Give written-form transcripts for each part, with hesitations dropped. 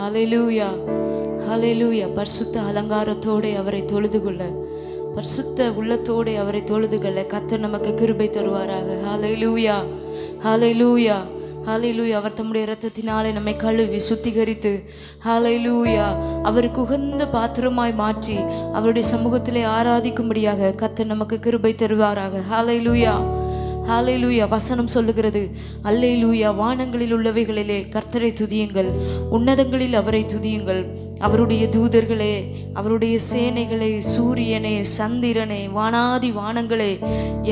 ஹல்லேலூயா, ஹல்லேலூயா. பரிசுத்த அலங்காரத்தோடு அவரை தொழுது கொள்ள, பரிசுத்த உள்ளத்தோடு அவரை தொழுது கொள்ள கர்த்தர் நமக்கு கிருபை தருவாராக. ஹல்லேலூயா, ஹல்லேலூயா, ஹல்லேலூயா. அவர் தம்முடைய இரத்தத்தினாலே நம்மை கழுவி சுத்திகரித்து, ஹல்லேலூயா, அவருக்கு உகந்த பாத்திரமாய் மாற்றி அவருடைய சமூகத்திலே ஆராதிக்கும்படியாக கர்த்தர் நமக்கு கிருபை தருவாராக. ஹல்லேலூயா, ஹல்லேலூயா. வசனம் சொல்லுகிறது, அல்லேலூயா. வானங்களில் உள்ளவைகளிலே கர்த்தரை துதியுங்கள், உன்னதங்களில் அவரை துதியுங்கள். அவருடைய தூதர்களே, அவருடைய சேனைகளே, சூரியனே, சந்திரனே, வானாதி வானங்களே,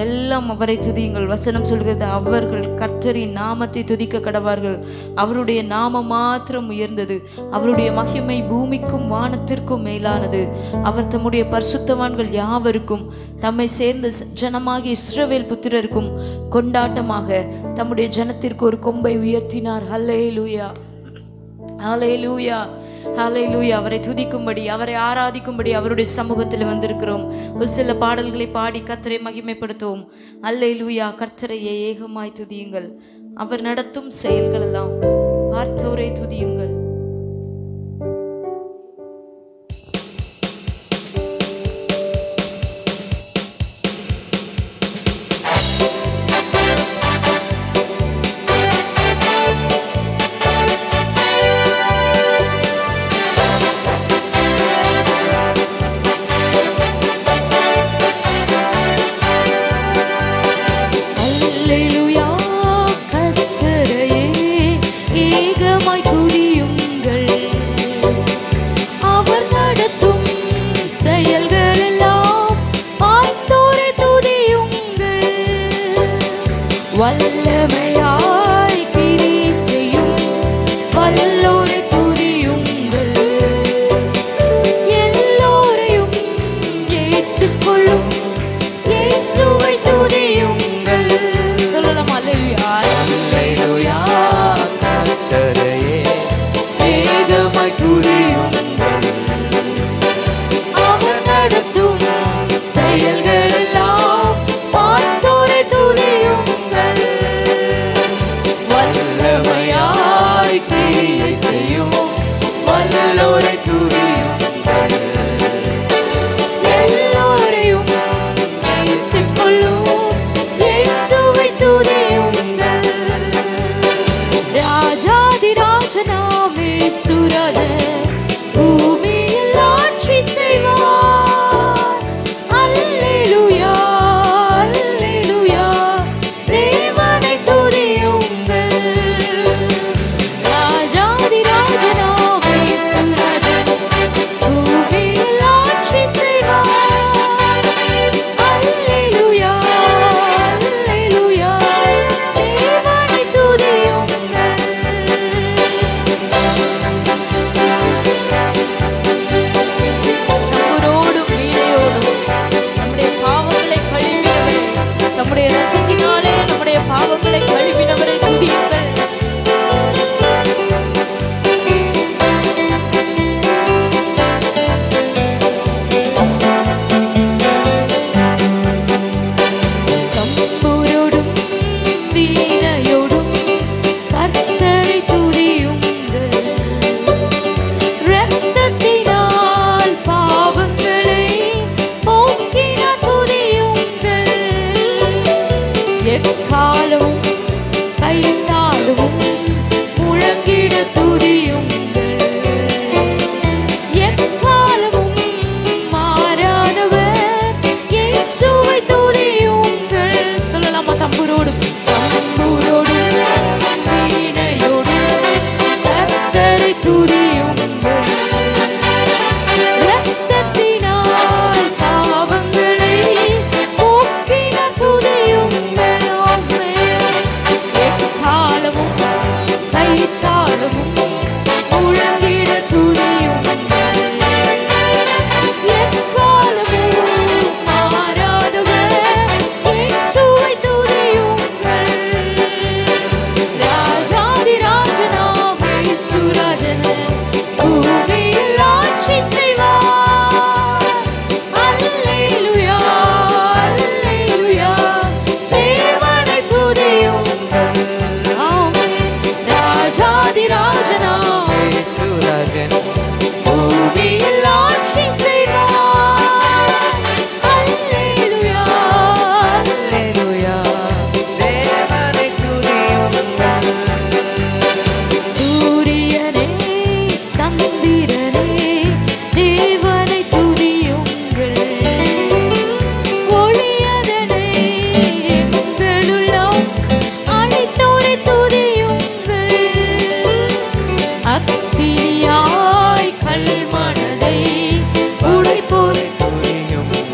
எல்லாம் அவரை துதியுங்கள். வசனம் சொல்கிறது, அவர்கள் கர்த்தரின் நாமத்தை துதிக்க கடவார்கள். அவருடைய நாமம் மாத்திரம் உயர்ந்தது, அவருடைய மகிமை பூமிக்கும் வானத்திற்கும் மேலானது. அவர் தம்முடைய பரிசுத்தவான்கள் யாவருக்கும், தம்மை சேர்ந்த ஜனமாகிய இஸ்ரவேல் புத்திரருக்கும் கொண்டாட்டமாக தம்முடைய ஜனத்திற்கு ஒரு கொம்பை உயர்த்தினார். ஹல்லேலூயா, ஹல்லேலூயா, ஹல்லேலூயா. அவரை துதிக்கும்படி, அவரை ஆராதிக்கும்படி அவருடைய சமூகத்தில் வந்திருக்கிறோம். ஒரு சில பாடல்களை பாடி கர்த்தரை மகிமைப்படுத்துவோம். அல்லேலூயா. கர்த்தரையே ஏகமாய் துதியுங்கள், அவர் நடத்தும் செயல்கள் எல்லாம் பார்த்தோரை துதியுங்கள். வல்லமையாய் கிரியை செய்யும் வல்லோரை துதியுங்கள், எல்லோரையும் ஏற்றுக்கொள்ளும் இயேசுவை துதியுங்கள். சொல்லலாம், அல்லேலூயா, அல்லேலூயா. கர்த்தரையே ஏகமாய் துதியுங்கள், அவர் நடத்தும் செயல்கள் எல்லாம் பார்த்தோரை துதியுங்கள்.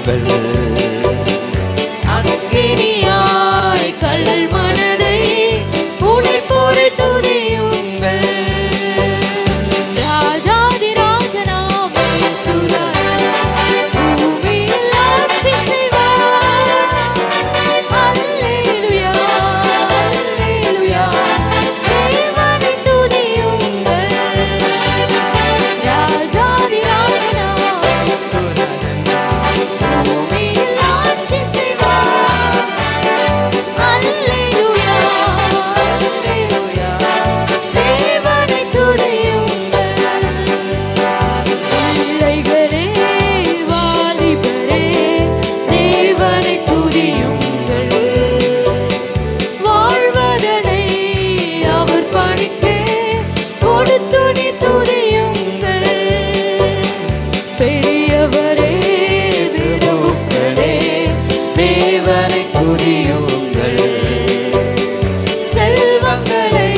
துதியுங்கள். அக்கினியாய் கள்ளல் மனதை உடைப்போரை துதியுங்கள். ராஜாதி ராஜனாம் பூமியில் ஆட்சி செய்வார். அல்லேலூயா அல்லேலூயா தேவனை துதியுங்கள். ராஜாதி ராஜனாம் பூமியில் ஆட்சி செய்வார். அல்லேலூயா அல்லேலூயா தேவனை துதியுங்கள். பிள்ளைகளே வாலிபரே தேவனை துதியுங்கள். வாழ்வதனை அவர் பணிக்கு கொடுத்து நீ துதியுங்கள். பெரியவரே விரும்புகளே தேவனை துதியுங்கள். செல்வங்களை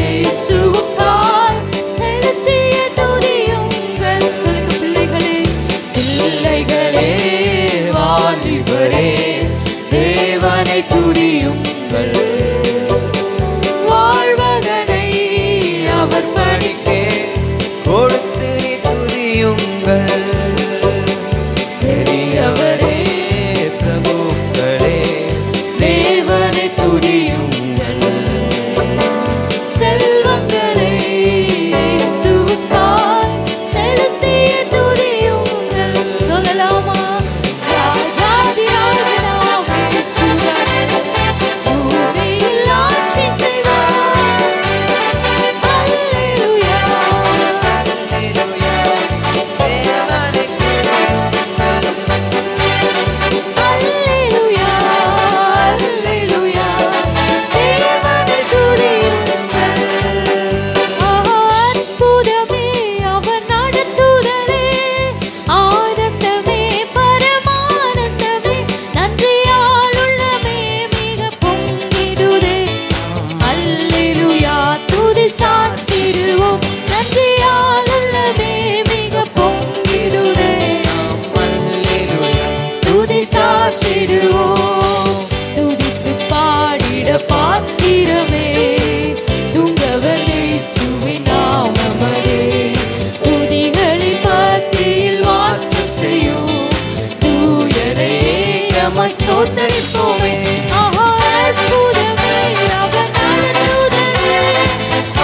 இயேசுவுக்காய் செலுத்திய துதியுங்கள். சொல்லுங்க பிள்ளைகளே, பிள்ளைகளே வாலிபரே தேவனை துதியுங்கள். வாழ்வதனை அவர் பணிக்கே கொடுத்து நீ துதியுங்கள். பெரியவரே பிரபுக்களே தேவனை துதியுங்கள். செல்வங்களை இயேசுவுக்காய் செலுத்திய துதியுங்கள். சொல்லலாமா? ராஜாதி ராஜனாம் இயேசுராஜன் பூமியில் ஆட்சி செய்வார். அல்லேலூயா அல்லேலூயா தேவனை துதியுங்கள். அல்லேலூயா அல்லேலூயா தேவனை துதியுங்கள். அற்புதமே அவர் நடத்துதலே, ஆனந்தமே பரமானந்தமே, நன்றியால் உள்ளமே மிக பொங்கிடுதே. அல்லேலூயா துதி சாற்றிடுவோம். நன்றியால் உள்ளமே மிக பொங்கிடுதே. அல்லேலூயா துதி சாற்றிடுவோம். துதித்து பாடிட பாத்திரமே துங்கவர் இயேசுவின் நாமமதே. துதிகளின் மத்தியில் வாசம் செய்யும் தூயனே நம்மை ஸ்தோத்தரிப்போமே. அற்புதமே அவர் நடத்துதலே,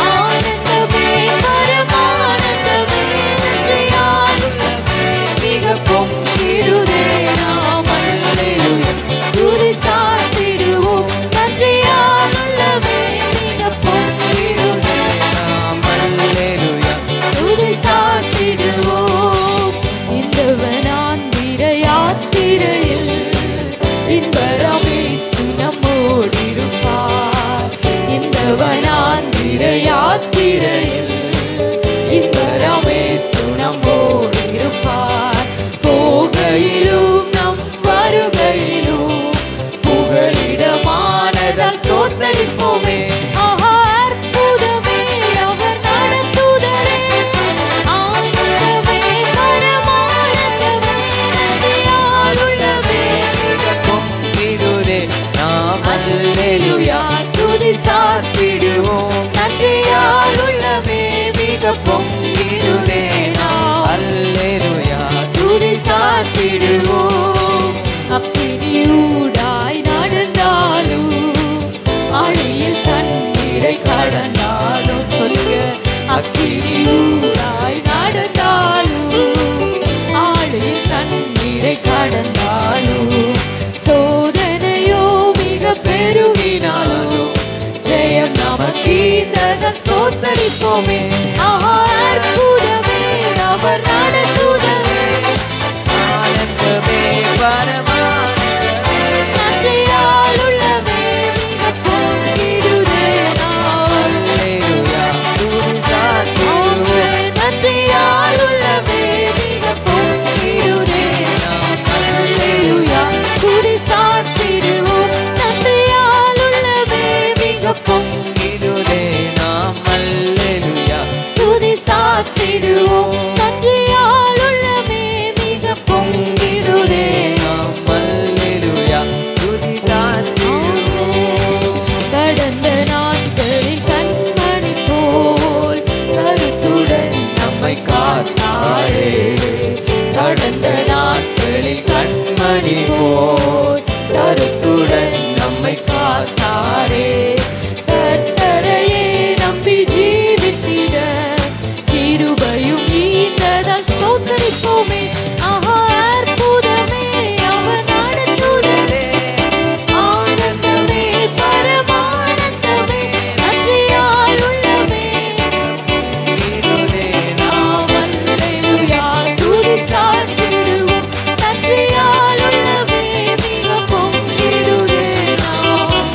ஆனந்தமே பரமானந்தமே, நன்றியால் உள்ளமே மிக பொங்கிடுதே. நாம் அல்லேலூயா துதி சாற்றிடுவோம். நன்றியால் உள்ளமே மிக பொங்கிடுதே. நாம் அல்லேலூயா துதி சாற்றிடுவோம். இந்தவனாந்திர யாத்திரையில் இன்பரம் இயேசு நம்மோடிருப்பார். இந்தவனாந்திர யாத்திரையில் இன்பரம் இயேசு நம்மோடிருப்பார். போகையிலும் நம் வருகையிலும் புகலிடமானதால் ஸ்தோத்தரிப்போமே. அற்புதமே அவர் நடத்துதலே, ஆனந்தமே பரமானந்தமே, நன்றியால் உள்ளமே மிக பொங்கிடுதே. நாம் அல்லேலூயா துதி சாற்றிடுவோம். நன்றியால் உள்ளமே மிக பொங்கிடுதே. நாம் அல்லேலூயா துதி சாற்றிடுவோம். அக்கினியூடாய் நடந்தாலும் ஆழியில் தண்ணீரை கடந்தாலும், சொல்லுங்க, அக்கினியூடாய் நடந்தாலும் ஆழியில் தண்ணீரை கடந்தாலும், சோதனையோ மிக பெருகினாலும் ஜெயம் நமக்கு இந்த சோதரிப்போமே. அற்புதமே அவர் நடத்துதலே, ஆனந்தமே பரமானந்தமே, நன்றியால் உள்ளமே மிக பொங்கிடுதே. நாம் அல்லேலூயா துதி சாற்றிடுவோம். நன்றியால் உள்ளமே மிக பொங்கிடுதே. நாம் அல்லேலூயா துதி சாற்றிடுவோம். நன்றியால் உள்ளமே மிக பொங்கிடுதே. பொங்கிடுதே. நாம் அல்லேலூயா துதி சாற்றி மணி போல் கருத்துடன் நம்மை காத்தாரே. கர்த்தரையே நம்பி ஜீவித்திட கிருபையும் ஈந்ததால் ஸ்தோத்திரிப்போமே. ஆஹா அற்புதமே அவர் நடத்துதலே, ஆனந்தமே பரமானந்தமே, நன்றியால் உள்ளமே நாம் அல்லேலூயா துதி சாற்றிடுவோம். நன்றியால் உள்ளமே மிக பொங்கிடுதே நாம்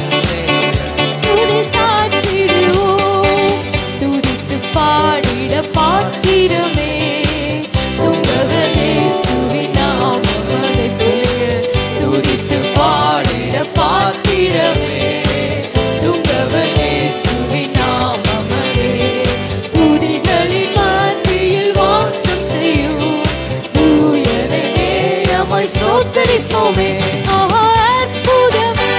துதி சாற்றிடுவோம். துதித்து பாடிட பாத்திரமே துங்கவர் இயேசுவின் நாமத்தை சொல்ல. துதித்து பாடிட பாத்திரமே துங்கவர் இயேசுவின் நாமமே. துதிகளின் மத்தியில் வாசம் செய்யும் தூயனை நம்மை ஸ்தோத்திரிப்போமே. ஆஹா அற்புதமே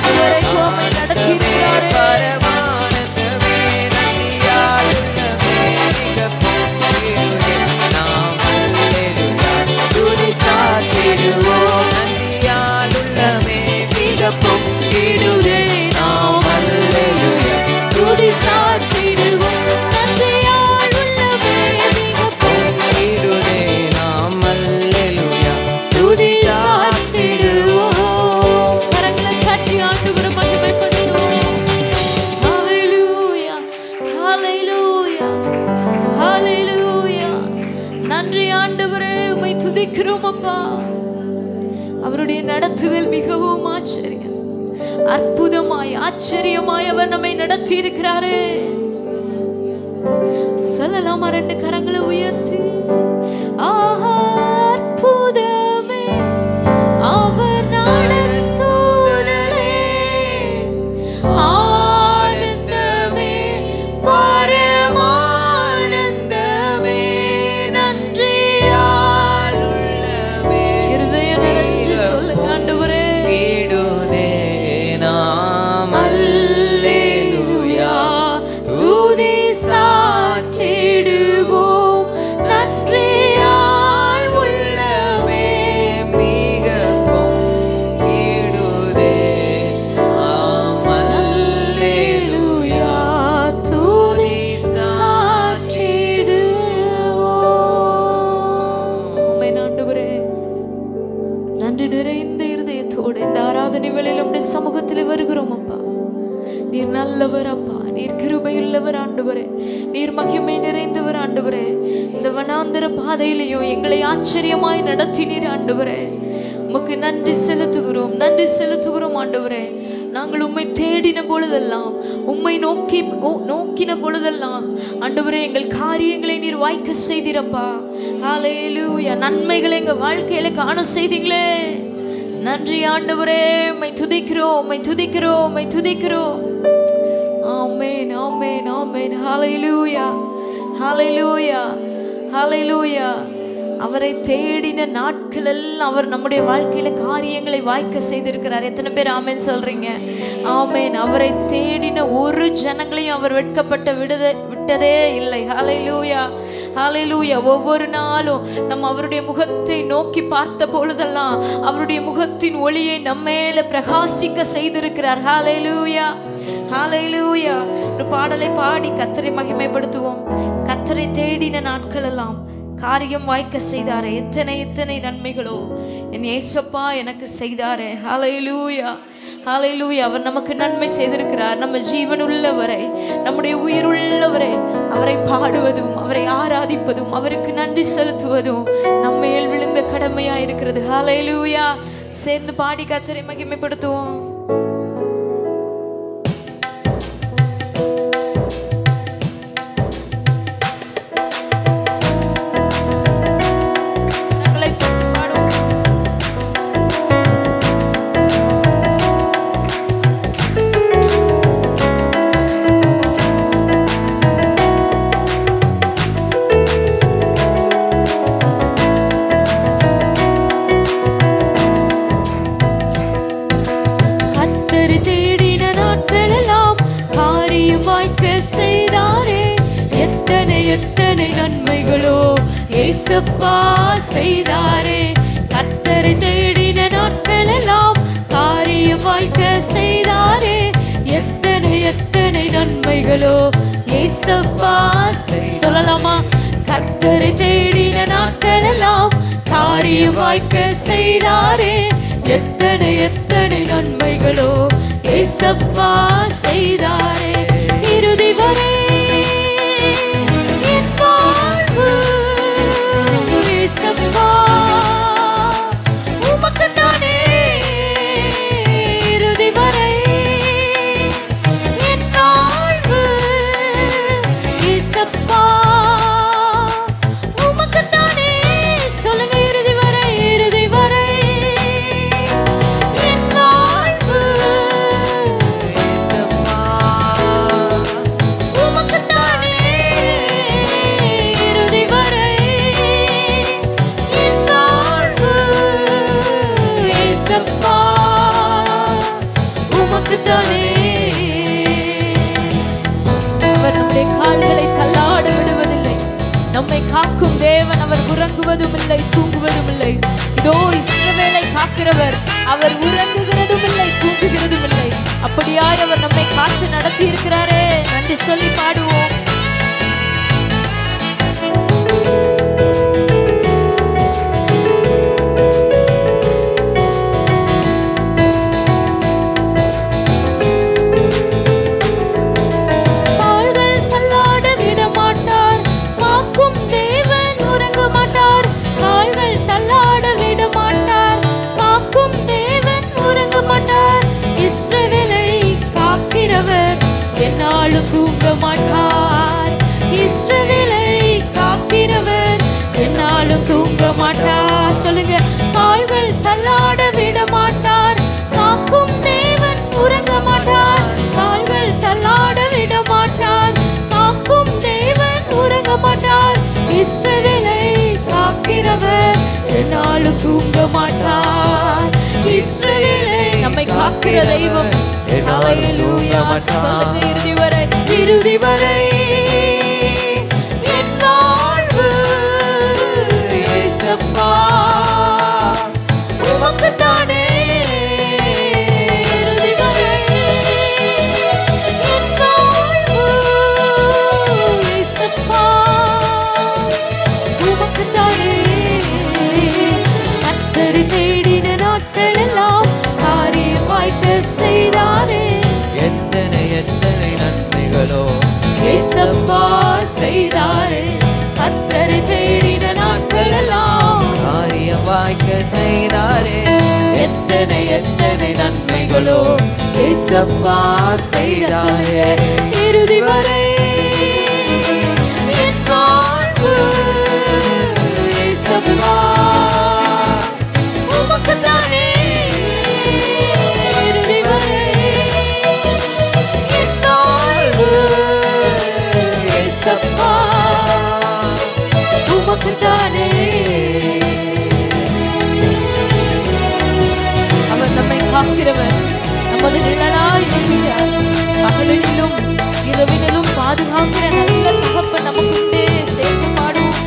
அவரை கோமை நடத்தினாரே. பரமானந்தமே நன்றியால் உள்ளமே மிக பொங்கிடுதே நாம் அல்லேலூயா துதி சாற்றிடுவோம். நன்றியால் உள்ளமே மிக பொங்கிடுதே நாம் அல்லேலூயா துதி சாற்றிடுவோம். நன்றியால் உள்ளமே மிக பொங்கிடுதே நாம் அல்லேலூயா துதி சாற்றிடுவோம். கரங்களை தட்டி ஆண்டவரை மகிமைப்படுத்துவோம். ஹல்லேலூயா ஹல்லேலூயா ஹல்லேலூயா. நன்றி ஆண்டவரே, உம்மை துதிக்கிறோம் அப்பா. அவருடைய நடத்துதல் மிகவும் ஆச்சரியம். அற்புதமாய் ஆச்சரியமாய் அவர் நம்மை நடத்தி இருக்கிறாரே. சொல்லலாமா? 2 கரங்களை உயர்த்தி ஆஹா அற்புதமே அவர் நடத்துதலே, ஆனந்தமே பரமானந்தமே, நன்றியால் உள்ளமே இருதய நிறைஞ்சு சொல்லுங்க ஆண்டவரே. பொங்கிடுதே நாம் அல்லேலூயா துதி சாற்றிடுவோம். நன்றியால் உள்ளமே மிக பொங்கிடுதே நாம் அல்லேலூயா துதி சாற்றிடுவோம். உம்மை ஆண்டவரே, நன்றி நிறைந்த இருதயத்தோடு இந்த ஆராதனை வேளையில் உம்முடைய சமூகத்தில் வருகிறோம் அப்பா. நீர் நல்லவர் அப்பா, நீர் கிருபையுள்ளவர் ஆண்டவரே, நீர் மகிமை நிறைந்தவர் ஆண்டவரே. இந்த வனாந்தர பாதையிலையும் எங்களை ஆச்சரியமாய் நடத்தினீர் ஆண்டவரே. உமக்கு நன்றி செலுத்துகிறோம், நன்றி செலுத்துகிறோம் ஆண்டவரே. நாங்கள் உம்மை தேடின பொழுதெல்லாம், உம்மை நோக்கின பொழுதெல்லாம் ஆண்டவரே எங்கள் காரியங்களை நீர் வாய்க்க செய்தீரப்பா. ஹல்லேலூயா. நன்மைகளை எங்கள் வாழ்க்கையில காண செய்தீங்களே. நன்றி ஆண்டவரே, உம்மை துதிக்கிறோம், உம்மை துதிக்கிறோம், உம்மை துதிக்கிறோம். ஆமென் ஆமென் ஆமென். ஹல்லேலூயா ஹல்லேலூயா ஹல்லேலூயா. அவரை தேடின நாட்கள் எல்லாம் அவர் நம்முடைய வாழ்க்கையில காரியங்களை வாய்க்க செய்திருக்கிறார். எத்தனை பேர் ஆமென் சொல்றீங்க? ஆமென். அவரை தேடின ஒரு ஜனங்களையும் அவர் வெட்கப்பட்ட விட்டதே இல்லை. ஹல்லேலூயா ஹல்லேலூயா. ஒவ்வொரு நாளும் நம்ம அவருடைய முகத்தை நோக்கி பார்த்த பொழுதெல்லாம் அவருடைய முகத்தின் ஒளியை நம்மேல பிரகாசிக்க செய்திருக்கிறார். ஹல்லேலூயா ஹல்லேலூயா. ஒரு பாடலை பாடி கர்த்தரை மகிமைப்படுத்துவோம். கர்த்தரை தேடின நாட்கள் எல்லாம் காரியம் வாய்க்க செய்தாரே. எத்தனை எத்தனை நன்மைகளோ என் இயேசப்பா எனக்கு செய்தாரே. ஹல்லேலூயா ஹல்லேலூயா. அவர் நமக்கு நன்மை செய்திருக்கிறார். நம்ம ஜீவன் உள்ளவரை, நம்முடைய உயிர் உள்ளவரை அவரை பாடுவதும் அவரை ஆராதிப்பதும் அவருக்கு நன்றி செலுத்துவதும் நம்ம மேல் விழுந்த கடமையா இருக்கிறது. ஹல்லேலூயா. சேர்ந்து பாடி கர்த்தரை மகிமைப்படுத்துவோம். ஏசப்பா செய்தாரே. கர்த்தரை தேடின நாட்கள் எல்லாம் காரியம் வாய்க்க செய்தாரே. எத்தனை எத்தனை நன்மைகளோ ஏசப்பா. சொல்லலாமா? கர்த்தரை தேடின நாட்கள் எல்லாம் காரியம் வாய்க்க செய்தாரே. எத்தனை எத்தனை நன்மைகளோ ஏசப்பா செய்தாரே. இறுதி வரை என் வாழ்வு ஏசப்பா உமக்குத்தானே. இறுதி வரை என் வாழ்வு ஏசப்பா உமக்குத்தானே. சொல்லுங்க, இறுதி வரை, இறுதி வரை என் வாழ்வு உமக்குத்தானே. இறுதி வரை என் வாழ்வு ஏசப்பா உமக்குத்தானே. அவர் நம்முடைய கால்களை தள்ளாட விடுவதில்லை. நம்மை காக்கும் தேவன். அவர் உறங்குவதும் இல்லை, தூங்குவதும் இல்லை. இதோ இஸ்ரவேலை காக்கிறவர். அவர் உறங்குகிறதும் இல்லை, தூங்குகிறதும் இல்லை. அப்படியாய் அவர் நம்மை காத்து நடத்தி இருக்கிறாரே. நன்றி சொல்லி பாடுவோம். கால்கள் தள்ளாட விட மாட்டார், காக்கும் தேவன் உறங்க மாட்டார். கால்கள் தள்ளாட விட மாட்டார், காக்கும் தேவன் உறங்க மாட்டார். இஸ்ரவேலை காக்கிறவர் என்னாலும் தூங்க மாட்டார். இஸ்ரவேலை காக்கிறவர் என்னாலும் தூங்க மாட்டார். சொல்லுங்க, கால்கள் தள்ளாட விட மாட்டார், காக்கும் தேவன் உறங்க மாட்டார். கால்கள் தள்ளாட விட மாட்டார், காக்கும் தேவன் உறங்க மாட்டார். இஸ்ரவேலை காக்கிறவர் என்னாலும் தூங்க மாட்டார். இஸ்ரவேலை நம்மை காக்கிற தெய்வம். ஹல்லேலூயா. சொல்லுங்க, இறுதி வரை, இறுதி வரை என் வாழ்வு ஏசப்பா உமக்குத்தானே. இறுதி வரை என் வாழ்வு ஏசப்பா உமக்குத்தானே. கர்த்தரை தேடின நாட்கள் எல்லாம் காரியம் வாய்க்க செய்தாரே. எத்தனை எத்தனை நன்மைகளோ ஏசப்பா செய்தாரே. கர்த்தரை தேடின நாட்கள் எல்லாம் காரியம் வாய்க்க செய்தாரே. எத்தனை எத்தனை நன்மைகளோ ஏசப்பா செய்தாரே. இறுதி வரை என் வாழ்வு ஏசப்பா உமக்குத்தானே. இறுதி வரை என் வாழ்வு ஏசப்பா உமக்குத்தானே. அவர் நம்மை காக்கிறவர், நமது நிழலாய் இருக்கிறார். பகலிலும் இரவினிலும் பாதுகாக்கிற நல்ல தகப்பன் நமக்குண்டே. சேர்ந்து பாடுவோம்.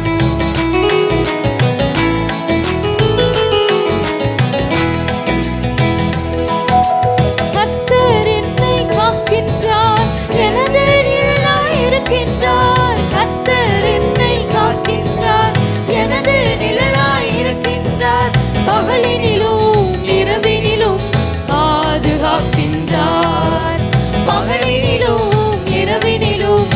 கர்த்தர் என்னை காக்கின்றார், எனது நிழலாய் இருக்கின்றார். கர்த்தர் என்னை காக்கின்றார், எனது நிழலாய் இருக்கின்றார். பகலினிலும் இரவினிலும் பாதுகாக்கின்றார். பகலினிலும் இரவினிலும்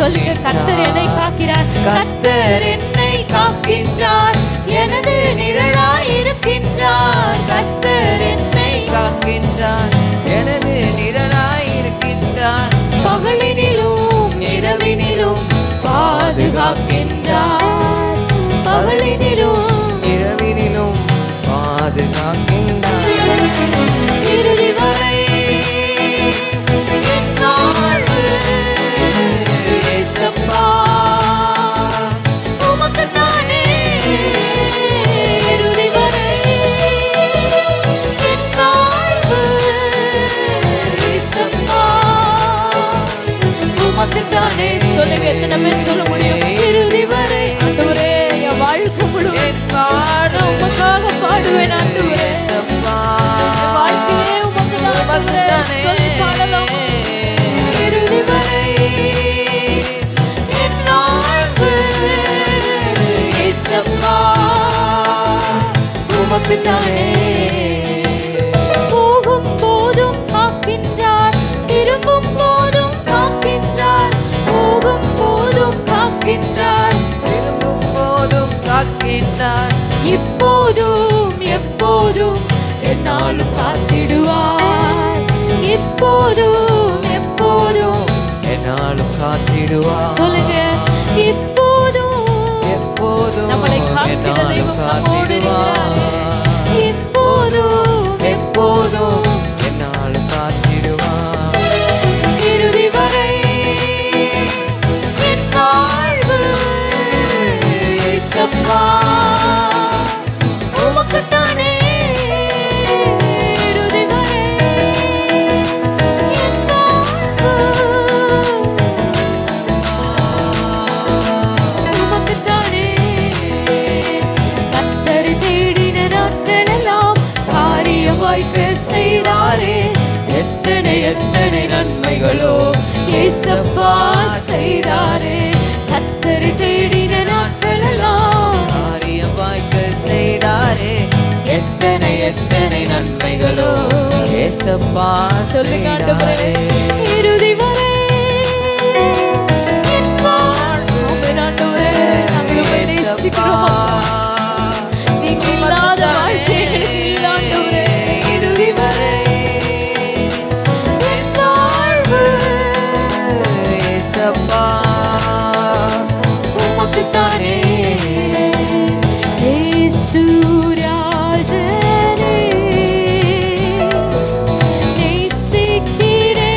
சொல்லுங்க, கர்த்தர் என்னை காக்கிறார். கர்த்தர் என்னை காக்கின்றார், எனது நிழலாய் இருக்கின்றார். கர்த்தர் என்னை காக்கின்றான், எனது நிழலாய் இருக்கின்றான். பகலினிலும் இரவினிலும் பாதுகாக்கின்றார். பகலினிலும் இரவினிலும் பாதுகாக்கின்றான். இறுதி வரை என் வாழ்வு ஏசப்பா உமக்குத்தானே. இறுதி வரை என் வாழ்வு ஏசப்பா உமக்குத்தானே. சொல்லுங்க, எத்தனை பேர் சொல்ல முடியும்? இறுதி வரை உமக்குத்தானே. போகும் போதும் காக்கின்றார், திரும்பும் போதும் காக்கின்றார். போகும் போதும் காக்கின்றார், திரும்பும் போதும் காக்கின்றார். இப்போதும் எப்போதும் என்னாலும் காத்திடுவார். இப்போதும் எப்போதும் என்னாலும் காத்திடுவார். சொல்லுங்க, இப்போதும் எப்போதும் நம்மளை காத்திட என்னாலும் தெய்வம் நம்மோடு காத்திடுவார். இருக்கிறாரே. இப்போதும் எப்போதும் என்னாலும் காத்திடுவார். இறுதி வரை என் வாழ்வு இயேசப்பா உமக்குத்தானே. இறுதி வரை என் வாழ்வு உமக்குத்தானே. கர்த்தரை தேடின நாட்களெல்லாம் காரியம் வாய்க்க செய்தாரே. எத்தனை எத்தனை நன்மைகளோ இயேசப்பா செய்தாரே. கர்த்தரை தேடின நாட்களெல்லாம் காரியம் வாய்க்க செய்தாரே. எத்தனை எத்தனை நன்மைகளோ ஏசப்பா சொல்லுங்க ஆண்டவரே. செய்தாரே. இறுதி வரை என் வாழ்வு. ஆமென் ஆண்டவரே, நாங்கள் உம்மை நேசிக்கிறோம். நீங்க இல்லாத வாழ்க்கை எங்களுக்கு இல்ல ஆண்டவரே. இறுதி வரை என் வாழ்வு ஏசப்பா உமக்குத்தானே. இயேசு ராஜனே, நேசிக்கிறேன்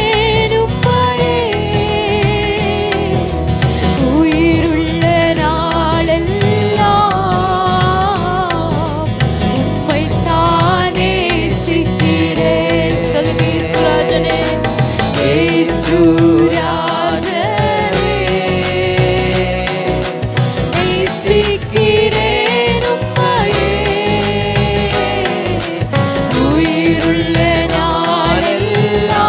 உம்மையே. உயிருள்ள நாளெல்லாம் உம்மைத்தான் நேசிக்கிறேன். சொல்லுங்க, இயேசு ராஜனே. இயேசு ராஜனே, நேசிக்கிறேன் உம்மையே. உயிருள்ள நாளெல்லாம்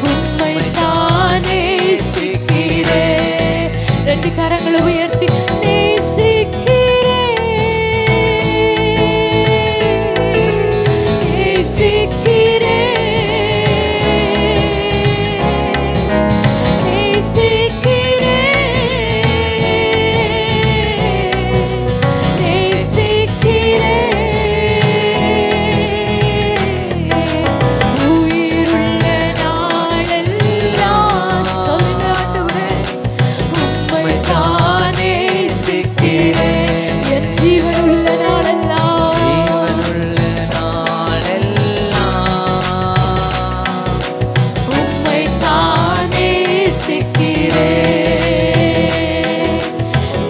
உம்மைத்தான் நேசிக்கிறேன். ரெண்டு கரங்களை உயர்த்தி நேசிக்கிறேன், நேசிக்கிறேன், உயிருள்ள நாளெல்லாம் சொல்லுங்க ஆண்டவரே, உம்மைத்தான் நேசிக்கிறேன். என் ஜீவனுள்ள நாளெல்லாம் ஜீவனுள்ள நாளெல்லாம் உம்மைத்தான் நேசிக்கிறேன்.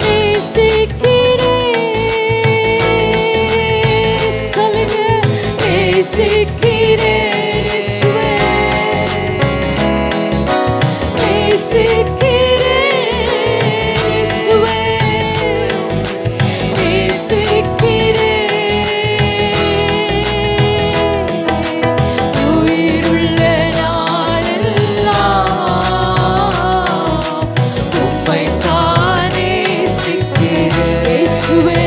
நேசிக்கிறேன், சொல்லுங்க, நேசிக்கிறேன் இயேசுவே. நேசிக்கிறேன் இயேசுவே. நேசிக்கிறேன். உயிருள்ள நாளெல்லாம் உம்மைத்தான் நேசிக்கிறேன் இயேசுவே.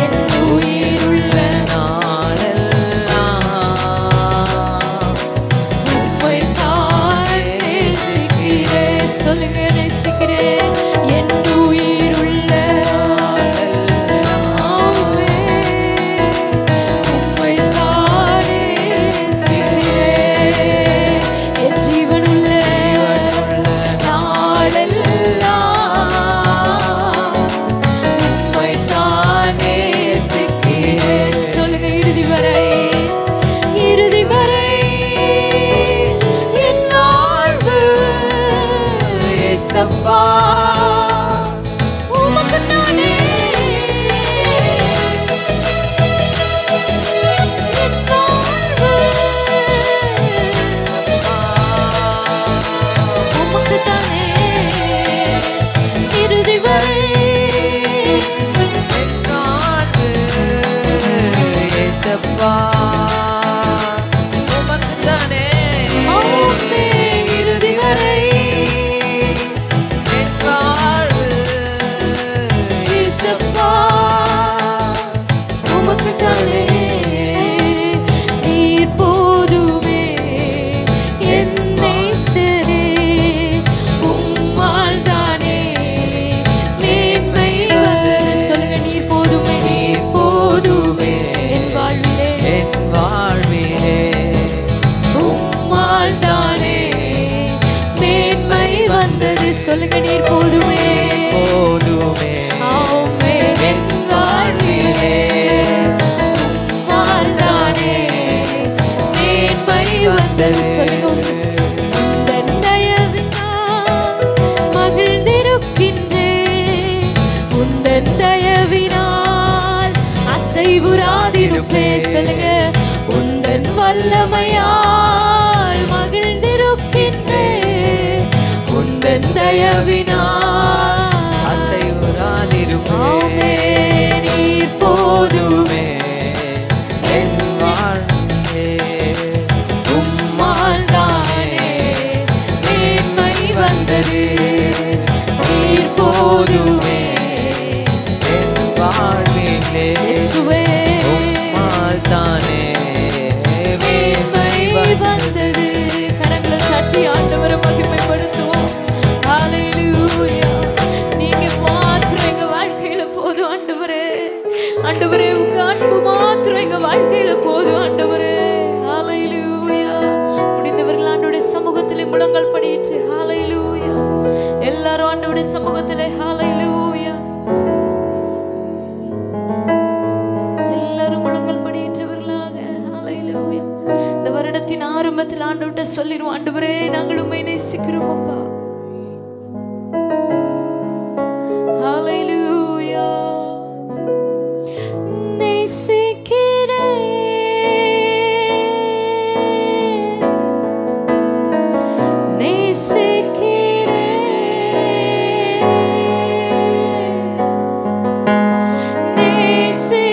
என் உயிருள்ள நாளெல்லாம் தயவினால் அசைவுறாதிருப்பே. சொல்லுங்க. உந்தன் வல்லமையால் மகிழ்ந்திருக்கின்றேன். உந்தன் தயவினால் அசைவுறாதிருப்பே. நீர் போதுமே என் வாழ்வே உம்மால் தானே மேன்மை வந்தது. நீர் போதுமே என் வாழ்விலே இயேசுவே உம்மால் தானே மேன்மை வந்தது. கரங்களை தட்டி ஆண்டவரை மகிமைப்படுத்துவோம். ஹல்லேலூயா. நீங்க மாத்திரம் எங்க வாழ்க்கையில போதும் ஆண்டவரே. ஆண்டவரே உங்க அன்பு மாத்திரம் எங்க வாழ்க்கையில போதும் ஆண்டவரே. ஹல்லேலூயா. முடிந்தவர்கள் ஆண்டவருடைய சமூகத்திலே முழங்கால் படியிட்டு ஹல்லேலூயா. எல்லாரும் ஆண்டவருடைய சமூகத்திலே ஹல்லேலூயா. எல்லாரும் முழங்கால் படியிட்டவர்களாக ஹல்லேலூயா. இந்த வருடத்தின் ஆரம்பத்தில் ஆண்டவர்கிட்ட சொல்லிடுவோம், ஆண்டவரே நாங்கள் உம்மை நேசிக்கிறோம் அப்பா. ஹல்லேலூயா. நேசிக்கிறேன், நேசிக்கிறேன்,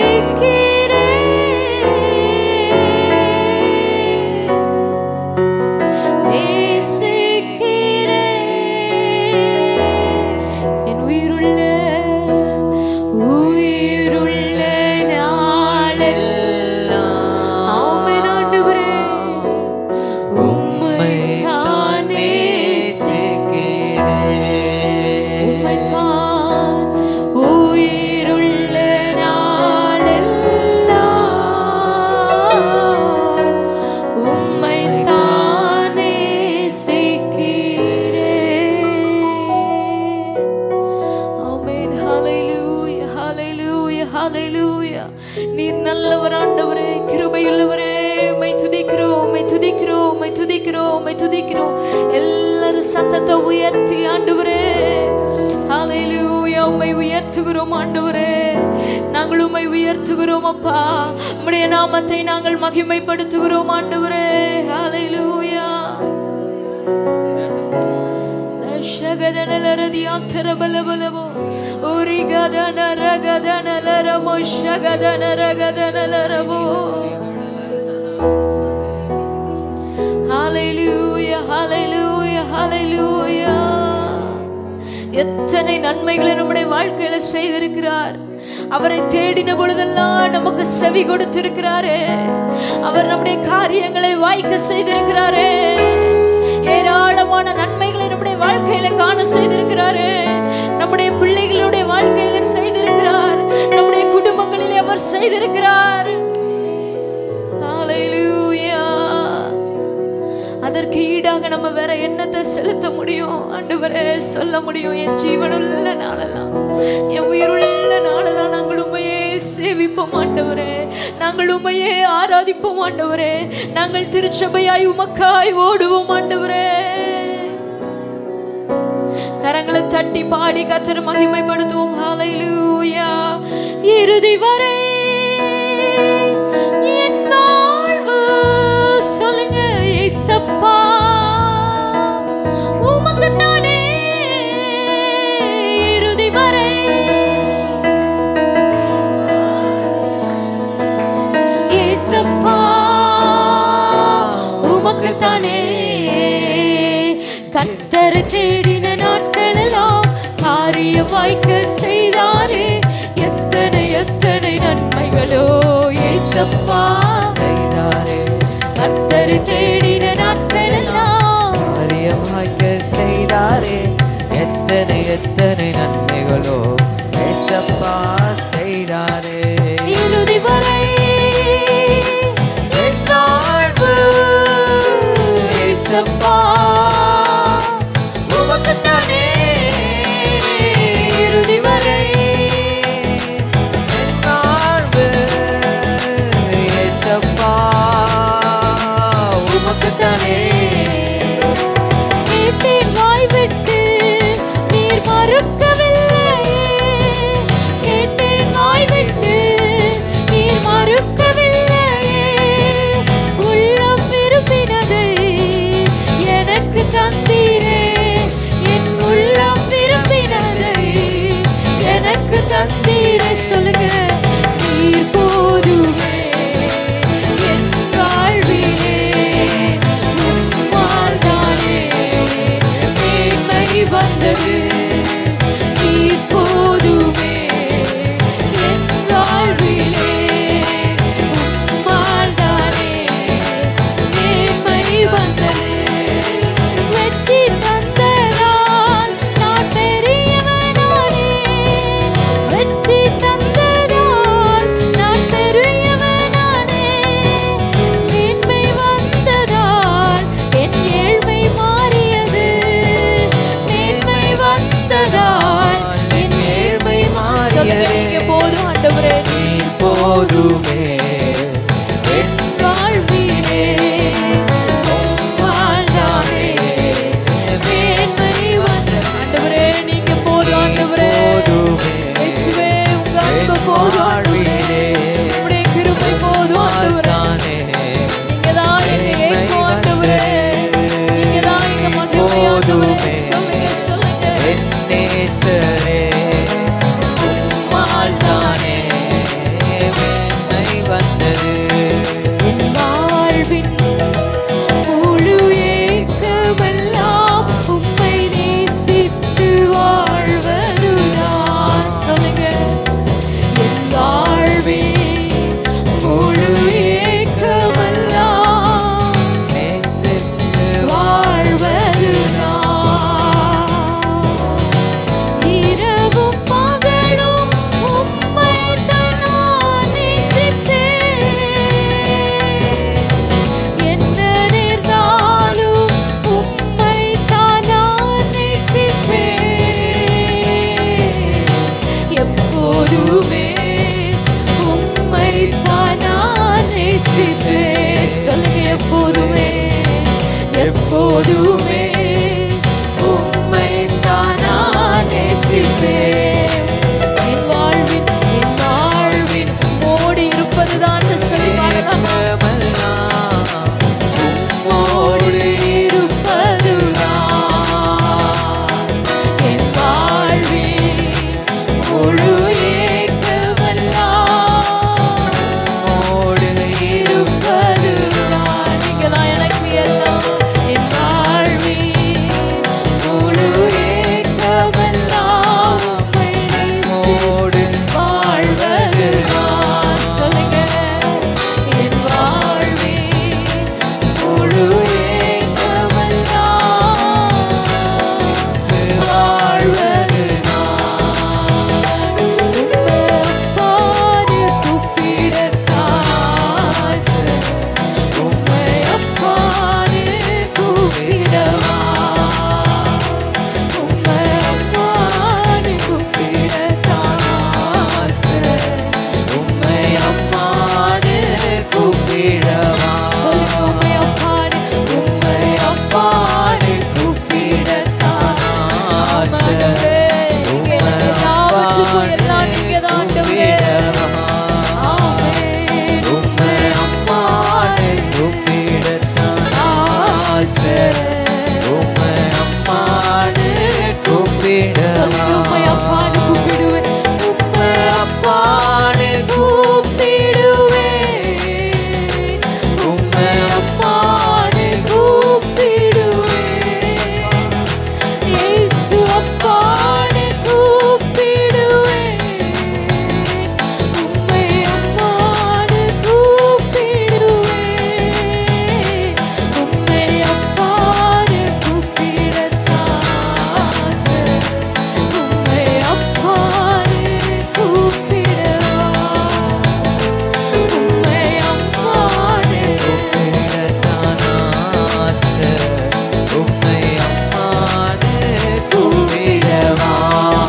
நேசிக்கிறேன், நேசிக்கிறேன். என் உயிருள்ள உயிருள்ள நாளெல்லாம் ஆமென் ஆண்டவரே உம்மை தான் நேசிக்கிறேன். உம்மை தான் உயிருள்ள நாளெல்லாம் உம்மை தான் நேசிக்கிறேன். ஆமென். ஹல்லேலூயா, ஹல்லேலூயா, ஹல்லேலூயா. நீர் நல்லவர் ஆண்டவரே, கிருபையுள்ளவரே. உம்மை துதிக்கிறோம், உம்மை துதிக்கிறோம், உம்மை துதிக்கிறோம், உம்மை துதிக்கிறோம். எல்லாரும் சத்தத்தை உயர்த்தி ஆண்டவரே ஹல்லேலூயா உம்மை உயர்த்துகிறோம் ஆண்டவரே. நாங்கள் உம்மை உயர்த்துகிறோம் அப்பா. உம்முடைய நாமத்தை நாங்கள் மகிமைப்படுத்துகிறோம் ஆண்டவரே. ஹல்லேலூயா. ரஷகதனலரதியாந்தரபலபலபோ ஓரிகதனரகதனலரமோ ஷகதனரகதனலரபோ. ஹல்லேலூயா, ஹல்லேலூயா, ஹல்லேலூயா. எத்தனை நன்மைகளை நம்முடைய வாழ்க்கையில செய்திருக்கிறார். அவரை தேடின பொழுதெல்லாம் நமக்கு செவி கொடுத்திருக்கிறாரே. அவர் நம்முடைய காரியங்களை வாய்க்க செய்திருக்கிறாரே. ஏராளமான நன்மைகளை நம்முடைய வாழ்க்கையில காண செய்திருக்கிறாரே. நம்முடைய பிள்ளைகளுடைய வாழ்க்கையில செய்திருக்கிறார். நம்முடைய குடும்பங்களிலே அவர் செய்திருக்கிறார். ஹல்லேலூயா. அதற்கு ஈடாக நம்ம வேற என்னத்தை செலுத்த முடியும் ஆண்டவரே? சொல்ல முடியும், என் ஜீவனுள்ள நாளெல்லாம், என் உயிருள்ள நாளெல்லாம் நாங்கள் உம்மையே சேவிப்போம் ஆண்டவரே. நாங்கள் உம்மையே ஆராதிப்போம் ஆண்டவரே. நாங்கள் திருச்சபையாய் உமக்காய் ஓடுவோம் ஆண்டவரே. கரங்களை தட்டி பாடி கர்த்தரை மகிமைப்படுத்துவோம். ஹல்லேலூயா. இறுதி வரை என் வாழ்வு சொல்லுங்க இயேசப்பா உமக்குத்தானே. இறுதி வரை இயேசப்பா உமக்குத்தானே. கர்த்தரை தேடின நாட்களெல்லாம் காரியம் வாய்க்க செய்தாரே. எத்தனை எத்தனை நன்மைகளோ இயேசப்பா செய்தாரே. கர்த்தரை தேடின நாட்களெல்லாம் காரியம் வாய்க்க செய்தாரே. எத்தனை எத்தனை நன்மைகளோ ஏசப்பா செய்தாரே. இறுதி வரை என் வாழ்வு ஏசப்பா உமக்குத்தானே. இறுதி வரை தந்தீரே சொல்லுங்க. நீர் போதுமே என் வாழ்விலே, உம்மால் தானே மேன்மை வந்தது. நீர் போதுமே என் வாழ்விலே, உம்மால் தானே மேன்மை வந்தது. வெற்றி தந்ததால் நான் பெரியவனானே, வெற்றி தந்ததால் நான் பெரியவனானே. மேன்மை வந்ததால் என் ஏழ்மை மாறியது, மேன்மை வந்ததால் என் ஏழ்மை மாறியது. நீங்க போதும் ஆண்டவரே, நீர் போதுமே என் வாழ்விலே உம்மால் தானே மேன்மை வந்தது. ஆண்டவரே நீங்க போதும் ஆண்டவரே, போதுமே இயேசுவே உங்க அன்பு போதும் ஆண்டவரே, உம்முடைய கிருபை போதும் ஆண்டவரே. நீங்க தான் எங்க ஏக்கம் ஆண்டவரே, நீங்க தான் எங்க மகிமை ஆண்டவரே. சொல்லுங்க சொல்லுங்க. என் நேசரே உம்மால் தானே மேன்மை வந்தது. என் வாழ்வின் முழு ஏக்கமெல்லாம் உம்மை நேசித்து வாழ்வதுதான். சொல்லுங்க. என் வாழ்வின் முழு ஏக்கமெல்லாம் நேசித்து வாழ்வதுதான். இரவும் பகலும் உம்மைத்தான் நான் நேசித்தேன். என்ன நேர்ந்தாலும் உம்மைத்தான் நான் நேசிப்பேன். எப்போதுமே உம்மைத்தான் நான் நேசிப்பேன். சொல்லுங்க. எப்போதுமே எப்போதுமே உம்மைத்தான் நான் நேசிப்பேன். என் வாழ்வின் உம்மோடு இருப்பதுதான் சொல்லி பாடலாமா? உம்மோடு இருப்பதுதான் என் வாழ்வின் முழு ஏக்கமெல்லாம் உம்மோடு இருப்பதுதான். நீங்க தான் எனக்கு எல்லாம். என் வாழ்வின் முழு ஏக்கமெல்லாம் உம்மை உம்மோடு வாழ்வதுதான். சொல்லுங்க. என் வாழ்வின் முழு ஏக்கமெல்லாம் வாழ்வதுதான். உம்மை அப்பான்னு கூப்பிடத்தான் ஆசை. உம்மை அப்பான்னு கூப்பிடவா, உம்மை அப்பான்னு கூப்பிடத்தான் ஆசை. உம்மை அம்மானு கூப்பிடவா, சொல்லுங்க. உம்மை அப்பான்னு கூப்பிடத்தான் ஆண்டவரே. நீங்க எனக்கு எல்லாவற்றுக்கும் எல்லாம் நீங்க தான் ஆண்டவரே. ஆமென். உம்மை அம்மானு கூப்பிடத்தான் ஆசை. உம்மை அம்மானு கூப்பிடவா, சொல்லுங்க. உம்மை அப்பான்னு கூப்பிடுவேன். உம்மை அப்பான்னு கூப்பிடுவேன். உம்மை அப்பான்னு கூப்பிடுவேன். இயேசு அப்பான்னு கூப்பிடுவேன். உம்மை அப்பான்னு கூப்பிடுவேன். உம்மை அப்பான்னு கூப்பிடத்தான் ஆசை. உம்மை அப்பான்னு கூப்பிடவா, உம்மை அப்பான்னு கூப்பிடத்தான் ஆசை. உம்மை அம்மானு கூப்பிடவா,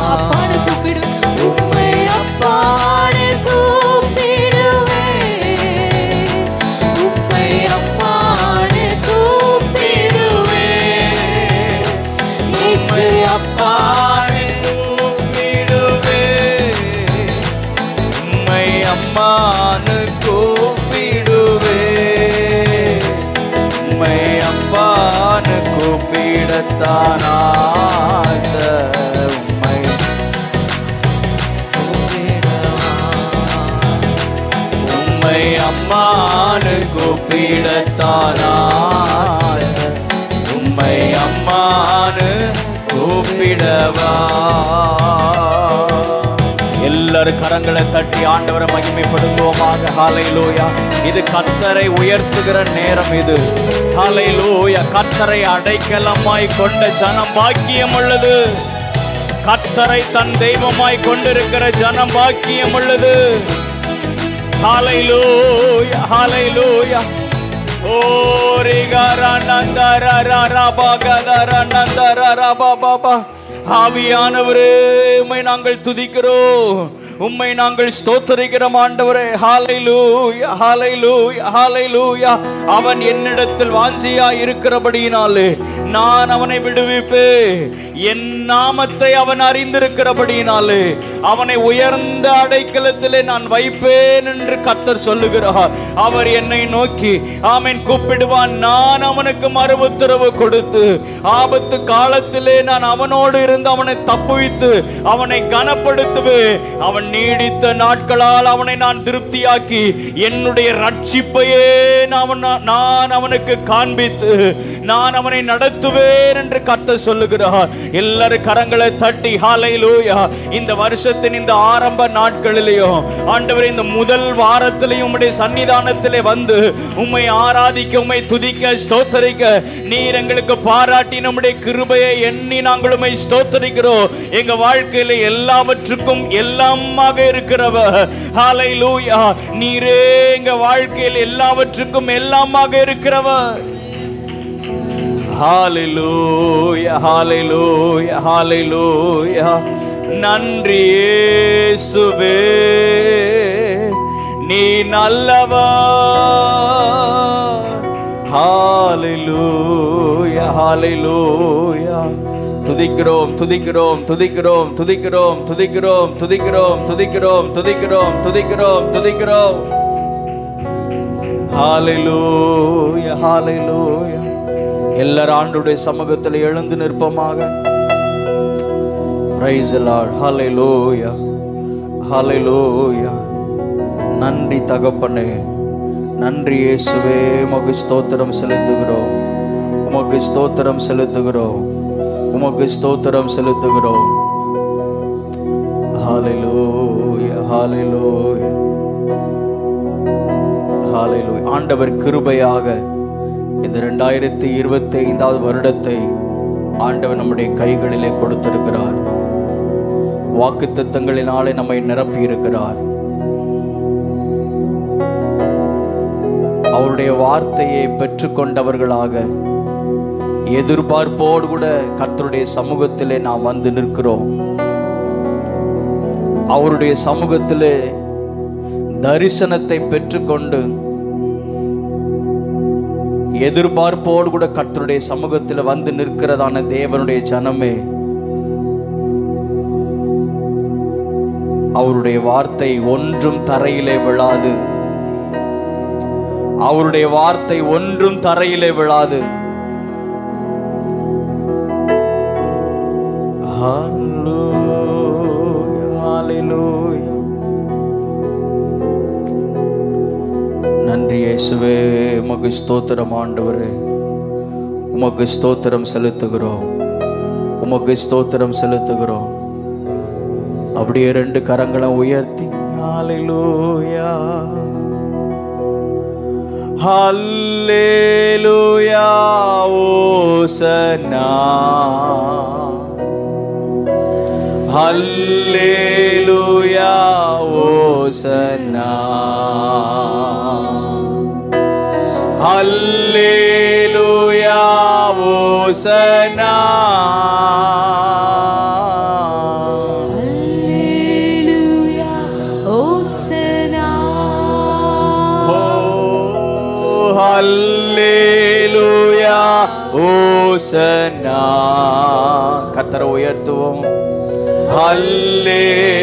அப்பான்னு கூப்பிடு. உம்மை அப்பான்னு கூப்பிடுவேன். உம்மை அப்பான்னு கூப்பிடுவேன். இயேசு அப்பானு கூப்பிடுவேன். உம்மை அம்மானு கூப்பிடுவேன். உம்மை அப்பானு கூப்பிடத்தான் ஆசை. உம்மை அம்மானு கூப்பிடத்தானா உம்மை அம்மானு கூப்பிடவா. எல்லாரும் கரங்களை தட்டி ஆண்டவரை மகிமைப்படுத்துவோமாக. ஹல்லேலூயா. இது கர்த்தரை உயர்த்துகிற நேரம். இது ஹல்லேலூயா. கர்த்தரை அடைக்கலமாய் கொண்ட ஜனம் பாக்கியம் உள்ளது. கர்த்தரை தன் தெய்வமாய் கொண்டிருக்கிற ஜனம் பாக்கியம் உள்ளது. ஹல்லேலூயா ஹல்லேலூயா. ஓ ரிகரா நந்தரரா ரபகதரா நந்தரரா பாபா. ஆவியானவரே உம்மை நாங்கள் துதிக்கிறோம், உம்மை நாங்கள் ஸ்தோத்திரிக்கிறோம் ஆண்டவரே. ஹல்லேலூயா ஹல்லேலூயா ஹல்லேலூயா. அவன் என்னிடத்தில் வாஞ்சியா இருக்கிறபடியினாலே நான் அவனை விடுவிப்பேன். என் நாமத்தை அவன் அறிந்திருக்கிறபடியினாலே அவனை உயர்ந்த அடைக்கலத்திலே நான் வைப்பேன் என்று கர்த்தர் சொல்லுகிறார். அவர் என்னை நோக்கி ஆமென் கூப்பிடுவான். நான் அவனுக்கு மறு உத்தரவு கொடுத்து ஆபத்து காலத்திலே நான் அவனோடு இருந்து அவனை தப்புவித்து அவனை கனப்படுத்துவேன். அவன் நீடித்த நாட்களால் அவனை நான் திருப்தியாக்கி என்னுடைய ரட்சிப்பையே நான் அவனுக்கு காண்பித்து நான் அவனை நடத்துவேன் என்று கர்த்தர் சொல்லுகிறார். எல்லாரும் கரங்களை தட்டி ஹல்லேலூயா. இந்த வருஷத்தின் இந்த ஆரம்ப நாட்களிலேயும் ஆண்டவரே இந்த முதல் வாரத்திலேயும் உம்முடைய சன்னிதானத்திலே வந்து உம்மை ஆராதிக்க, உம்மை துதிக்க, ஸ்தோத்தரிக்க நீர் எங்களுக்கு பாராட்டி நம்முடைய கிருபையை எண்ணி நாங்கள் உம்மை ஸ்தோத்தரிக்கிறோம். எங்க வாழ்க்கையில எல்லாவற்றுக்கும் எல்லாமாக இருக்கிறவர் ஹல்லேலூயா. நீரே எங்க வாழ்க்கையில் எல்லாவற்றுக்கும் எல்லாமாக இருக்கிறவர். ஹல்லேலூயா ஹல்லேலூயா ஹல்லேலூயா. நன்றி இயேசுவே, நீ நல்லவர். ஹல்லேலூயா ஹல்லேலூயா. துதிக்கிறோம் துதிக்கிறோம் துதிக்கிறோம் துதிக்கிறோம் துதிக்கிறோம் துதிக்கிறோம் துதிக்கிறோம் துதிக்கிறோம் துதிக்கிறோம் துதிக்கிறோம். ஹல்லேலூயா ஹல்லேலூயா. எல்லாரும் ஆண்டவருடைய சமூகத்தில் எழுந்து நிற்போமாக. Praise the Lord. ஹல்லேலூயா ஹல்லேலூயா. நன்றி தகப்பனே, நன்றி இயேசுவே. உமக்கு ஸ்தோத்திரம் செலுத்துகிறோம், உமக்கு ஸ்தோத்திரம் செலுத்துகிறோம், உமக்கு ஸ்தோத்திரம் செலுத்துகிறோம். ஹல்லேலூயா ஹல்லேலூயா ஹல்லேலூயா. ஆண்டவர் கிருபையாக இந்த 2025வது வருடத்தை ஆண்டவர் நம்முடைய கைகளிலே கொடுத்திருக்கிறார். வாக்குத்தத்தங்களினாலே நம்மை நிரப்பி இருக்கிறார். அவருடைய வார்த்தையை பெற்றுக்கொண்டவர்களாக எதிர்பார்ப்போடு கூட கர்த்தருடைய சமூகத்திலே நாம் வந்து நிற்கிறோம். அவருடைய சமூகத்திலே தரிசனத்தை பெற்றுக்கொண்டு எதிர்பார்ப்போடு கூட கர்த்தருடைய சமூகத்தில் வந்து நிற்கிறதான தேவனுடைய ஜனமே, அவருடைய வார்த்தை ஒன்றும் தரையிலே விழாது. அவருடைய வார்த்தை ஒன்றும் தரையிலே விழாது. ஹல்லேலூயா ஹல்லேலூயா. நன்றி இயேசுவே. உமக்கு ஸ்தோத்திரம் ஆண்டவரே, உமக்கு ஸ்தோத்திரம் செலுத்துகிறோம், உமக்கு ஸ்தோத்திரம் செலுத்துகிறோம். அப்படியே 2 கரங்களை உயர்த்தி ஹல்லேலூயா ஹல்லேலூயா ஓசன்னா ஹல்லேலூயா ஓசன்னா ஹல்லேலூயா ஓசன்னா ஹல்லேலூயா ஓசனா. ஹல்லேலூயா ஓசன்னா. கர்த்தரை உயர்த்துவோம். ஹல்லேலூயா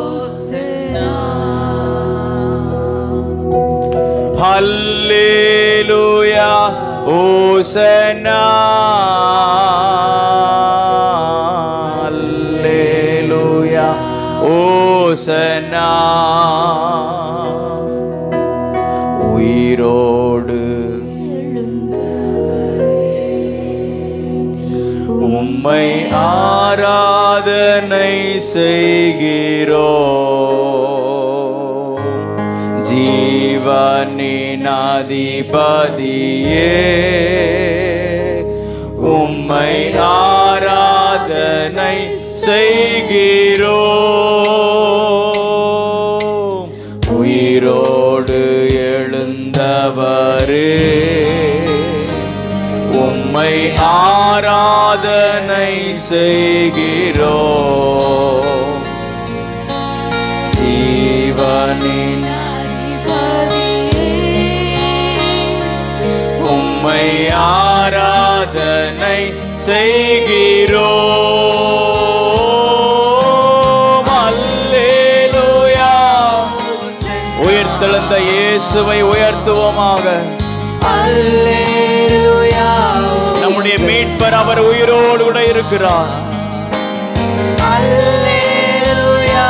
ஓசனா. ஹல்லேலூயா ஓசன்னா. ஹல்லேலூயா ஓசன்னா. உயிரோடு உம்மை ஆராதனை செய்கிறோம். ஜீவனின் அதிபதியே உம்மை ஆராதனை செய்கிறோம். உயிரோடு எழுந்தவரே உம்மை ஆராதனை செய்கிறோம். ஜீவனின் உம்மை ஆராதனை செய்கிறோம். அல்லேலூயா. உயிர்த்தெழுந்த இயேசுவை உயர்த்துவோமாக. அல்லேலூயா. நம்முடைய மீட்பர் அவர் உயிரோடு கூட இருக்கிறார். அல்லேலூயா.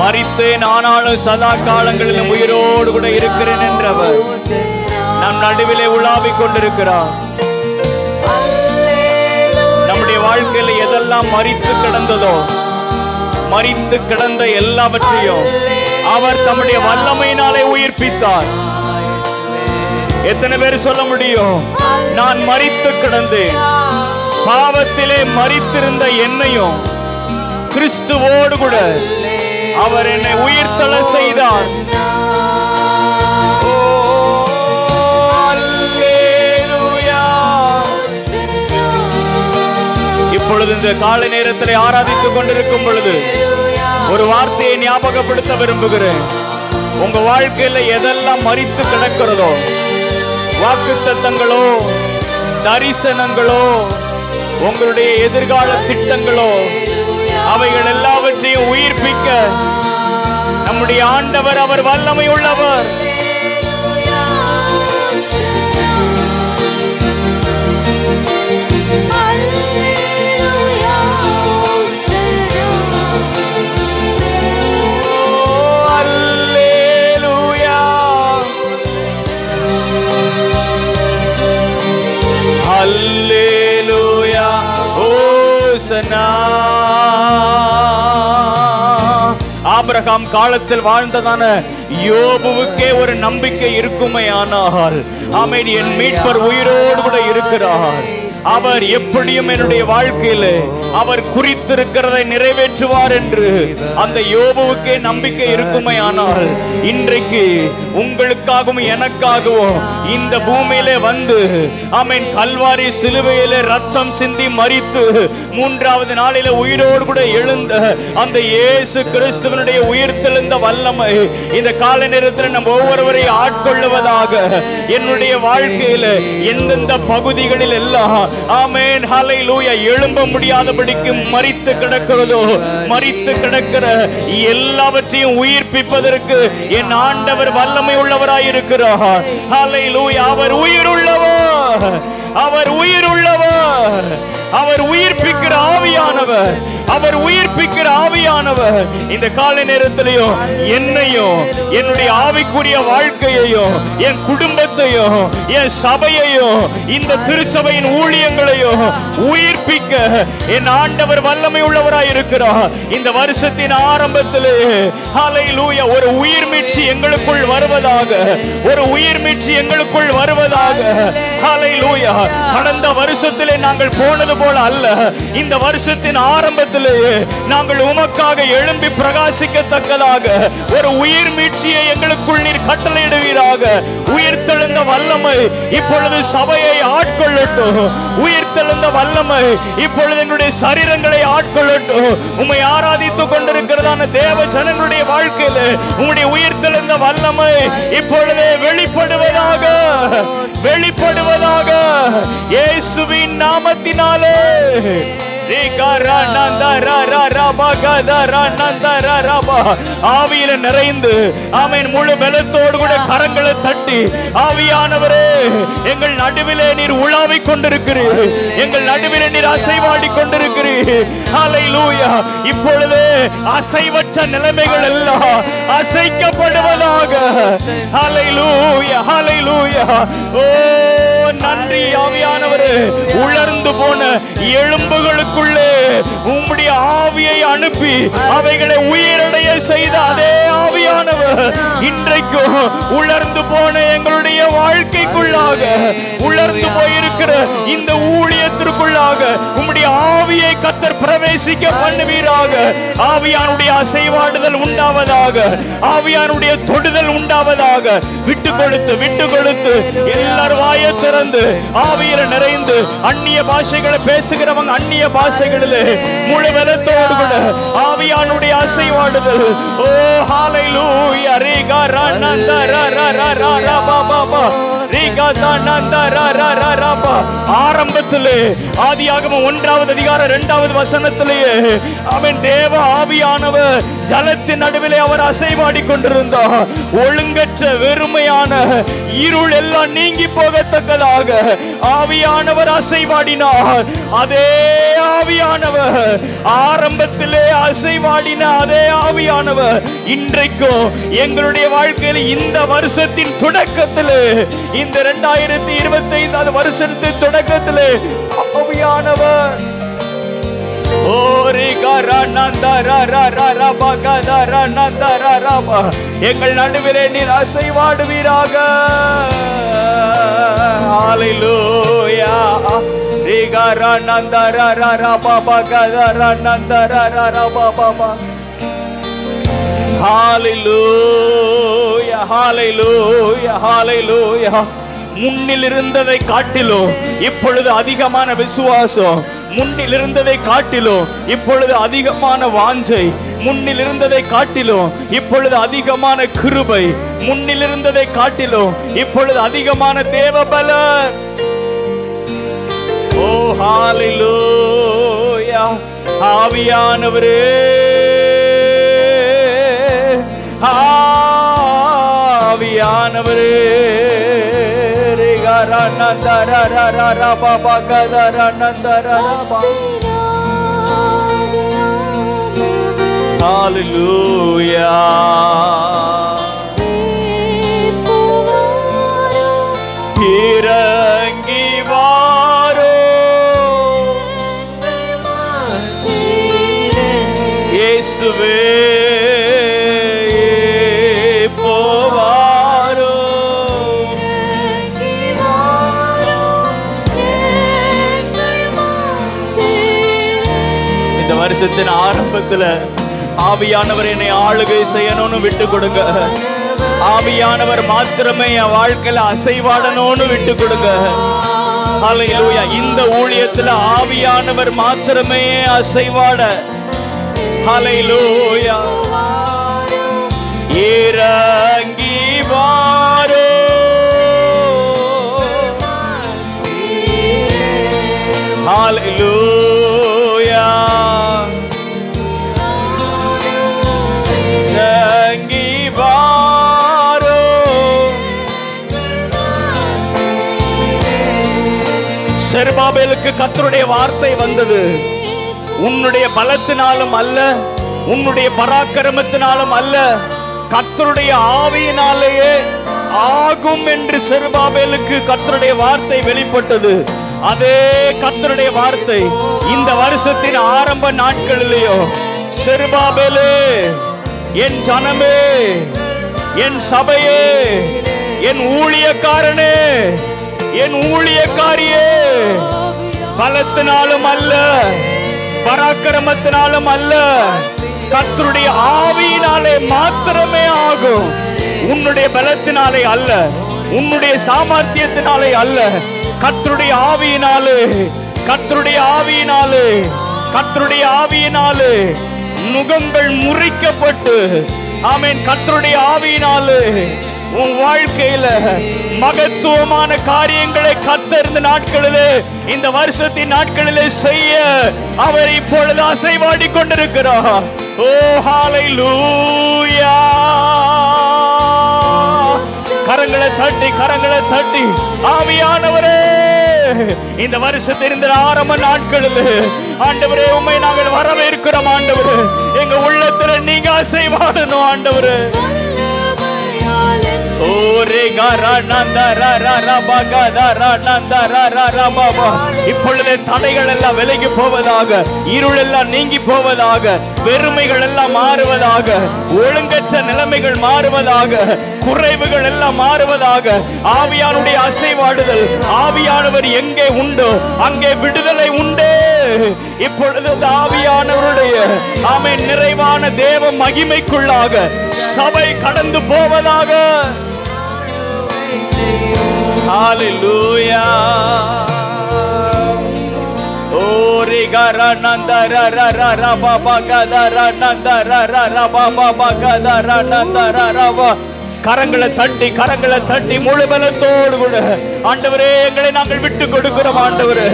மரித்தேன் ஆனாலும் சதா காலங்களிலும் உயிரோடு கூட இருக்கிறேன் என்றவர் நம் நடுவிலே உலாவிக் கொண்டிருக்கிறார். நம்முடைய வாழ்க்கையில எதெல்லாம் மரித்து கிடந்ததோ, மரித்து கிடந்த எல்லாவற்றையும் அவர் தம்முடைய வல்லமையினாலே உயிர்ப்பித்தார். எத்தனை பேர் சொல்ல முடியும்? நான் மரித்து கிடந்தேன், பாவத்திலே மரித்திருந்த என்னையும் கிறிஸ்துவோடு கூட அவர் என்னை உயிர்த்தெழ செய்தார். இப்பொழுது இந்த காலை நேரத்தில் ஆராதித்துக் கொண்டிருக்கும் பொழுது ஒரு வார்த்தையை ஞாபகப்படுத்த விரும்புகிறேன். உங்க வாழ்க்கையில எதெல்லாம் மரித்து கிடக்கிறதோ, வாக்குத்தத்தங்களோ, தரிசனங்களோ, உங்களுடைய எதிர்கால திட்டங்களோ, அவைகள் எல்லாவற்றையும் உயிர்ப்பிக்க நம்முடைய ஆண்டவர் அவர் வல்லமை உள்ளவர். அல்லேலூயா. ஹோசனா. ஆபிரகாம் காலத்தில் வாழ்ந்ததான யோபுவுக்கே ஒரு நம்பிக்கை இருக்குமையானால், ஆமென், என் மீட்பர் உயிரோடு கூட இருக்கிறார். அவர் எப்படியும் என்னுடைய வாழ்க்கையில அவர் குறித்திருக்கிறதை நிறைவேற்றுவார் என்று அந்த யோபுவுக்கே நம்பிக்கை இருக்குமையானால், இன்றைக்கு உங்களுக்காகவும் எனக்காகவும் இந்த பூமியிலே வந்து, ஆமென், கல்வாரி சிலுவையிலே ரத்தம் சிந்தி மரித்து மூன்றாவது நாளில உயிரோடு கூட எழுந்த அந்த இயேசு கிறிஸ்துவனுடைய உயிர்த்தெழுந்த வல்லமை இந்த கால நேரத்தில் நம்ம ஒவ்வொருவரையும் ஆட்கொள்ளுவதாக. என்னுடைய வாழ்க்கையில எந்தெந்த பகுதிகளில் எல்லாம், ஆமென், ஹல்லேலூயா, எழும்ப முடியாதபடிக்கு மரித்து கிடக்கிறதோ, மரித்து கிடக்கிற எல்லாவற்றையும் உயிர்ப்பிப்பதற்கு என் ஆண்டவர் வல்லமை உள்ளவராய் இருக்கிறார். ஹல்லேலூயா. அவர் உயிருள்ளவர், அவர் உயிருள்ளவர், அவர் உயிர்ப்பிக்கிற ஆவியானவர், அவர் உயிர்ப்பிக்கிற ஆவியானவர் இந்த காலை நேரத்திலையும் என்னையும் என்னுடைய ஆவிக்குரிய வாழ்க்கையையும் என் குடும்பத்தையும் என் சபையையும் இந்த திருச்சபையின் ஊழியங்களையும் உயிர்ப்பிக்க என் ஆண்டவர் வல்லமை உள்ளவராய் இருக்கிறார். இந்த வருஷத்தின் ஆரம்பத்திலே ஹல்லேலூயா ஒரு உயிர் மீட்சி எங்களுக்குள் வருவதாக, ஒரு உயிர் மீட்சி எங்களுக்குள் வருவதாக. ஹல்லேலூயா. கடந்த வருஷத்திலே நாங்கள் போனது போல அல்ல, இந்த வருஷத்தின் ஆரம்பத்தில் நாங்கள் உமக்காக எழும்பி பிரகாசிக்கத்தக்கதாக ஒரு உயிர் மீட்சியை எங்களுக்குள் நீர் கட்டளையிடுவீராக. உயிர்த்தெழுந்த வல்லமை இப்பொழுது சபையை ஆட்கொள்ளட்டும். உயிர்த்தெழுந்த வல்லமை இப்பொழுது என்னுடைய சரீரங்களை ஆட்கொள்ளட்டும். உம்மை ஆராதித்துக் கொண்டிருக்கிறதான தேவ ஜனங்களுடைய வாழ்க்கையில உம்முடைய உயிர்த்தெழுந்த வல்லமை இப்பொழுது வெளிப்படுவதாக, வெளிப்படுவதாக இயேசுவின் நாமத்தினாலே. ஆவியில நிறைந்து ஆமென் முழு பலத்தோடு கூட கரங்களை தட்டி ஆவியானவரே எங்கள் நடுவிலே நீர் உலாவிக் கொண்டிருக்கிறீர், எங்கள் நடுவிலே நீர் அசைவாடி கொண்டிருக்கிறீர். ஹல்லேலூயா. இப்பொழுது அசைவற்ற நிலைமைகள் எல்லாம் அசைக்கப்படுவதாக. ஹல்லேலூயா, ஹல்லேலூயா. ஓ நன்றி ஆவியானவரே. உலர்ந்து போன எலும்புகளுக்குள்ளே உம்முடைய ஆவியை அனுப்பி அவைகளை உயிரடைய செய்த அதே ஆவியானவர் இன்றைக்கும் உலர்ந்து போன எங்களுடைய வாழ்க்கைக்குள்ளாக, உலர்ந்து போயிருக்கிற இந்த ஊழியத்திற்குள்ளாக உம்முடைய ஆவியை கர்த்தர் பிரவேசிக்க பண்ணுவீராக. ஆவியானுடைய அசைவாடுதல் உண்டாவதாக, ஆவியானுடைய தொடுதல் உண்டாவதாக. விட்டு கொடுத்து விட்டு கொடுத்து எல்லார் வாயை திறந்து ஆவியில நிறைந்து அந்நிய பாஷைகளை பேசுகிறவங்க அந்நிய பாஷைகளிலே முழு பலத்தோடு கூட ஆவியானுடைய அசைவாடுதல். ஓ ஹல்லேலூயா. ரீகா ரனந்த ரரரரரரா பாபா ரீகா தனந்த ரரரரரா. ஆரம்பத்திலே ஆதியாகமம் 1வது அதிகாரம் 2வது வசனத்திலேயே ஆமென் தேவ ஆவியானவர் ஜலத்தின் நடுவிலே அவர் அசைவாடி கொண்டிருந்தார். ஒழுங்கற்ற வெறுமையான இருள் எல்லாம் நீங்கி போகத்தக்கதாக ஆவியானவர் அசைவாடினார். அதே ஆவியானவர் ஆரம்பத்திலே அசைவாடின அதே ஆவியானவர் இன்றைக்கும் எங்களுடைய வாழ்க்கையில் இந்த வருஷத்தின் தொடக்கத்திலே, இந்த 2025 வருஷத்தின் தொடக்கத்திலே ஆவியானவர் எங்கள் நடுவிலே நீர் அசைவாடுவீராக. ஹல்லேலூயா. ஹல்லேலூயா, ஹல்லேலூயா, ஹல்லேலூயா. முன்னில் இருந்ததை காட்டிலும் இப்பொழுது அதிகமான விசுவாசம், முன்னில் இருந்ததை காட்டிலும் இப்பொழுது அதிகமான வாஞ்சை, முன்னில் இருந்ததை காட்டிலும் இப்பொழுது அதிகமான கிருபை, முன்னில் இருந்ததை காட்டிலும் இப்பொழுது அதிகமான தேவபலம். ஓ ஹல்லேலூயா. ஆவியானவரே, ஆவியானவரே. ஹல்லேலூயா. இறங்கி வாரோ இயேசுவே. வருஷத்தின் ஆரம்பத்துல ஆவியானவர் என்னை ஆளுகை செய்யணும்னு விட்டு கொடுங்க. ஆவியானவர் மாத்திரமே என் வாழ்க்கையில அசைவாடணும்னு விட்டு கொடுங்க. ஹல்லேலூயா. இந்த ஊழியத்துல ஆவியானவர் மாத்திரமே அசைவாட. ஹல்லேலூயா. இறங்கி வாரோ ஹல்லேலூயா. இறங்கி வாரோ. செருபாபேலுக்கு கர்த்தருடைய வார்த்தை வந்தது. உன்னுடைய பலத்தினாலும் அல்ல, உன்னுடைய பராக்கிரமத்தினாலும் அல்ல, கர்த்தருடைய ஆவியினாலேயே ஆகும் என்று செருபாபேலுக்கு கர்த்தருடைய வார்த்தை வெளிப்பட்டது. அதே கர்த்தருடைய வார்த்தை இந்த வருஷத்தின் ஆரம்ப நாட்களிலேயோ, செருபாபேலே, என் ஜனமே, என் சபையே, என் ஊழியக்காரனே, என் ஊழியக்காரியே, பலத்தினாலும் அல்ல, பராக்கிரமத்தினாலும் அல்ல, கர்த்தருடைய ஆவியினாலே மாத்திரமே ஆகும். உன்னுடைய பலத்தினாலே அல்ல, உன்னுடைய சாமர்த்தியத்தினாலே அல்ல, கர்த்தருடைய ஆவியினாலே, கர்த்தருடைய ஆவியினாலே, கர்த்தருடைய ஆவியினாலே நுகங்கள் முறிக்கப்பட்டு, ஆமென், கர்த்தருடைய ஆவியினாலே உன் வாழ்க்கையில மகத்துவமான காரியங்களை கர்த்தர் இந்த நாட்களிலே, இந்த வருஷத்தின் நாட்களிலே செய்ய அவர் இப்பொழுது அசைவாடி கொண்டிருக்கிறார். ஓ ஹalleluya. கரங்களை தட்டி ஆவியானவரே, இந்த வருஷத்தின் இந்த ஆரம்ப நாட்களில் ஆண்டவரே உம்மை நாங்கள் வரவேற்கிறோம். ஆண்டவரே, எங்க உள்ளத்துல நீங்க அசைவாடணும். ஆண்டவரே, இப்பொழுதே தடைகள் எல்லாம் விலகி போவதாக, இருள் எல்லாம் நீங்கி போவதாக, வெறுமைகள் எல்லாம் மாறுவதாக, ஒழுங்கற்ற நிலைமைகள் மாறுவதாக, குறைவுகள் எல்லாம் மாறுவதாக. ஆவியானுடைய அசைவாடுதல், ஆவியானவர் எங்கே உண்டோ அங்கே விடுதலை உண்டு. இப்பொழுது ஆவியானவருடைய ஆமென் நிறைவான தேவ மகிமைக்குள்ளாக சபை கடந்து போவதாக. ஹalleluya. ஓரி கரநந்தரரரர பபகதரநந்தரரர பபகதரநந்தரரவ. கரங்களை தட்டி முழு பலத்தோடு கூட ஆண்டவரே எங்களை நாங்கள் விட்டு கொடுக்கிறோம். ஆண்டவரே,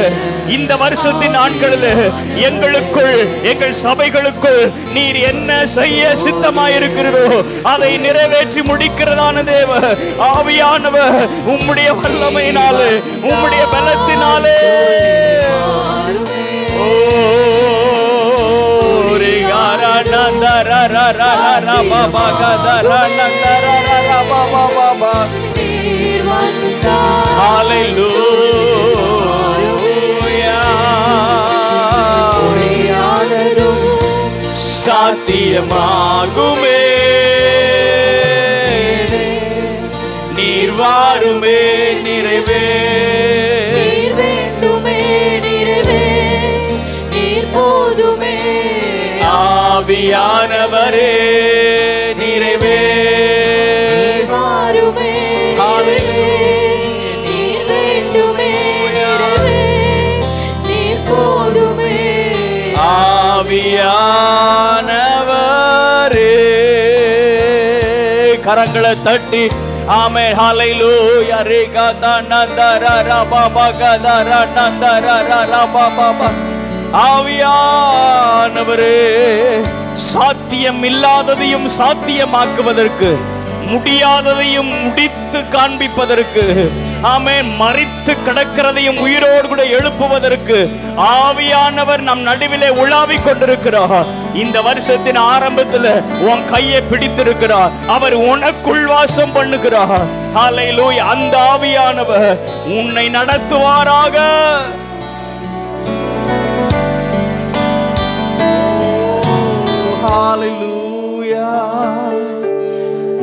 இந்த வருஷத்தின் நாட்களில் எங்களுக்குள், எங்கள் சபைகளுக்குள் நீர் என்ன செய்ய சித்தமாயிருக்கிறதோ அதை நிறைவேற்றி முடிக்கிறதான தேவ ஆவியானவர் உம்முடைய வல்லமையினாலே, உம்முடைய பலத்தினாலே சாத்தியமாகுமே. நீர் வாருமே, நிறைவே ஆவியானவரே, நிறைவே மாறுமே, நீர் வேண்டுமே, நிறைவே நீர் போதுமே. ஆவியானவரே, கரங்களை தட்டி ஆமென் ஹalleluya. ஆவியானவரே, சாத்தியம் இல்லாததையும் சாத்தியமாக்குவதற்கு, முடியாததையும் முடித்து காண்பிப்பதற்கு, ஆமென் மரித்து கிடக்கிறதையும் உயிரோடு கூட எழுப்புவதற்கு ஆவியானவர் நம் நடுவிலே உலாவிக் கொண்டிருக்கிறார். இந்த வருஷத்தின் ஆரம்பத்தில் உன் கையை பிடித்திருக்கிறார். அவர் உனக்குள் வாசம் பண்ணுகிறார். ஹalleluya. அந்த ஆவியானவர் உன்னை நடத்துவாராக.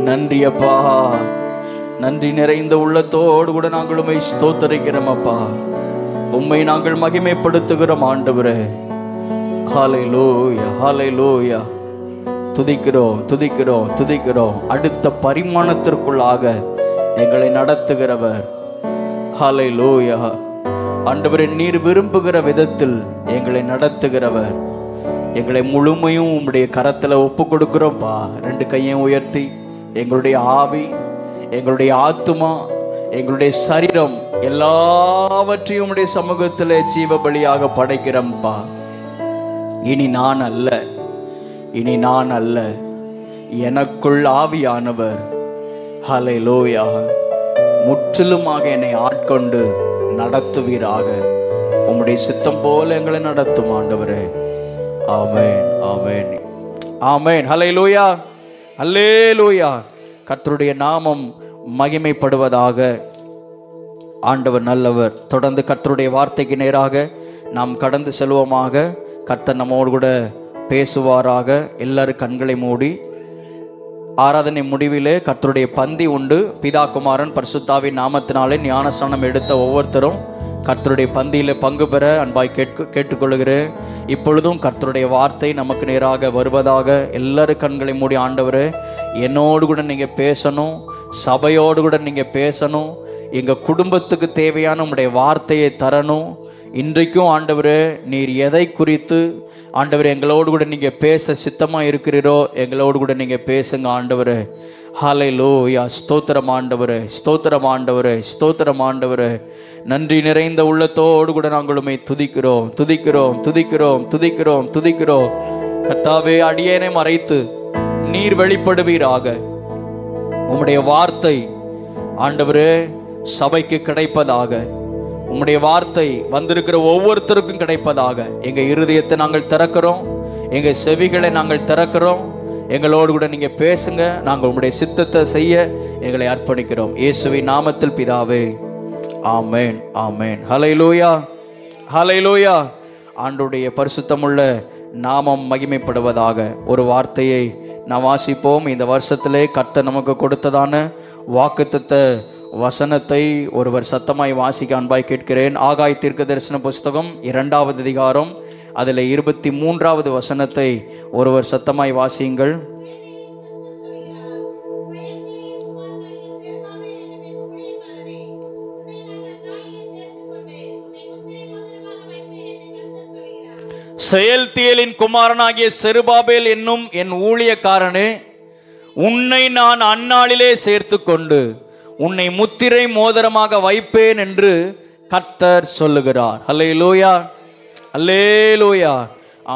நன்றி அப்பா, நன்றி நிறைந்த உள்ளத்தோடு கூட நாங்கள் உம்மை ஸ்தோத்திரிக்கிறோம் அப்பா. உம்மை நாங்கள் மகிமைப்படுத்துகிறோம் ஆண்டவரே. ஹalleluya, ஹalleluya. துதிக்கிறோம். அடுத்த பரிமாணத்திற்குள்ளாக எங்களை நடத்துகிறவர். ஹalleluya. ஆண்டவரே, நீர் விரும்புகிற விதத்தில் எங்களை நடத்துகிறவர். எங்களை முழுமையும் உம்முடைய கரத்தில் ஒப்பு கொடுக்கிறோம்ப்பா. ரெண்டு கையையும் உயர்த்தி எங்களுடைய ஆவி, எங்களுடைய ஆத்துமா, எங்களுடைய சரீரம் எல்லாவற்றையும் உம்முடைய சமூகத்தில் ஜீவ பலியாக படைக்கிறோம்ப்பா. இனி நான் அல்ல, எனக்குள் ஆவியானவர் ஹல்லேலூயா முற்றிலுமாக என்னை ஆட்கொண்டு நடத்துவீராக. உம்முடைய சித்தம் போல எங்களை நடத்தும் ஆண்டவரே. ஆமென், ஆமென், ஆமென். ஹல்லேலூயா, ஹல்லேலூயா. கர்த்தருடைய நாமம் மகிமைப்படுவதாக. ஆண்டவர் நல்லவர். தொடர்ந்து கர்த்தருடைய வார்த்தைக்கு நேராக நாம் கடந்து செல்வோமாக. கர்த்தர் நம்மோடு கூட பேசுவாராக. எல்லாரும் கண்களை மூடி, ஆராதனை முடிவிலே கர்த்தருடைய பந்தி உண்டு. பிதா குமாரன் பரிசுத்தாவின் நாமத்தினாலே ஞானஸ்நானம் எடுத்த ஒவ்வொருத்தரும் கர்த்தருடைய பந்தியில் பங்கு பெற அன்பாய் கேட்டுக்கொள்கிறேன். இப்பொழுதும் கர்த்தருடைய வார்த்தை நமக்கு நேராக வருவதாக. எல்லாரும் கண்களை மூடி, ஆண்டவரே என்னோடு கூட நீங்கள் பேசணும், சபையோடு கூட நீங்கள் பேசணும், எங்கள் குடும்பத்துக்கு தேவையான உம்முடைய வார்த்தையை தரணும். இன்றைக்கும் ஆண்டவரே நீர் எதை குறித்து ஆண்டவரே எங்களோடு கூட நீங்கள் பேச சித்தமாக இருக்கிறீரோ எங்களோடு கூட நீங்கள் பேசுங்க ஆண்டவரே. ஹல்லேலூயா. ஸ்தோத்திரம் ஆண்டவரே, ஸ்தோத்திரம் ஆண்டவரே, ஸ்தோத்திரம் ஆண்டவரே. நன்றி நிறைந்த உள்ளத்தோடு கூட நாங்கள் உம்மை துதிக்கிறோம், துதிக்கிறோம், துதிக்கிறோம், துதிக்கிறோம், துதிக்கிறோம். கர்த்தாவே, அடியேனை மறைத்து நீர் வெளிப்படுவீராக. உம்முடைய வார்த்தை ஆண்டவரே சபைக்கு கிடைப்பதாக. உம்முடைய வார்த்தை வந்திருக்கிற ஒவ்வொருத்தருக்கும் கிடைப்பதாக. எங்கள் இருதயத்தை நாங்கள் திறக்கிறோம், எங்கள் செவிகளை நாங்கள் திறக்கிறோம். எங்களோடு கூட நீங்கள் பேசுங்க. நாங்கள் உம்முடைய சித்தத்தை செய்ய எங்களை அர்ப்பணிக்கிறோம். இயேசுவின் நாமத்தில் பிதாவே, ஆமேன், ஆமேன். ஹல்லேலூயா, ஹல்லேலூயா. ஆண்டவருடைய பரிசுத்தமுள்ள நாமம் மகிமைப்படுவதாக. ஒரு வார்த்தையை நாம் வாசிப்போம். இந்த வருஷத்திலே கர்த்தர் நமக்கு கொடுத்ததான வாக்குத்தத்த வசனத்தை ஒருவர் சத்தமாய் வாசிக்க அன்பாய் கேட்கிறேன். ஆகாய் தீர்க்க தரிசன புஸ்தகம் 2வது அதிகாரம் அதில் 23வது வசனத்தை ஒருவர் சத்தமாய் வாசியுங்கள். செயல்தியலின் குமாரனாகிய செருபாபேல் என்னும் என் ஊழியக்காரனே, உன்னை நான் அந்நாளிலே சேர்த்து கொண்டு உன்னை முத்திரை மோதிரமாக வைப்பேன் என்று கர்த்தர் சொல்லுகிறார். அல்லேலூயா, அல்லேலூயா,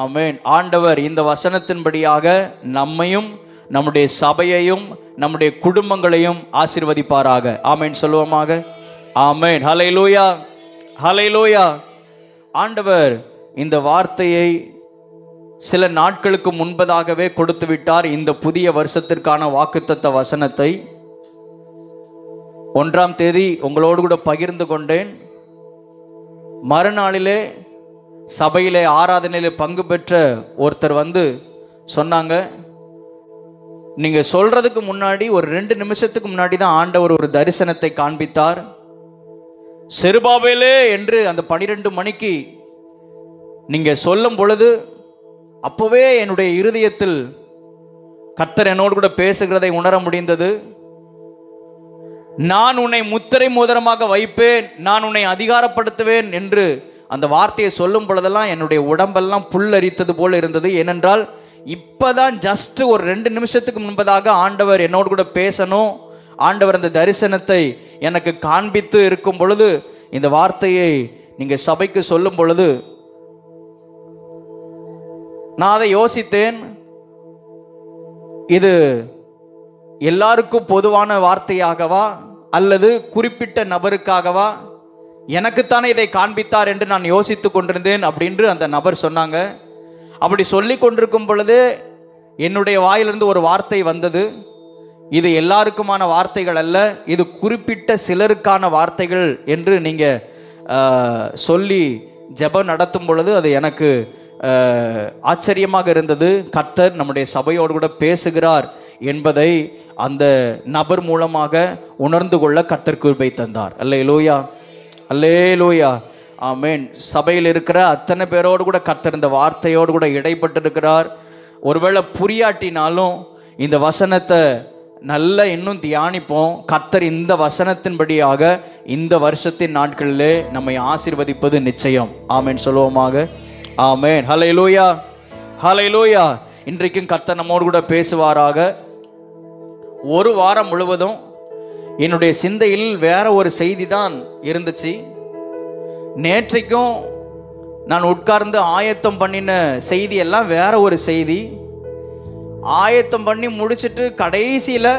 ஆமென். ஆண்டவர் இந்த வசனத்தின்படியாக நம்மையும் நம்முடைய சபையையும் நம்முடைய குடும்பங்களையும் ஆசீர்வதிப்பாராக. ஆமென் சொல்லுவோமாக. ஆமென். ஹல்லேலூயா, ஹல்லேலூயா. ஆண்டவர் இந்த வார்த்தையை சில நாட்களுக்கு முன்பதாகவே கொடுத்து விட்டார். இந்த புதிய வருஷத்திற்கான வாக்குத்தத்த வசனத்தை 1ஆம் தேதி உங்களோடு கூட பகிர்ந்து கொண்டேன். மறுநாளிலே சபையிலே ஆராதனையில் பங்கு பெற்ற ஒருத்தர் வந்து சொன்னாங்க, நீங்கள் சொல்றதுக்கு முன்னாடி ஒரு 2 நிமிஷத்துக்கு முன்னாடி தான் ஆண்டவர் ஒரு தரிசனத்தை காண்பித்தார். செருபாபேலே என்று அந்த 12 மணிக்கு நீங்கள் சொல்லும் பொழுது அப்போவே என்னுடைய இருதயத்தில் கர்த்தர் என்னோடு கூட பேசுகிறதை உணர முடிந்தது. நான் உன்னை முத்திரை மோதிரமாக வைப்பேன், நான் உன்னை அதிகாரப்படுத்துவேன் என்று அந்த வார்த்தையை சொல்லும் பொழுதெல்லாம் என்னுடைய உடம்பெல்லாம் புல்லரித்தது போல இருந்தது. ஏனென்றால் இப்போதான் ஜஸ்ட் ஒரு 2 நிமிஷத்துக்கு முன்பதாக ஆண்டவர் என்னோடு கூட பேசணும், ஆண்டவர் அந்த தரிசனத்தை எனக்கு காண்பித்து இருக்கும் பொழுது இந்த வார்த்தையை நீங்கள் சபைக்கு சொல்லும் பொழுது நான் அதை யோசித்தேன். இது எல்லாருக்கும் பொதுவான வார்த்தையாகவா அல்லது குறிப்பிட்ட நபருக்காகவா? எனக்குத்தானே இதை காண்பித்தார் என்று நான் யோசித்து கொண்டிருந்தேன் அப்படின்னு அந்த நபர் சொன்னாங்க. அப்படி சொல்லி கொண்டிருக்கும் பொழுது என்னுடைய வாயிலிருந்து ஒரு வார்த்தை வந்தது. இது எல்லாருக்குமான வார்த்தைகள் அல்ல, இது குறிப்பிட்ட சிலருக்கான வார்த்தைகள் என்று நீங்கள் சொல்லி ஜெபம் நடத்தும் பொழுது அது எனக்கு ஆச்சரியமாக இருந்தது. கர்த்தர் நம்முடைய சபையோடு கூட பேசுகிறார் என்பதை அந்த நபர் மூலமாக உணர்ந்து கொள்ள கர்த்தர் கிருபை தந்தார். அல்லேலூயா, அல்லேலூயா, ஆமென். சபையில் இருக்கிற அத்தனை பேரோடு கூட கர்த்தர் இந்த வார்த்தையோடு கூட இடைப்பட்டு இருக்கிறார். ஒருவேளை புரியாட்டினாலும் இந்த வசனத்தை நல்லா இன்னும் தியானிப்போம். கர்த்தர் இந்த வசனத்தின்படியாக இந்த வருஷத்தின் நாட்களிலே நம்மை ஆசீர்வதிப்பது நிச்சயம். ஆமென் சொல்லுவோமாக. ஆமென். ஹல்லேலூயா, ஹல்லேலூயா. இன்றைக்கும் கர்த்தர் நம்மோடு கூட பேசுவாராக. ஒரு வாரம் முழுவதும் என்னுடைய சிந்தையில் வேற ஒரு செய்தி தான் இருந்துச்சு. நேற்றைக்கும் நான் உட்கார்ந்து ஆயத்தம் பண்ணின செய்தி எல்லாம் வேற ஒரு செய்தி. ஆயத்தம் பண்ணி முடிச்சிட்டு கடைசியில்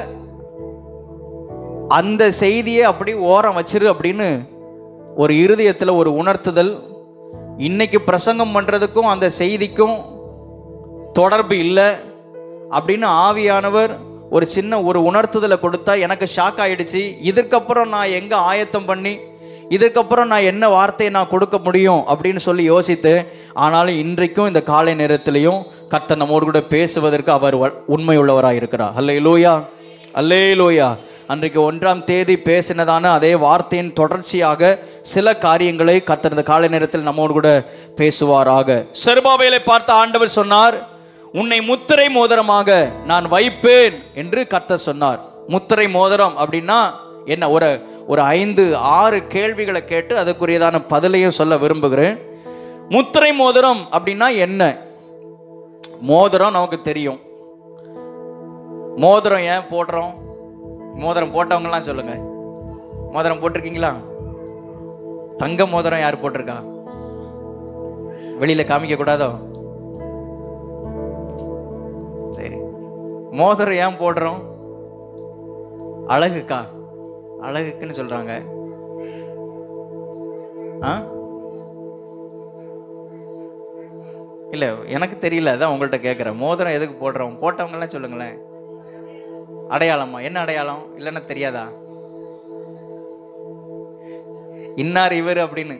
அந்த செய்தியை அப்படி ஓரம் வச்சிரு அப்படின்னு ஒரு இருதயத்தில் ஒரு உணர்த்துதல். இன்னைக்கு பிரசங்கம் பண்ணுறதுக்கும் அந்த செய்திக்கும் தொடர்பு இல்லை அப்படின்னு ஆவியானவர் ஒரு சின்ன ஒரு உணர்த்துதலை கொடுத்தா எனக்கு ஷாக் ஆகிடுச்சு. இதுக்கப்புறம் நான் எங்கே ஆயத்தம் பண்ணி இதுக்கப்புறம் நான் என்ன வார்த்தையை நான் கொடுக்க முடியும் அப்படின்னு சொல்லி யோசித்து, ஆனாலும் இன்றைக்கும் இந்த காலை நேரத்திலையும் கர்த்தர் நம்மோடு கூட பேசுவதற்கு அவர் உண்மை உள்ளவராக இருக்கிறார். அல்லேலூயா, அல்லேலூயா. அன்றைக்கு 1ஆம் தேதி பேசினதான அதே வார்த்தையின் தொடர்ச்சியாக சில காரியங்களை கர்த்தர் இந்த காலை நேரத்தில் நம்மோடு கூட பேசுவாராக. செருபாபேலை பார்த்த ஆண்டவர் சொன்னார், உன்னை முத்திரை மோதிரமாக நான் வைப்பேன் என்று கர்த்தர் சொன்னார். முத்திரை மோதிரம் அப்படின்னா என்ன ஒரு 5-6 கேள்விகளை கேட்டு அதுக்குரியதான பதிலையும் சொல்ல விரும்புகிறேன். முத்திரை மோதிரம் அப்படின்னா என்ன? மோதிரம் நமக்கு தெரியும். மோதிரம் ஏன் போடுறோம்? மோதிரம் போட்டவங்கலாம் சொல்லுங்க. மோதிரம் போட்டிருக்கீங்களா? தங்க மோதிரம் யார் போட்டிருக்கா? வெளியில காமிக்க கூடாதோ? சரி, மோதிரம் ஏன் போடுறோம்? அழகுக்கா? அழகுக்குன்னு சொல்றாங்க. இல்ல, எனக்கு தெரியல, அதான் உங்கள்கிட்ட கேட்குறேன். மோதிரம் எதுக்கு போடுறோம்? போட்டவங்கலாம் சொல்லுங்களேன். அடையாளமா? என்ன அடையாளம்? இல்லைன்னா தெரியாதா? இன்னார் இவர் அப்படின்னு.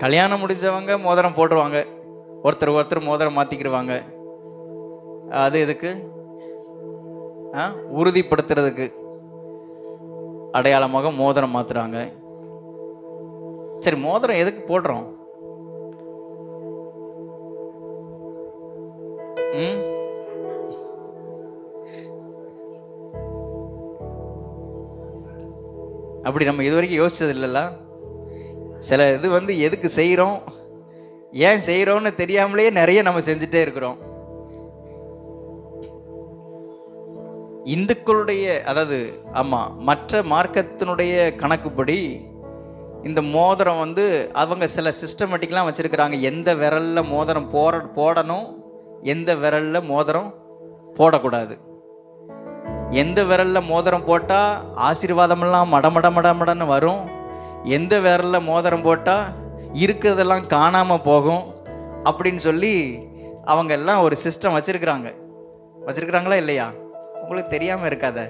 கல்யாணம் முடிஞ்சவங்க மோதிரம் போடுவாங்க, ஒருத்தர் மோதிரம் மாத்திக்கிடுவாங்க. அது எதுக்கு? உறுதிப்படுத்துறதுக்கு அடையாளமாக மோதிரம் மாத்துறாங்க. சரி, மோதிரம் எதுக்கு போடுறோம்? அப்படி நம்ம இது வரைக்கும் யோசிச்சது இல்லைல்ல. சில இது எதுக்கு செய்கிறோம், ஏன் செய்கிறோன்னு தெரியாமலேயே நிறைய நம்ம செஞ்சுட்டே இருக்கிறோம். இந்துக்களுடைய, அதாவது மற்ற மார்க்கத்தினுடைய கணக்குப்படி இந்த மோதிரம் அவங்க சில சிஸ்டமேட்டிக்லாம் வச்சுருக்கிறாங்க. எந்த விரலில் மோதிரம் போடணும், எந்த விரலில் மோதிரம் போடக்கூடாது. எந்த விரலில் மோதிரம் போட்டால் ஆசீர்வாதமெல்லாம் மடன்னு வரும், எந்த விரலில் மோதிரம் போட்டால் இருக்கிறதெல்லாம் காணாமல் போகும் அப்படின்னு சொல்லி அவங்க எல்லாம் ஒரு சிஸ்டம் வச்சுருக்கிறாங்களா இல்லையா? உங்களுக்கு தெரியாமல் இருக்காத.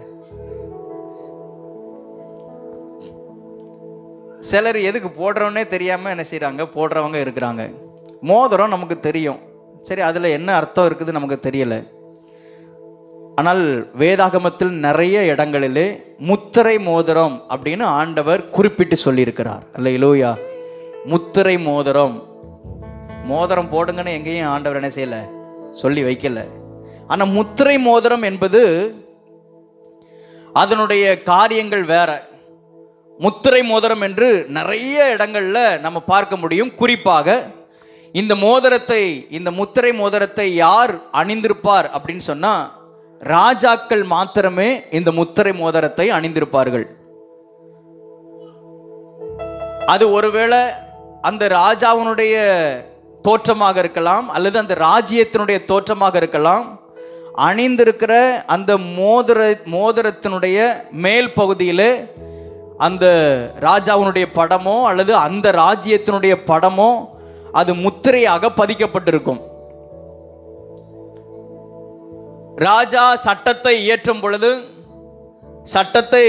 சிலர் எதுக்கு போடுறோன்னே தெரியாமல் என்ன செய்கிறாங்க, போடுறவங்க இருக்கிறாங்க. மோதிரம் நமக்கு தெரியும், சரி அதில் என்ன அர்த்தம் இருக்குது நமக்கு தெரியலை. ஆனால் வேதாகமத்தில் நிறைய இடங்களிலே முத்திரை மோதிரம் அப்படின்னு ஆண்டவர் குறிப்பிட்டு சொல்லியிருக்கிறார். அல்லேலூயா. முத்திரை மோதிரம், மோதிரம் போடுங்கன்னு எங்கேயும் ஆண்டவர் என்ன செய்யல, சொல்லி வைக்கல. ஆனால் முத்திரை மோதிரம் என்பது அதனுடைய காரியங்கள் வேற. முத்திரை மோதிரம் என்று நிறைய இடங்கள்ல நம்ம பார்க்க முடியும். குறிப்பாக இந்த முத்திரை மோதிரத்தை யார் அணிந்திருப்பார் அப்படின்னு சொன்னா, ராஜாக்கள் மாத்திரமே இந்த முத்திரை மோதிரத்தை அணிந்திருப்பார்கள். அது ஒருவேளை அந்த ராஜாவினுடைய தோற்றமாக இருக்கலாம், அல்லது அந்த ராஜ்யத்தினுடைய தோற்றமாக இருக்கலாம். அணிந்திருக்கிற அந்த மோதிரத்தினுடைய மேல் பகுதியில் அந்த ராஜாவினுடைய படமோ அல்லது அந்த ராஜ்யத்தினுடைய படமோ அது முத்திரையாக பதிக்கப்பட்டிருக்கும். ராஜா சட்டத்தை இயற்றும் பொழுது, சட்டத்தை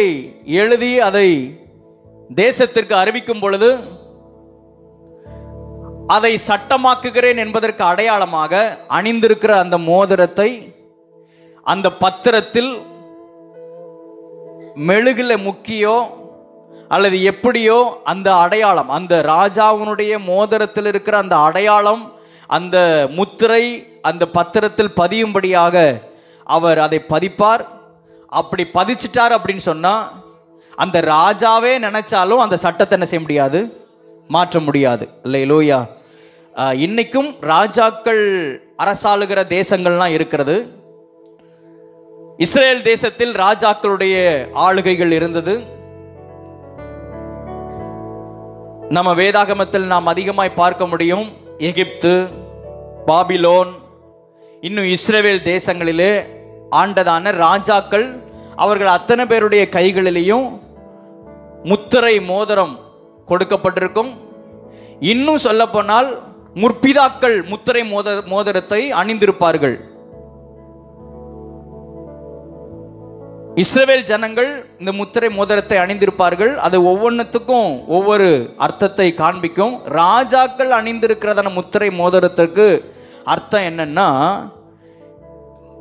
எழுதி அதை தேசத்திற்கு அறிவிக்கும் பொழுது, அதை சட்டமாக்குகிறேன் என்பதற்கு அடையாளமாக அணிந்திருக்கிற அந்த மோதிரத்தை அந்த பத்திரத்தில் மெழுகுல முக்கியோ அல்லது எப்படியோ அந்த அடையாளம், அந்த ராஜாவினுடைய மோதிரத்தில் இருக்கிற அந்த அடையாளம், அந்த முத்திரை அந்த பத்திரத்தில் பதியும்படியாக அவர் அதை பதிப்பார். அப்படி பதிச்சிட்டார் அப்படின்னு சொன்னா, அந்த ராஜாவே நினைச்சாலும் அந்த சட்டத்தை என்ன செய்ய முடியாது, மாற்ற முடியாது. அல்லேலூயா. இன்னைக்கும் ராஜாக்கள் அரசாளுகிற தேசங்கள்லாம் இருக்கிறது. இஸ்ரேல் தேசத்தில் ராஜாக்களுடைய ஆளுகைகள் இருந்தது. நம்ம வேதாகமத்தில் நாம் அதிகமாய் பார்க்க முடியும். எகிப்து, பாபிலோன், இன்னும் இஸ்ரேல் தேசங்களிலே ஆண்டதான ராஜாக்கள், அவர்கள் அத்தனை பேருடைய கைகளிலேயும் முத்திரை மோதிரம் கொடுக்கப்பட்டிருக்கும். இன்னும் சொல்ல போனால் முற்பிதாக்கள் முத்திரை மோதிரத்தை அணிந்திருப்பார்கள். இஸ்ரவேல் ஜனங்கள் இந்த முத்திரை மோதிரத்தை அணிந்திருப்பார்கள். அது ஒவ்வொன்றுத்துக்கும் ஒவ்வொரு அர்த்தத்தை காண்பிக்கும். ராஜாக்கள் அணிந்திருக்கிறதான முத்திரை மோதிரத்திற்கு அர்த்தம் என்னன்னா,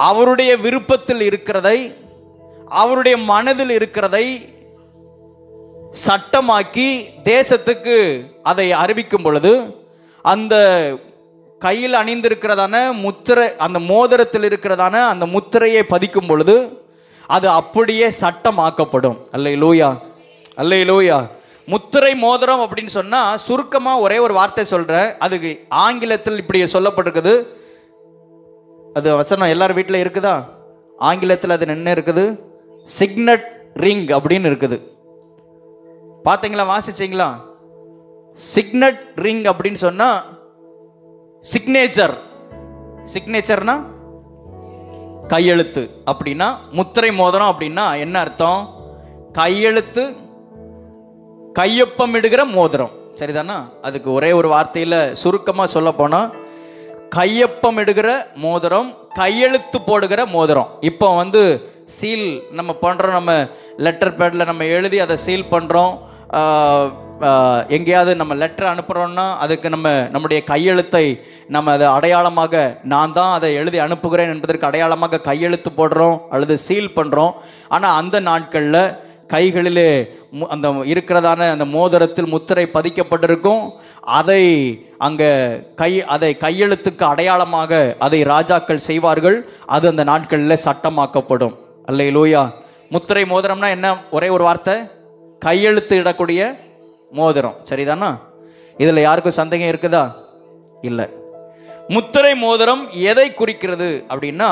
அவருடைய விருப்பத்தில் இருக்கிறதை, அவருடைய மனதில் இருக்கிறதை சட்டமாக்கி தேசத்துக்கு அதை அறிவிக்கும் பொழுது, அந்த கையில் அணிந்திருக்கிறதான முத்திரை, அந்த மோதிரத்தில் இருக்கிறதான அந்த முத்திரையை பதிக்கும் பொழுது அது அப்படியே சட்டமாக்கப்படும். அல்லேலூயா, அல்லேலூயா. முத்திரை மோதிரம் அப்படின்னு சொன்னால் சுருக்கமாக ஒரே ஒரு வார்த்தை சொல்கிறேன். அதுக்கு ஆங்கிலத்தில் இப்படி சொல்லப்பட்டிருக்குது. அது வசனம் எல்லார் வீட்டில் இருக்குதா? ஆங்கிலத்தில் அது என்ன இருக்குது? சிக்னட் ரிங் அப்படின்னு இருக்குது. பார்த்தீங்களா, வாசிச்சிங்களா? சிக்னட் ரிங் அப்படின்னு சொன்னால் சிக்னேச்சர். சிக்னேச்சர்னா கையெழுத்து. அப்படின்னா முத்திரை மோதிரம் அப்படின்னா என்ன அர்த்தம்? கையெழுத்து, கையொப்பம் இடுகிற மோதிரம், சரிதானா? அதுக்கு ஒரே ஒரு வார்த்தையில் சுருக்கமாக சொல்ல போனால் கையொப்பம் இடுகிற மோதிரம், கையெழுத்து போடுகிற மோதிரம். இப்போ சீல் நம்ம பண்ணுறோம், நம்ம லெட்டர் பேடில் நம்ம எழுதி அதை சீல் பண்ணுறோம். எங்கேயாவது நம்ம லெட்டர் அனுப்புகிறோன்னா அதுக்கு நம்முடைய கையெழுத்தை நம்ம அதை அடையாளமாக, நான் தான் அதை எழுதி அனுப்புகிறேன் என்பதற்கு அடையாளமாக கையெழுத்து போடுறோம் அல்லது சீல் பண்ணுறோம். ஆனால் அந்த நாட்களில் கைகளிலே அந்த இருக்கிறதான அந்த மோதிரத்தில் முத்திரை பதிக்கப்பட்டிருக்கும். அதை அங்கே அதை கையெழுத்துக்கு அடையாளமாக அதை ராஜாக்கள் செய்வார்கள். அது அந்த நாட்களில் சட்டமாக்கப்படும். அல்லேலூயா. முத்திரை மோதிரம்னா என்ன? ஒரே ஒரு வார்த்தை, கையெழுத்து இடக்கூடிய மோதிரம், சரிதானா? இதில் யாருக்கும் சந்தேகம் இருக்குதா? இல்லை. முத்திரை மோதிரம் எதை குறிக்கிறது அப்படின்னா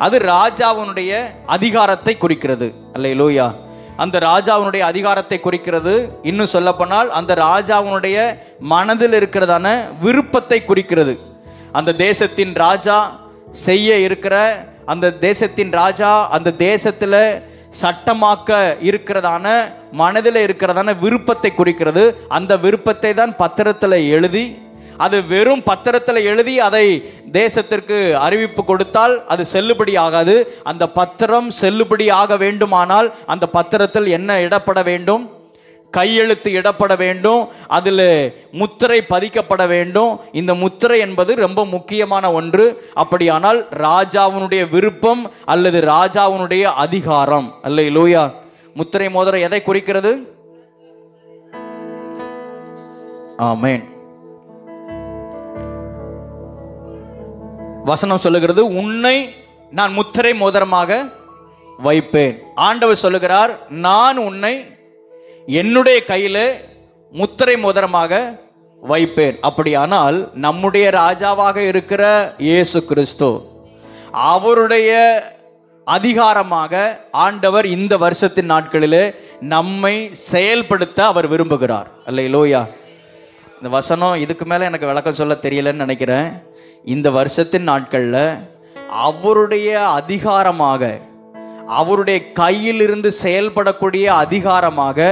அது ராஜாவினுடைய அதிகாரத்தை குறிக்கிறது. அல்லேலூயா. அந்த ராஜாவினுடைய அதிகாரத்தை குறிக்கிறது. இன்னும் சொல்லப்போனால் அந்த ராஜாவினுடைய மனதில் இருக்கிறதான விருப்பத்தை குறிக்கிறது. அந்த தேசத்தின் ராஜா செய்ய இருக்கிற, அந்த தேசத்தின் ராஜா அந்த தேசத்தில் சட்டமாக்க இருக்கிறதான மனதில் இருக்கிறதான விருப்பத்தை குறிக்கிறது. அந்த விருப்பத்தை தான் பத்திரத்தில் எழுதி, அது வெறும் பத்திரத்தில் எழுதி அதை தேசத்திற்கு அறிவிப்பு கொடுத்தால் அது செல்லுபடி ஆகாது. அந்த பத்திரம் செல்லுபடி ஆக வேண்டுமானால் அந்த பத்திரத்தில் என்ன இடப்பட வேண்டும்? கையெழுத்து இடப்பட வேண்டும். அதில் முத்திரை பதிக்கப்பட வேண்டும். இந்த முத்திரை என்பது ரொம்ப முக்கியமான ஒன்று. அப்படியானால் ராஜாவினுடைய விருப்பம் அல்லது ராஜாவினுடைய அதிகாரம். அல்லேலூயா. முத்திரை மோதிரம் எதை குறிக்கிறது? ஆமென். வசனம் சொல்லுகிறது, உன்னை நான் முத்திரை மோதிரமாக வைப்பேன். ஆண்டவர் சொல்லுகிறார், நான் உன்னை என்னுடைய கையில் முத்திரை மோதிரமாக வைப்பேன். அப்படியானால் நம்முடைய ராஜாவாக இருக்கிற இயேசு கிறிஸ்து, அவருடைய அதிகாரமாக ஆண்டவர் இந்த வருஷத்தின் நாட்களிலே நம்மை செயல்படுத்த அவர் விரும்புகிறார். அல்லேலூயா. இந்த வசனம் இதுக்கு மேலே எனக்கு விளக்கம் சொல்ல தெரியலன்னு நினைக்கிறேன். இந்த வருஷத்தின் நாட்களில் அவருடைய அதிகாரமாக, அவருடைய கையிலிருந்து செயல்படக்கூடிய அதிகாரமாக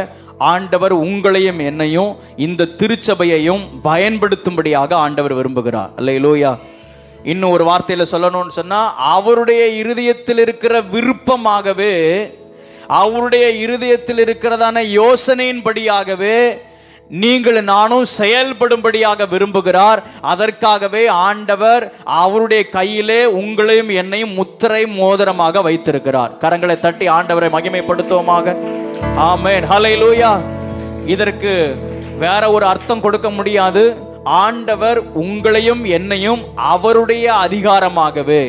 ஆண்டவர் உங்களையும் என்னையும் இந்த திருச்சபையையும் பயன்படுத்தும்படியாக ஆண்டவர் விரும்புகிறார். அல்லேலூயா. இன்னும் ஒரு வார்த்தையில் சொல்லணும்னு சொன்னால் அவருடைய இருதயத்தில் இருக்கிற விருப்பமாகவே, அவருடைய இருதயத்தில் இருக்கிறதான யோசனையின்படியாகவே நீங்கள் நானும் செயல்படும்படியாக விரும்புகிறார். அதற்காகவே ஆண்டவர் அவருடைய கையிலே உங்களையும் என்னையும் முத்திரை மோதிரமாக வைத்திருக்கிறார். கரங்களை தட்டி ஆண்டவரை மகிமைப்படுத்துவோமாக. ஆமென். ஹல்லேலூயா. இதற்கு வேற ஒரு அர்த்தம் கொடுக்க முடியாது. ஆண்டவர் உங்களையும் என்னையும் அவருடைய அதிகாரமாகவே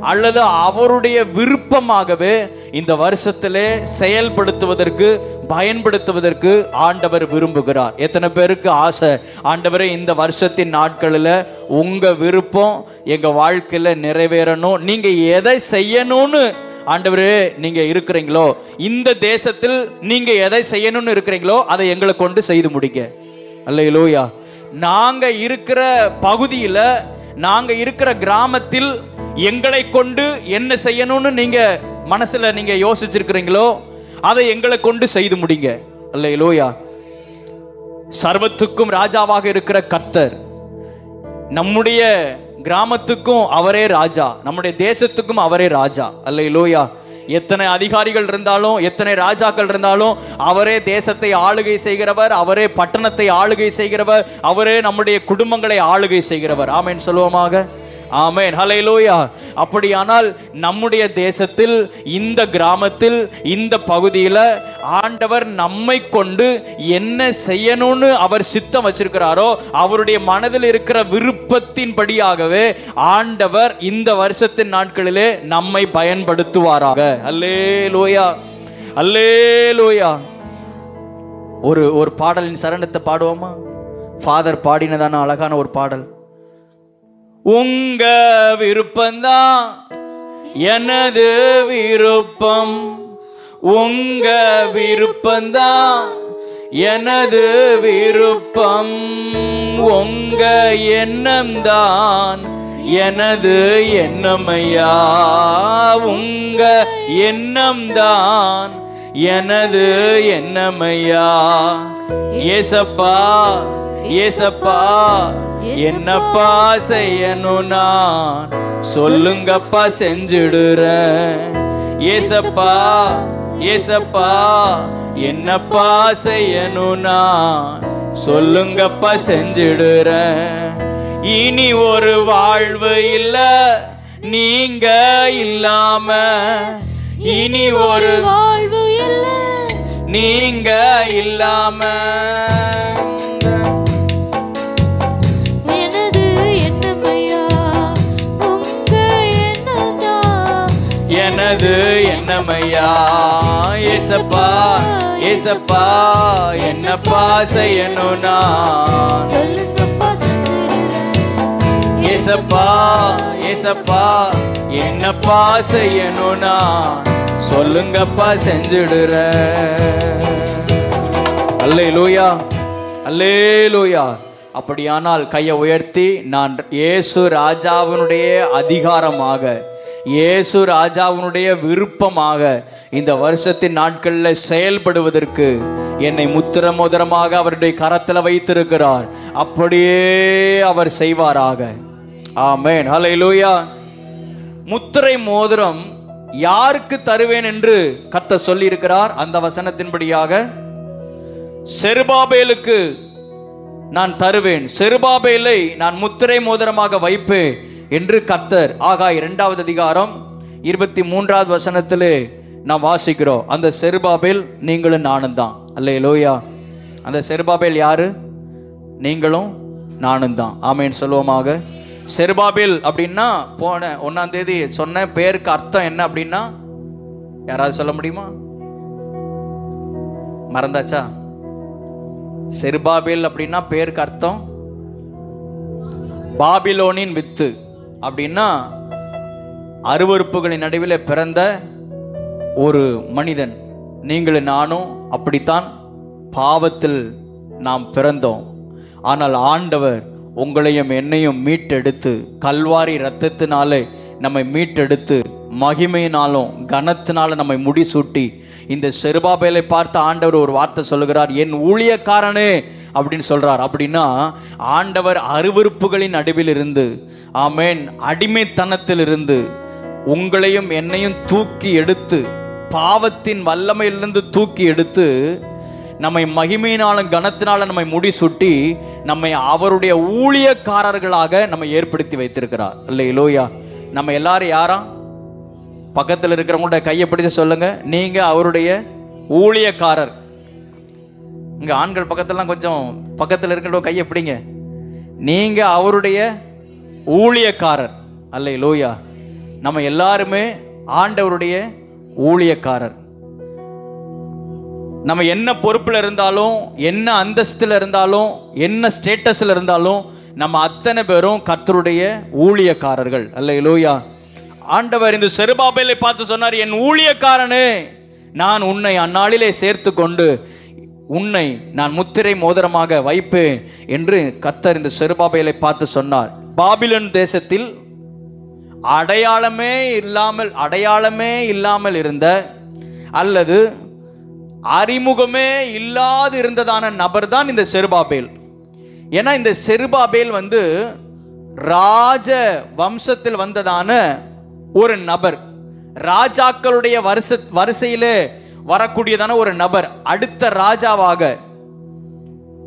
அல்லது அவருடைய விருப்பமாகவே இந்த வருஷத்திலே செயல்படுத்துவதற்கு, பயன்படுத்துவதற்கு ஆண்டவர் விரும்புகிறார். எத்தனை பேருக்கு ஆசை, ஆண்டவரே இந்த வருஷத்தின் நாட்களில் உங்க விருப்பம் எங்க வாழ்க்கையில் நிறைவேறணும், நீங்க எதை செய்யணும்னு ஆண்டவரே நீங்க இருக்கிறீங்களோ, இந்த தேசத்தில் நீங்க எதை செய்யணும்னு இருக்கிறீங்களோ அதை எங்களை கொண்டு செய்து முடிக்க. அல்லேலூயா. நாங்க இருக்கிற பகுதியில், நாங்க இருக்கிற கிராமத்தில் எங்களை கொண்டு என்ன செய்யணும்னு நீங்க மனசுல நீங்க யோசிச்சிருக்கிறீங்களோ அதை எங்களை கொண்டு செய்து முடிங்க. அல்லேலூயா. சர்வத்துக்கும் ராஜாவாக இருக்கிற கர்த்தர் நம்முடைய கிராமத்துக்கும் அவரே ராஜா, நம்முடைய தேசத்துக்கும் அவரே ராஜா. அல்லேலூயா. எத்தனை அதிகாரிகள் இருந்தாலும், எத்தனை ராஜாக்கள் இருந்தாலும் அவரே தேசத்தை ஆளுகை செய்கிறவர், அவரே பட்டணத்தை ஆளுகை செய்கிறவர், அவரே நம்முடைய குடும்பங்களை ஆளுகை செய்கிறவர். ஆமென் சொல்லுவோமாக. ஆமென், ஹல்லேலூயா. அப்படியானால் நம்முடைய தேசத்தில், இந்த கிராமத்தில், இந்த பகுதியில் ஆண்டவர் நம்மை கொண்டு என்ன செய்யணும்னு அவர் சித்தம் வச்சிருக்கிறாரோ, அவருடைய மனதில் இருக்கிற விருப்பத்தின்படியாகவே ஆண்டவர் இந்த வருஷத்தின் நாட்களிலே நம்மை பயன்படுத்துவாராக. அல்லேலூயா, அல்லேலூயா. ஒரு பாடலின் சரணத்தை பாடுவோமா? ஃபாதர் பாடினதான அழகான ஒரு பாடல். உங்க விருப்பம்தான் எனது விருப்பம், உங்க விருப்பம்தான் எனது விருப்பம், உங்க எண்ணம்தான் எனது எண்ணமையா, உங்க எண்ணம்தான் எனது எண்ணமையா. ஏசப்பா ஏசப்பா என்னப்பா செய்யணும் நான் சொல்லுங்கப்பா செஞ்சிடுறேன். ஏசப்பா ஏசப்பா என்னப்பா செய்யணும் நான் சொல்லுங்கப்பா செஞ்சிடுறேன். இனி ஒரு வாழ்வு இல்ல நீங்க இல்லாம, இனி ஒரு வாழ்வு இல்ல நீங்க இல்லாம, எனது எண்ணமையா உங்க எண்ணம்தான் எனது எண்ணமையா. ஏசப்பா ஏசப்பா என்னப்பா செய்யணும் நான் சொல்லுங்கப்பா செஞ்சிடுறேன். ஏசப்பா ஏசப்பா என்னப்பா செய்யணும் நான் சொல்லுங்கப்பா செஞ்சிடுறேன். அல்லேலூயா, அல்லேலூயா. அப்படியானால் கையை உயர்த்தி, நான் இயேசு ராஜாவினுடைய அதிகாரமாக, இயேசு ராஜாவினுடைய விருப்பமாக இந்த வருஷத்தின் நாட்களில் செயல்படுவதற்கு என்னை முத்திர மோதிரமாக அவருடைய கரத்தில் வைத்திருக்கிறார். அப்படியே அவர் செய்வாராக. ஆமென், ஹல்லேலூயா. முத்திரை மோதிரம் யாருக்கு தருவேன் என்று கர்த்தர் சொல்லி இருக்கிறார்? அந்த வசனத்தின்படியாக செருபாபேலுக்கு நான் தருவேன், செருபாபேலை நான் முத்திரை மோதிரமாக வைப்பேன் என்று கர்த்தர் ஆகாய் 2வது அதிகாரம் 23வது வசனத்திலே நாம் வாசிக்கிறோம். அந்த செருபாபேல் நீங்களும் நானும் தான். அல்லேலூயா. அந்த செருபாபேல் யாரு? நீங்களும் நானும் தான். ஆமென் சொல்லுவோமாக. செருபாபேல் அப்படின்னா போன 1ஆம் தேதி சொன்ன பேருக்கு அர்த்தம் என்ன அப்படின்னா யாராவது சொல்ல முடியுமா? மறந்தாச்சா? செருபாபேல் அப்படின்னா பேருக்கு அர்த்தம் பாபிலோனின் வித்து. அப்படின்னா அருவருப்புகளின் நடுவில் பிறந்த ஒரு மனிதன். நீங்களும் நானும் அப்படித்தான் பாவத்தில் நாம் பிறந்தோம். ஆனால் ஆண்டவர் உங்களையும் என்னையும் மீட்டெடுத்து, கல்வாரி இரத்தத்தினாலே நம்மை மீட்டெடுத்து, மகிமையினாலும் கனத்தினாலும் நம்மை முடிசூட்டி, இந்த செருபாபேலை பார்த்து ஆண்டவர் ஒரு வார்த்தை சொல்லுகிறார், என் ஊழியக்காரனே அப்படின்னு சொல்றார். அப்படின்னா ஆண்டவர் அருவருப்புகளின் நடுவில் இருந்து, ஆமென், அடிமைத்தனத்திலிருந்து உங்களையும் என்னையும் தூக்கி எடுத்து, பாவத்தின் வல்லமையிலிருந்து தூக்கி எடுத்து, நம்மை மகிமையினாலும் கனத்தினாலும் நம்மை முடிசூட்டி, நம்மை அவருடைய ஊழியக்காரர்களாக நம்மை ஏற்படுத்தி வைத்திருக்கிறார். அல்லேலூயா. நம்ம எல்லாரும் யாரா? பக்கத்தில் இருக்கிறவங்கள்ட்ட கையை பிடிச்சு சொல்லுங்க, நீங்க அவருடைய ஊழியக்காரர். இங்க ஆண்கள் பக்கத்துலாம் கொஞ்சம் பக்கத்தில் இருக்கிற கையை பிடிங்க. நீங்க அவருடைய ஊழியக்காரர். அல்லேலூயா. நம்ம எல்லாருமே ஆண்டவருடைய ஊழியக்காரர். நம்ம என்ன பொறுப்பில் இருந்தாலும், என்ன அந்தஸ்தில் இருந்தாலும், என்ன ஸ்டேட்டஸில் இருந்தாலும், நம்ம அத்தனை பேரும் கர்த்தருடைய ஊழியக்காரர்கள். அல்லேலூயா. ஆண்டவர் இந்த செருபாபேலை பார்த்து சொன்னார், என் ஊழியக்காரனே, நான் உன்னை அந்நாளிலே சேர்த்து கொண்டு உன்னை நான் முத்திரை மோதிரமாக வைப்பேன் என்று கர்த்தர் இந்த செருபாபேலை பார்த்து சொன்னார். பாபிலோன் தேசத்தில் அடையாளமே இல்லாமல் இருந்த, அல்லது அறிமுகமே இல்லாது இருந்ததான நபர் தான் இந்த செருபாபேல். ஏன்னா இந்த செருபாபேல் ராஜ வம்சத்தில் வந்ததான ஒரு நபர், ராஜாக்களுடைய வரிசையிலே வரக்கூடியதான ஒரு நபர். அடுத்த ராஜாவாக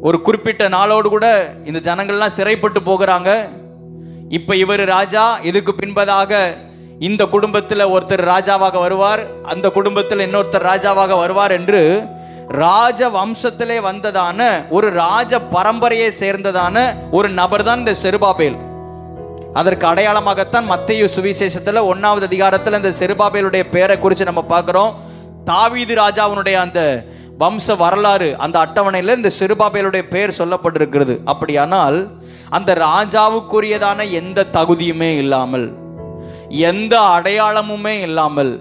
ஒரு குறிப்பிட்ட நாளோடு கூட இந்த ஜனங்கள்லாம் சிறைப்பட்டு போகிறாங்க. இப்ப இவர் ராஜா, இதுக்கு பின்பதாக இந்த குடும்பத்தில் ஒருத்தர் ராஜாவாக வருவார், அந்த குடும்பத்தில் இன்னொருத்தர் ராஜாவாக வருவார் என்று ராஜ வம்சத்திலே வந்ததான ஒரு ராஜ பரம்பரையை சேர்ந்ததான ஒரு நபர் தான் இந்த செருபாபேல். அதற்கு அடையாளமாகத்தான் மத்தேயு சுவிசேஷத்தில் 1வது அதிகாரத்தில் இந்த செருபாபேலுடைய பெயரை குறித்து நம்ம பார்க்கிறோம். தாவீது ராஜாவுடைய அந்த வம்ச வரலாறு அந்த அட்டவணையில் இந்த செருபாபேலுடைய பெயர் சொல்லப்பட்டிருக்கிறது. அப்படியானால் அந்த ராஜாவுக்குரியதான எந்த தகுதியுமே இல்லாமல், எந்த அடையாளமுமே இல்லாமல்,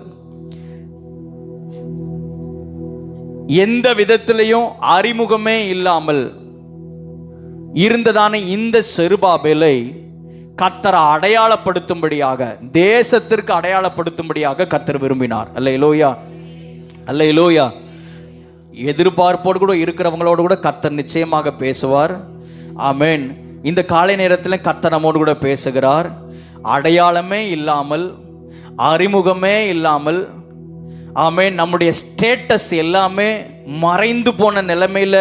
எந்த விதத்திலையும் அறிமுகமே இல்லாமல் இருந்ததான இந்த செருபாபேலை கர்த்தர் அடையாளப்படுத்தும்படியாக, தேசத்திற்கு அடையாளப்படுத்தும்படியாக கர்த்தர் விரும்பினார். அல்லேலூயா, அல்லேலூயா. எதிர்பார்ப்போடு கூட இருக்கிறவங்களோடு கூட கர்த்தர் நிச்சயமாக பேசுவார். ஆமென். இந்த காலை நேரத்தில் கர்த்தர் நம்மோடு கூட பேசுகிறார். அடையாளமே இல்லாமல், அறிமுகமே இல்லாமல், ஆமென், நம்முடைய ஸ்டேட்டஸ் எல்லாமே மறைந்து போன நிலைமையில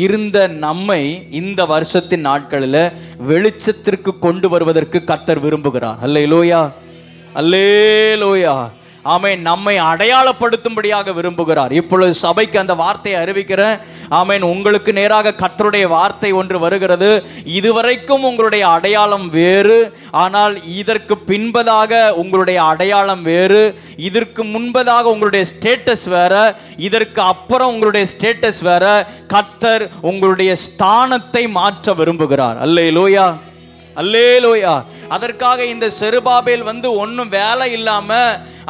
இருந்த நம்மை இந்த வருஷத்தின் நாட்களில் வெளிச்சத்திற்கு கொண்டு வருவதற்கு கர்த்தர் விரும்புகிறார். அல்லேலூயா, அல்லேலூயா. ஆமென். நம்மை அடையாளப்படுத்தும்படியாக விரும்புகிறார். இப்பொழுது சபைக்கு அந்த வார்த்தையை அறிவிக்கிறேன். ஆமென். உங்களுக்கு நேராக கர்த்தருடைய வார்த்தை ஒன்று வருகிறது. இதுவரைக்கும் உங்களுடைய அடையாளம் வேறு, ஆனால் இதற்கு பின்பதாக உங்களுடைய அடையாளம் வேறு. இதற்கு முன்பதாக உங்களுடைய ஸ்டேட்டஸ் வேற, இதற்கு அப்புறம் உங்களுடைய ஸ்டேட்டஸ் வேற. கர்த்தர் உங்களுடைய ஸ்தானத்தை மாற்ற விரும்புகிறார். அல்லேலூயா, அல்லேலூயா. அதற்காக இந்த செருபாபேல் ஒன்றும் வேலை இல்லாம,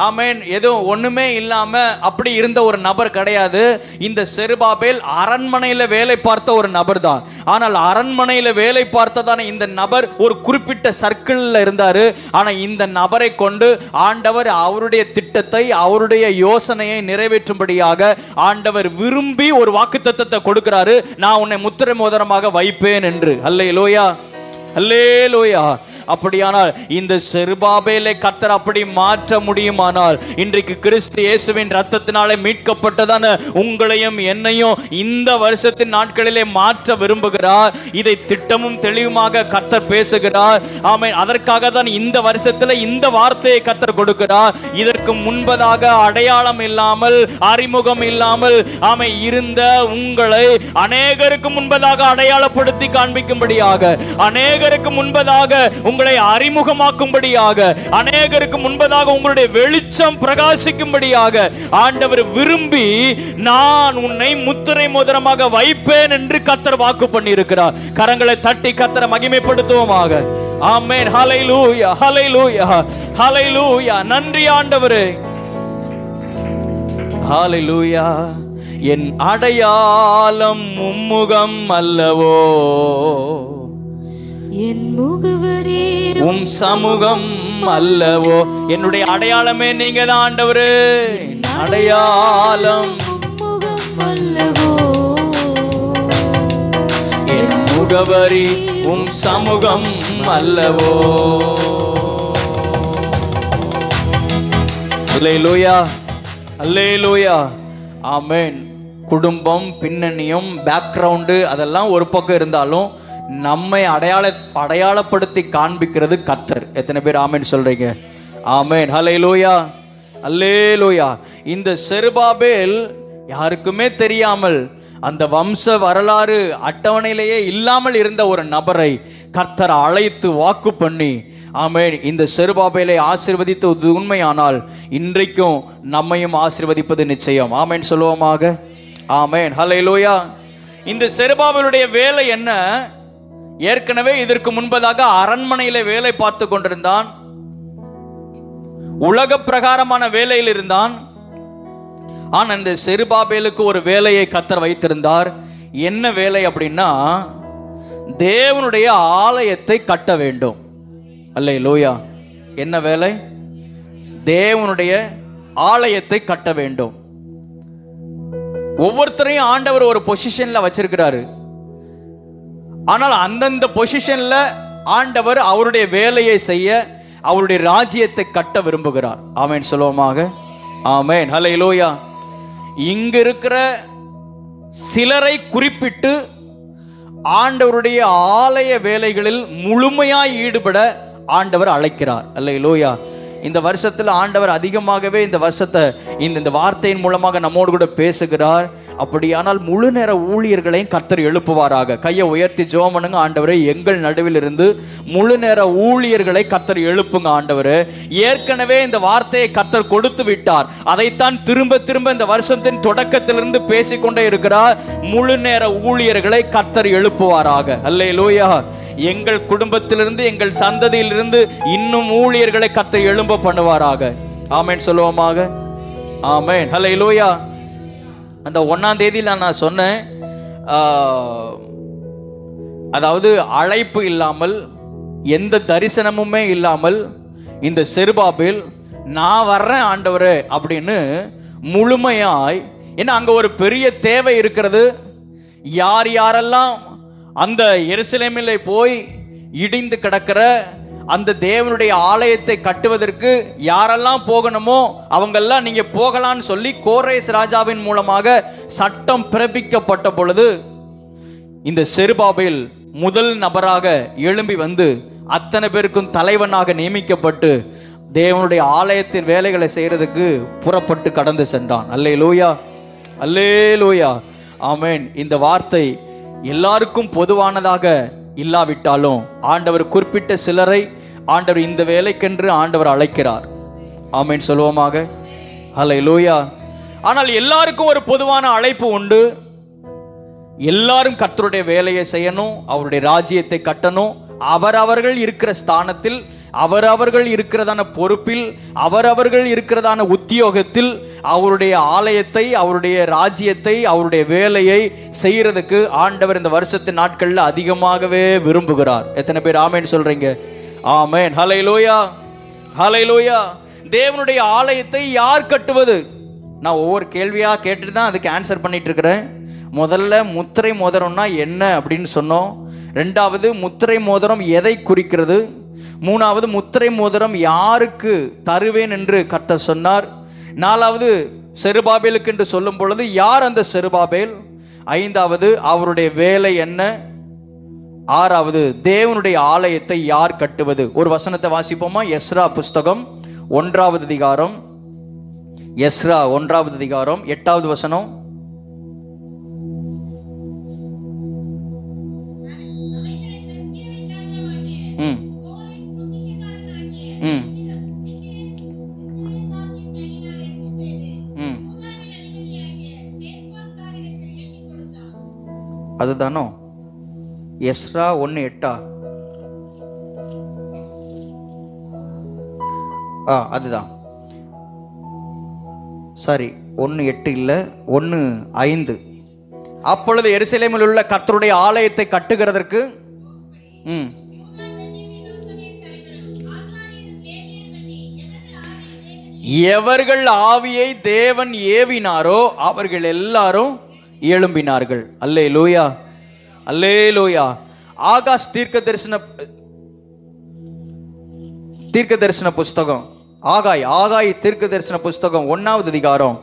ஆமென், எதுவும் ஒண்ணுமே இல்லாம அப்படி இருந்த ஒரு நபர் கிடையாது. இந்த செருபாபேல் அரண்மனையில் வேலை பார்த்த ஒரு நபர் தான். ஆனால் அரண்மனையில் வேலை பார்த்ததான இந்த நபர் ஒரு குறிப்பிட்ட சர்க்கிளில் இருந்தாரு. ஆனா இந்த நபரை கொண்டு ஆண்டவர் அவருடைய திட்டத்தை, அவருடைய யோசனையை நிறைவேற்றும்படியாக ஆண்டவர் விரும்பி ஒரு வாக்குத்தத்தத்தை கொடுக்கிறாரு. நான் உன்னை முத்திரை மோதிரமாக வைப்பேன் என்று. அல்லேலூயா, அல்லேலூயா. அப்படியானால் இந்த செருபாபேலை கர்த்தர் அப்படி மாற்ற முடியுமானால், இன்றைக்கு கிறிஸ்து இயேசுவின் இரத்தத்தினாலே மீட்கப்பட்டதான உங்களையும் என்னையும் இந்த வருஷத்தின் நாட்களிலே மாற்ற விரும்புகிறார். இதை திட்டமும் தெளிவுமாக கர்த்தர் பேசுகிறார். ஆமென். அதற்காக தான் இந்த வருஷத்தில் இந்த வார்த்தையை கர்த்தர் கொடுக்கிறார். இதற்கு முன்பதாக அடையாளம் இல்லாமல், அறிமுகம் இல்லாமல் ஆமென் இருந்த உங்களை அநேகருக்கு முன்பதாக அடையாளப்படுத்தி காண்பிக்கும்படியாக, அநேகருக்கு முன்பதாக உங்களை அறிமுகமாக்கும்படியாக, அநேகருக்கு முன்பதாக உங்களுடைய வெளிச்சம் பிரகாசிக்கும்படியாக ஆண்டவர் விரும்பி நான் உன்னை முத்திரை மோதிரமாக வைப்பேன் என்று கர்த்தர் வாக்கு பண்ணி இருக்கிறார். கரங்களை தட்டி கர்த்தரை மகிமைப்படுத்துவோமாக. ஆமென். ஹல்லேலூயா, ஹல்லேலூயா, ஹல்லேலூயா. நன்றி ஆண்டவரே. ஹல்லேலூயா. என் அடையாளம் உம்முகம் அல்லவோ, என் முகவரே உம் சமூகம் அல்லவோ. என்னுடைய அடையாளமே நீங்க தான் ஆண்டவரே. அடையாளம் முகம் அல்லவோ, என் முகவரி உம் சமூகம் அல்லவோ. அல்லேலூயா, அல்லேலூயா. ஆமென். குடும்பம், பின்னணியும், பேக்ரவுண்டு அதெல்லாம் ஒரு பக்கம் இருந்தாலும் நம்மை அடையாளப்படுத்தி காண்பிக்கிறது கர்த்தர். எத்தனை பேர் ஆமென் சொல்றீங்க? ஆமென். ஹல்லேலூயா, அல்லேலூயா. இந்த செருபாபேல் யாருக்குமே தெரியாமல், அந்த வம்ச வரலாறு அட்டவணையிலேயே இல்லாமல் இருந்த ஒரு நபரை கர்த்தர் அழைத்து வாக்கு பண்ணி, ஆமென், இந்த செருபாபேலை ஆசீர்வதித்தது உண்மையானால் இன்றைக்கும் நம்மையும் ஆசீர்வதிப்பது நிச்சயம். ஆமென் சொல்லுவோமாக. ஆமென். ஹல்லேலூயா. இந்த செருபாபேலுடைய வேலை என்ன? ஏற்கனவே இதற்கு முன்பதாக அரண்மனையில வேலை பார்த்து கொண்டிருந்தான். உலக பிரகாரமான வேலையில் இருந்தான். ஆனா இந்த செருபாபேலுக்கு ஒரு வேலையை கர்த்தர் வைத்திருந்தார். என்ன வேலை அப்படின்னா, தேவனுடைய ஆலயத்தை கட்ட வேண்டும். அல்லேலூயா. என்ன வேலை? தேவனுடைய ஆலயத்தை கட்ட வேண்டும். ஒவ்வொருத்தரையும் ஆண்டவர் ஒரு பொசிஷன்ல வச்சிருக்கிறாரு. ஆனால் அந்தந்த பொசிஷன்ல ஆண்டவர் அவருடைய வேலையை செய்ய, அவருடைய ராஜ்யத்தை கட்ட விரும்புகிறார். ஆமென் சொல்லுவோமாக. ஆமென். ஹல்லேலூயா. இங்க இருக்கிற சிலரை குறிப்பிட்டு ஆண்டவருடைய ஆலய வேலைகளில் முழுமையாய் ஈடுபட ஆண்டவர் அழைக்கிறார். அல்லேலூயா. இந்த வருஷத்தில் ஆண்டவர் அதிகமாகவே இந்த வருஷத்தை இந்த வார்த்தையின் மூலமாக நம்மோடு கூட பேசுகிறார். அப்படியானால் முழு நேர ஊழியர்களையும் கர்த்தர் எழுப்புவாராக. கையை உயர்த்தி ஜெபம் பண்ணுங்க. ஆண்டவரே, எங்கள் நடுவில் இருந்து முழு நேர ஊழியர்களை கர்த்தர் எழுப்புங்க. ஆண்டவரே, ஏற்கனவே இந்த வார்த்தையை கர்த்தர் கொடுத்து விட்டார். அதைத்தான் திரும்ப திரும்ப இந்த வருஷத்தின் தொடக்கத்திலிருந்து பேசிக்கொண்டே இருக்கிறார். முழு நேர ஊழியர்களை கர்த்தர் எழுப்புவாராக. அல்லேலூயா. எங்கள் குடும்பத்திலிருந்து, எங்கள் சந்ததியிலிருந்து இன்னும் ஊழியர்களை கர்த்தர் எழும்ப பண்ணுவாராக. ஆமென் சொல்லுவோமாக. ஆமென். ஹல்லேலூயா. அந்த 1ஆம் தேதியில் நான் சொன்னேன், அதாவது அழைப்பு இல்லாமல், எந்த தரிசனமுமே இல்லாமல் இந்த செருபாபேல் நான் வர்றேன் ஆண்டவரே அப்படின்னு முழுமையாய், ஏன்னா அங்க ஒரு பெரிய தேவை இருக்கிறது. யார் யாரெல்லாம் அந்த எருசலேமில் போய் இடிந்து கிடக்கிற அந்த தேவனுடைய ஆலயத்தை கட்டுவதற்கு யாரெல்லாம் போகணுமோ அவங்கெல்லாம் நீங்க போகலான்னு சொல்லி கோரேஸ் ராஜாவின் மூலமாக சட்டம் பிறப்பிக்கப்பட்ட பொழுது இந்த செருபாபேல் முதல் நபராக எழும்பி வந்து அத்தனை பேருக்கும் தலைவனாக நியமிக்கப்பட்டு தேவனுடைய ஆலயத்தின் வேலைகளை செய்யறதுக்கு புறப்பட்டு கடந்து சென்றான். அல்லேலூயா, அல்லேலூயா, ஆமென். இந்த வார்த்தை எல்லாருக்கும் பொதுவானதாக இல்லாவிட்டாலும் ஆண்டவர் குறிப்பிட்ட சிலரை ஆண்டவர் இந்த வேலைக்கென்று ஆண்டவர் அழைக்கிறார். ஆமென் சொல்லுவோமாக. அல்லேலூயா. ஆனால் எல்லாருக்கும் ஒரு பொதுவான அழைப்பு உண்டு. எல்லாரும் கர்த்தருடைய வேலையை செய்யணும், அவருடைய ராஜ்யத்தை கட்டணும். அவரவர்கள் இருக்கிற ஸ்தானத்தில், அவரவர்கள் இருக்கிறதான பொறுப்பில், அவரவர்கள் இருக்கிறதான உத்தியோகத்தில் அவருடைய ஆலயத்தை, அவருடைய ராஜ்யத்தை, அவருடைய வேலையை செய்யறதுக்கு ஆண்டவர் இந்த வருஷத்தின் நாட்களில் அதிகமாகவே விரும்புகிறார். எத்தனை பேர் ஆமென் சொல்றீங்க? ஆமென். ஹல்லேலூயா, ஹல்லேலூயா. தேவனுடைய ஆலயத்தை யார் கட்டுவது? நான் ஒவ்வொரு கேள்வியா கேட்டுட்டு தான் அதுக்கு ஆன்சர் பண்ணிட்டு இருக்கிறேன். முதல்ல முத்திரை மோதிரம்னா என்ன அப்படின்னு சொன்னோம். ரெண்டாவது, முத்திரை மோதிரம் எதை குறிக்கிறது? மூணாவது, முத்திரை மோதிரம் யாருக்கு தருவேன் என்று கர்த்தர் சொன்னார். நாலாவது, செருபாபேலுக்கு என்று சொல்லும் பொழுது யார் அந்த செருபாபேல்? ஐந்தாவது, அவருடைய வேலை என்ன? ஆறாவது, தேவனுடைய ஆலயத்தை யார் கட்டுவது? ஒரு வசனத்தை வாசிப்போமா? எஸ்ரா புஸ்தகம் 1ஆவது அதிகாரம், எஸ்ரா 1ஆவது அதிகாரம் 8வது வசனம். அதுதானோ? எஸ்ரா 1:8. அதுதான். சாரி, 1:8 இல்ல, 1:5. அப்பொழுது எருசலேமில் உள்ள கர்த்தருடைய ஆலயத்தை கட்டுகிறதற்கு எவர்கள் ஆவியை தேவன் ஏவினாரோ அவர்கள் எல்லாரும் எழும்பினார்கள். அல்லேலூயா, அல்லேலூயா. ஆகாஷ் தீர்க்க தரிசன புஸ்தகம், ஆகாய் தீர்க்க தரிசன புஸ்தகம் 1ஆவது அதிகாரம்,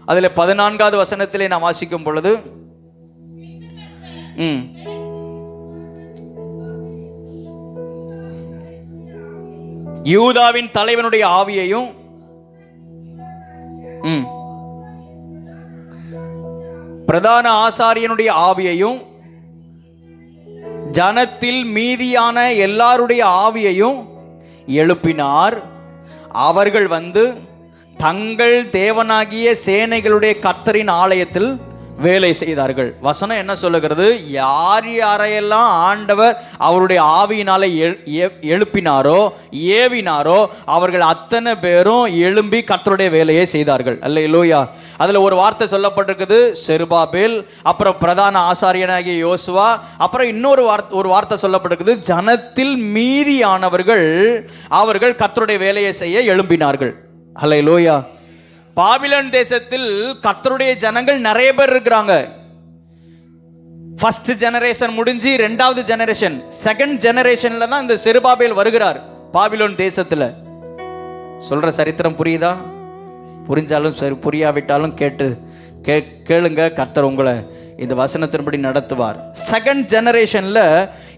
அதுல 14வது வசனத்திலே நாம் வாசிக்கும் பொழுது யூதாவின் தலைவனுடைய ஆவியையும் பிரதான ஆசாரியனுடைய ஆவியையும் ஜனத்தில் மீதியான எல்லாருடைய ஆவியையும் எழுப்பினார். அவர்கள் வந்து தங்கள் தேவனாகிய சேனைகளுடைய கர்த்தரின் ஆலயத்தில் வேலை செய்தார்கள். வசனம் என்ன சொல்லுகிறது? யார் யாரையெல்லாம் ஆண்டவர் அவருடைய ஆவியினாலே எழுப்பினாரோ, ஏவினாரோ, அவர்கள் அத்தனை பேரும் எழும்பி கர்த்தருடைய வேலையை செய்தார்கள். அல்லேலூயா. அதுல ஒரு வார்த்தை சொல்லப்பட்டிருக்குது, செருபாபேல், அப்புறம் பிரதான ஆசாரியனாகிய யோசுவா, அப்புறம் இன்னொரு வார்த்தை சொல்லப்பட்டிருக்குது, ஜனத்தில் மீதியானவர்கள் அவர்கள் கர்த்தருடைய வேலையை செய்ய எழும்பினார்கள். அல்லேலூயா. பாபிலோன் தேசத்தில் கர்த்தருடைய ஜனங்கள் நிறைய பேர் இருக்கிறாங்க. ஃபர்ஸ்ட் ஜெனரேஷன் முடிஞ்சு 2வது ஜெனரேஷன், செகண்ட் ஜெனரேஷன்ல தான் இந்த செருபாபேல் வருகிறார் பாபிலோன் தேசத்துல. சொல்ற சரித்திரம் புரியுதா? புரிஞ்சாலும் சரி, புரியாவிட்டாலும் கேளுங்க, கர்த்தர் உங்களை இந்த வசனத்தின்படி நடத்துவார். செகண்ட் ஜெனரேஷன்ல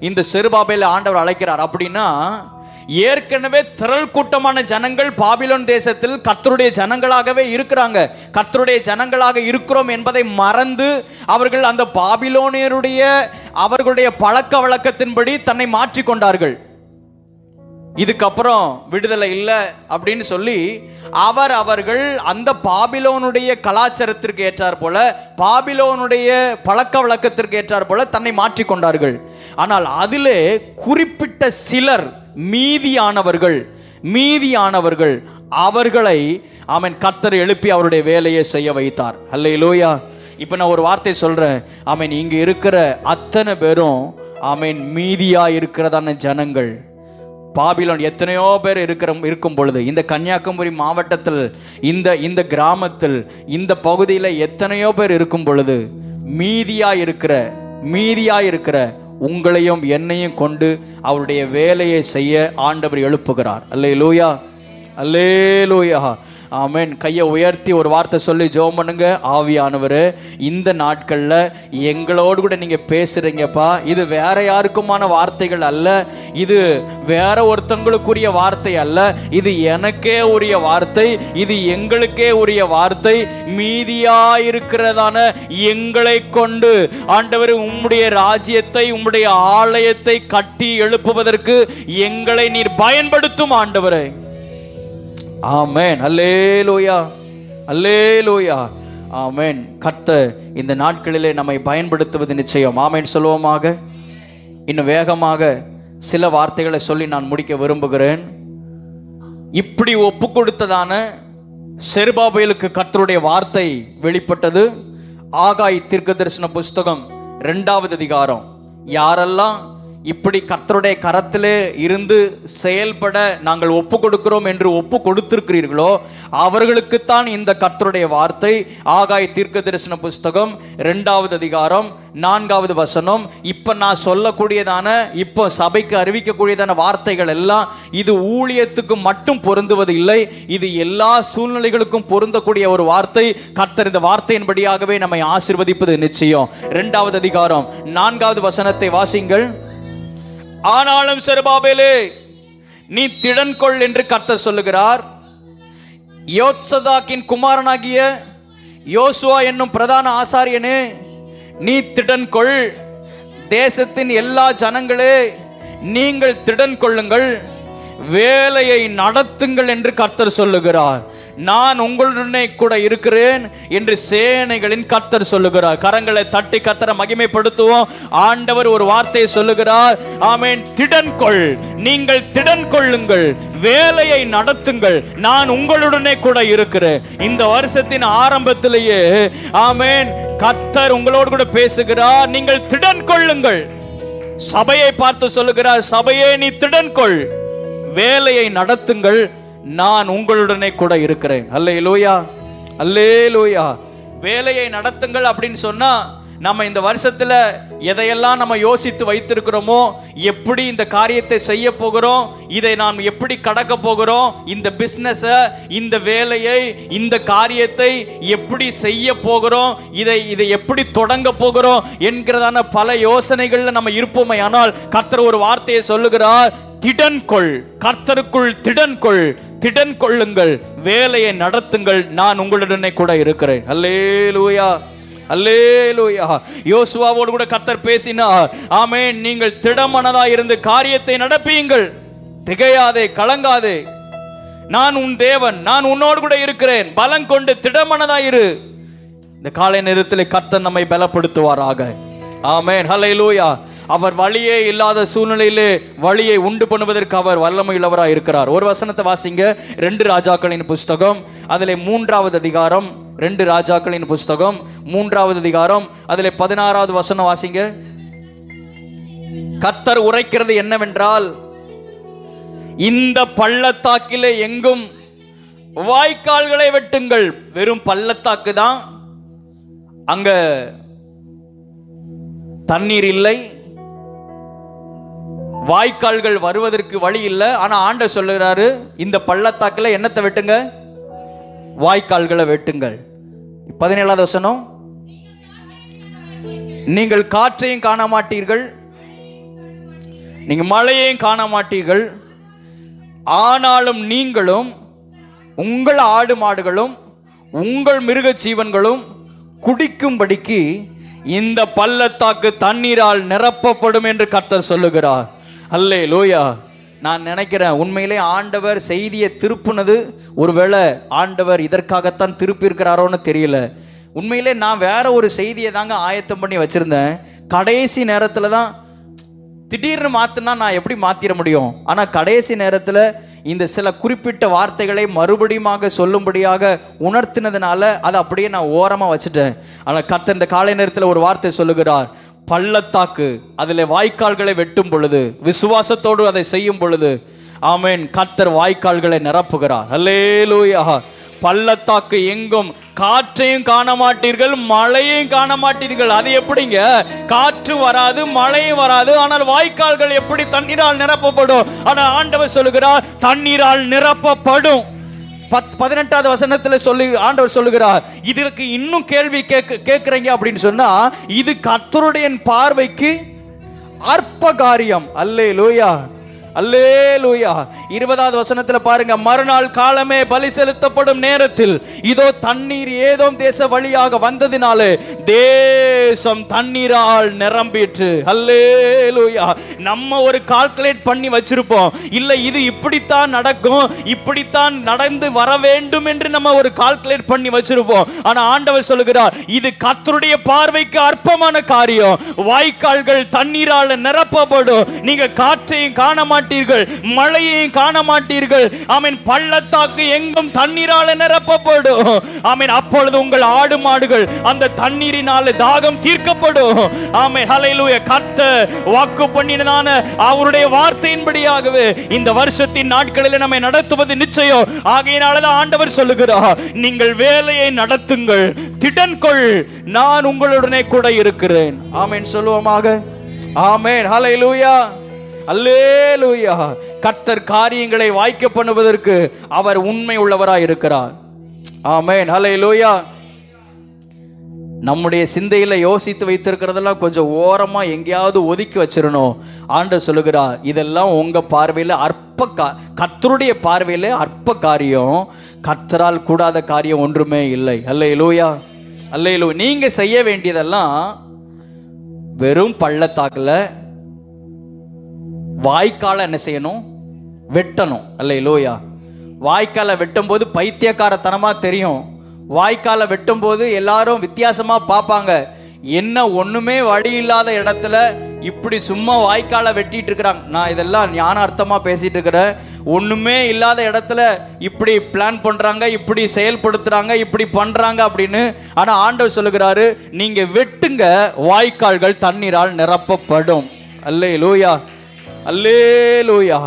இந்த செருபாபேலை ஆண்டவர் அழைக்கிறார். அப்படின்னா ஏற்கனவே திரள் கூட்டமான ஜனங்கள் பாபிலோன் தேசத்தில் கர்த்தருடைய ஜனங்களாகவே இருக்கிறாங்க. கர்த்தருடைய ஜனங்களாக இருக்கிறோம் என்பதை மறந்து அவர்கள் அந்த பாபிலோனியருடைய அவர்களுடைய பழக்க வழக்கத்தின்படி தன்னை மாற்றிக்கொண்டார்கள். இதுக்கப்புறம் விடுதலை இல்லை அப்படின்னு சொல்லி அவர்கள் அந்த பாபிலோனுடைய கலாச்சாரத்திற்கு ஏற்றார் போல, பாபிலோனுடைய பழக்க வழக்கத்திற்கு ஏற்றார் போல தன்னை மாற்றிக்கொண்டார்கள். ஆனால் அதிலே குறிப்பிட்ட சிலர் மீதியானவர்கள் அவர்களை கர்த்தர் எழுப்பி அவருடைய வேலையை செய்ய வைத்தார். அல்லேலூயா. இப்போ நான் ஒரு வார்த்தை சொல்றேன். இங்க இருக்கிற அத்தனை பேரும் மீதியா இருக்கிறதான ஜனங்கள். பாபிலோன் எத்தனையோ பேர் இருக்கும் பொழுது, இந்த கன்னியாகுமரி மாவட்டத்தில், இந்த கிராமத்தில், இந்த பகுதியில் எத்தனையோ பேர் இருக்கும் பொழுது மீதியா இருக்கிற உங்களையும் என்னையும் கொண்டு அவருடைய வேலையை செய்ய ஆண்டவர் எழுப்புகிறார். அல்லேலூயா, அல்லேலூயா, ஆமென். கையை உயர்த்தி ஒரு வார்த்தை சொல்லி ஜெபம் பண்ணுங்க. ஆவியானவரே, இந்த நாட்களில் எங்களோடு கூட நீங்கள் பேசுகிறீங்கப்பா. இது வேற யாருக்குமான வார்த்தைகள் அல்ல, இது வேற ஒருத்தங்களுக்குரிய வார்த்தை அல்ல, இது எனக்கே உரிய வார்த்தை, இது எங்களுக்கே உரிய வார்த்தை. மீதியாயிருக்கிறதான எங்களை கொண்டு ஆண்டவர் உம்முடைய ராஜ்யத்தை, உம்முடைய ஆலயத்தை கட்டி எழுப்புவதற்கு எங்களை நீர் பயன்படுத்தும் ஆண்டவரே. ஆமென். அல்லேலூயா, அல்லேலூயா, ஆமென். கர்த்தர் இந்த நாட்களிலே நம்மை பயன்படுத்துவது நிச்சயம். ஆமென் சொல்லுவோமாக. இன்னும் வேகமாக சில வார்த்தைகளை சொல்லி நான் முடிக்க விரும்புகிறேன். இப்படி ஒப்பு கொடுத்ததான செருபாபேலுக்கு கர்த்தருடைய வார்த்தை வெளிப்பட்டது. ஆகாய் தீர்க்கதரிசன புஸ்தகம் 2வது அதிகாரம். யாரெல்லாம் இப்படி கர்த்தருடைய கரத்திலே இருந்து செயல்பட நாங்கள் ஒப்பு கொடுக்கிறோம் என்று ஒப்பு கொடுத்திருக்கிறீர்களோ அவர்களுக்குத்தான் இந்த கர்த்தருடைய வார்த்தை. ஆகாய் தீர்க்கதரிசன புஸ்தகம் 2வது அதிகாரம் 4வது வசனம். இப்ப நான் சொல்லக்கூடியதான, இப்போ சபைக்கு அறிவிக்கக்கூடியதான வார்த்தைகள் எல்லாம் இது ஊழியத்துக்கு மட்டும் பொருந்துவது இல்லை, இது எல்லா சூழ்நிலைகளுக்கும் பொருந்தக்கூடிய ஒரு வார்த்தை. கர்த்தர் இந்த வார்த்தையின்படியாகவே நம்மை ஆசீர்வதிப்பது நிச்சயம். 2வது அதிகாரம் 4வது வசனத்தை வாசிங்கள். ஆனாலும் செருபாபேலே, நீ திடன் கொள் என்று கர்த்தர் சொல்லுகிறார். யோத்சதாக்கின் குமாரனாகிய யோசுவா என்னும் பிரதான ஆசாரியனே, நீ திடன் கொள். தேசத்தின் எல்லா ஜனங்களே, நீங்கள் திடன் கொள்ளுங்கள், வேலையை நடத்துங்கள் என்று கர்த்தர் சொல்லுகிறார். நான் உங்களுடனே கூட இருக்கிறேன் என்று சேனைகளின் கர்த்தர் சொல்லுகிறார். கரங்களை தட்டி கர்த்தரை மகிமைப்படுத்துவோம். ஆண்டவர் ஒரு வார்த்தையை சொல்லுகிறார். ஆமென். திடன் கொள், நீங்கள் திடன் கொள்ளுங்கள், வேலையை நடத்துங்கள், நான் உங்களுடனே கூட இருக்கிறேன். இந்த வருஷத்தின் ஆரம்பத்திலேயே ஆமென் கர்த்தர் உங்களோடு கூட பேசுகிறார். நீங்கள் திடன் கொள்ளுங்கள். சபையை பார்த்து சொல்லுகிறார், சபையே நீ திடன் கொள், வேலையை நடத்துங்கள், நான் உங்களுடனே கூட இருக்கிறேன். அல்லேலூயா, அல்லேலூயா. வேலையை நடத்துங்கள் அப்படின்னு சொன்னா நம்ம இந்த வருஷத்துல எதையெல்லாம் நம்ம யோசித்து வைத்திருக்கிறோமோ, எப்படி இந்த காரியத்தை செய்ய போகிறோம், இதை நாம் எப்படி கடக்க போகிறோம், இந்த பிசினஸை, இந்த வேலையை, இந்த காரியத்தை எப்படி செய்ய போகிறோம், இதை எப்படி தொடங்க போகிறோம் என்கிறதான பல யோசனைகள்ல நம்ம இருப்போமே. ஆனால் கர்த்தர் ஒரு வார்த்தையை சொல்லுகிறார், திடன் கொள், கர்த்தருக்குள் திடன் கொள், திடன் கொள்ளுங்கள், வேலையை நடத்துங்கள், நான் உங்களுடனே கூட இருக்கிறேன். அல்லேலூயா, அல்லேலூயா. யோசுவாவோடு கூட கர்த்தர் பேசினார். ஆமென். நீங்கள் திடமனதாய் இருந்து காரியத்தை நடப்பியுங்கள், திகையாதே, கலங்காதே, நான் உன் தேவன், நான் உன்னோடு கூட இருக்கிறேன், பலம் கொண்டு திடமனதாய் இரு. இந்த காலை நேரத்தில் கர்த்தர் நம்மை பலப்படுத்துவாராக. ஆமென், ஹல்லேலூயா. அவர் வழியே இல்லாத சூழ்நிலையிலே வழியை உண்டு பண்ணுவதற்கு அவர் வல்லமை உள்ளவராய் இருக்கிறார். ஒரு வசனத்தை வாசிங்க. 2 ராஜாக்களின் புஸ்தகம், அதிலே 3வது அதிகாரம். 2 ராஜாக்களின் புஸ்தகம் 3வது அதிகாரம், அதிலே 16வது வசனம் வாசிங்க. கர்த்தர் உரைக்கிறது என்னவென்றால், இந்த பள்ளத்தாக்கிலே எங்கும் வாய்க்கால்களை வெட்டுங்கள். வெறும் பள்ளத்தாக்கு தான், அங்க தண்ணீர் இல்லை, வாய்க்கால்கள் வருவதற்கு வழி இல்லை. ஆனா ஆண்டவர் சொல்லுகிறாரு, இந்த பள்ளத்தாக்குல என்னத்தை வெட்டுங்க? வாய்க்கால்களை வெட்டுங்கள். 17வது வசனம், நீங்கள் காற்றையும் காண மாட்டீர்கள், நீங்கள் மழையையும் காண மாட்டீர்கள், ஆனாலும் நீங்களும் உங்கள் ஆடு மாடுகளும் உங்கள் மிருக ஜீவன்களும் குடிக்கும்படிக்கு இந்த பள்ளத்தாக்கு தண்ணீரால் நிரப்பப்படும் என்று கர்த்தர் சொல்லுகிறார். அல்லேலூயா. நான் நினைக்கிறேன் உண்மையிலே ஆண்டவர் செய்தியை திருப்புனது ஒருவேளை ஆண்டவர் இதற்காகத்தான் திருப்பியிருக்கிறாரோன்னு தெரியல. உண்மையிலே நான் வேற ஒரு செய்தியை தாங்க ஆயத்தம் பண்ணி வச்சிருந்தேன். கடைசி நேரத்தில் தான் திடீர்னு மாற்றினா நான் எப்படி மாற்றிட முடியும்? ஆனால் கடைசி நேரத்தில் இந்த சில குறிப்பிட்ட வார்த்தைகளை மறுபடியும் சொல்லும்படியாக உணர்த்தினதுனால அதை அப்படியே நான் ஓரமாக வச்சுட்டேன். ஆனால் கர்த்தர் இந்த காலை நேரத்தில் ஒரு வார்த்தை சொல்லுகிறார். பள்ளத்தாக்கு, அதில் வாய்க்கால்களை வெட்டும் பொழுது, விசுவாசத்தோடு அதை செய்யும் பொழுது, ஆமென், கர்த்தர் வாய்க்கால்களை நிரப்புகிறார். அல்லேலூயா. பள்ளத்தாக்கு எங்கும் காற்றையும் காண மாட்டீர்கள், மழையையும் காண மாட்டீர்கள். அது எப்படிங்க? காற்று வராது, மழையும் வராது, ஆனால் வாய்க்கால்கள் எப்படி தண்ணீரால் நிரப்பப்படும்? ஆனால் ஆண்டவர் சொல்லுகிறார், தண்ணீரால் நிரப்பப்படும். 18வது வசனத்தில் ஆண்டவர் சொல்லுகிறார், இதற்கு இன்னும் கேள்வி கேட்கிறீங்க அப்படின்னு சொன்னா, இது கர்த்தருடைய பார்வைக்கு அற்ப காரியம். அல்லேலூயா, அல்லேலூயா. 20வது வசனத்தில் பாருங்க, மறுநாள் காலமே பலி செலுத்தப்படும் நேரத்தில் இதோ தண்ணீர் ஏதோம் தேச வழியாக வந்ததினாலே தேசம் தண்ணீரால் நிரம்பிற்று. அல்லேலூயா. நம்ம ஒரு கால்குலேட் பண்ணி வச்சிருப்போம், இல்ல இது இப்படித்தான் நடக்கும், இப்படித்தான் நடந்து வர வேண்டும் என்று நம்ம ஒரு கால்குலேட் பண்ணி வச்சிருப்போம். ஆனா ஆண்டவர் சொல்லுகிறார், இது கர்த்தருடைய பார்வைக்கு அற்பமான காரியம். வாய்க்கால்கள் தண்ணீரால் நிரப்பப்படும். நீங்க காற்றையும் காண மாட்டீர்கள், மழையையும் காண மாட்டீர்கள். ஆமென். பள்ளத்தாக்கு எங்கும் தண்ணீரால் நிரப்பப்படும். ஆமென். அப்பொழுது உங்கள் ஆடு மாடுகள் அந்த தண்ணீரினால தாகம் தீர்க்கப்படும். ஆமென். ஹல்லேலூயா. கர்த்தர் வாக்கு பண்ணினதான அவருடைய வார்த்தையின்படியாகவே இந்த வருஷத்தின் நாட்களில் நம்மை நடத்துவது நிச்சயம். ஆகையினாலதான் ஆண்டவர் சொல்லுகிறார், நீங்கள் வேலையை நடத்துங்கள், திடன் கொள், நான் உங்களுடனே கூட இருக்கிறேன். ஆமென். சொல்லுவோமாக. ஆமென். ஹல்லேலூயா, அல்லேலூயா. கர்த்தர் காரியங்களை வாய்க்க பண்ணுவதற்கு அவர் உண்மை உள்ளவராய் இருக்கிறார். ஆமென். ஹல்லேலூயா. நம்முடைய சிந்தையில யோசித்து வைத்திருக்கிறதெல்லாம் கொஞ்சம் ஓரமா எங்கேயாவது ஒதுக்கி வச்சிடணும். ஆண்டவர் சொல்லுகிறார், இதெல்லாம் உங்க பார்வையில் கர்த்தருடைய பார்வையில் அற்ப காரியம். கர்த்தரால் கூடாத காரியம் ஒன்றுமே இல்லை. அல்லேலூயா, அல்லேலூயா. நீங்க செய்ய வேண்டியதெல்லாம் வெறும் பள்ளத்தாக்குல வாய்க்கால என்ன செய்யணும்? வெட்டணும். அல்லேலூயா. வாய்க்காலை வெட்டும் போது பைத்தியக்காரத்தனமா தெரியும். வாய்க்காலை வெட்டும் போது எல்லாரும் வித்தியாசமா பார்ப்பாங்க. என்ன ஒண்ணுமே வழி இல்லாத இடத்துல இப்படி சும்மா வாய்க்காலை வெட்டிட்டு இருக்கிறாங்க. நான் இதெல்லாம் ஞானார்த்தமா பேசிட்டு இருக்கிறேன். ஒண்ணுமே இல்லாத இடத்துல இப்படி பிளான் பண்றாங்க, இப்படி செயல்படுத்துறாங்க, இப்படி பண்றாங்க அப்படின்னு. ஆனா ஆண்டவர் சொல்லுகிறாரு, நீங்க வெட்டுங்க, வாய்க்கால்கள் தண்ணீரால் நிரப்பப்படும். அல்லேலூயா, அல்லேலூயா.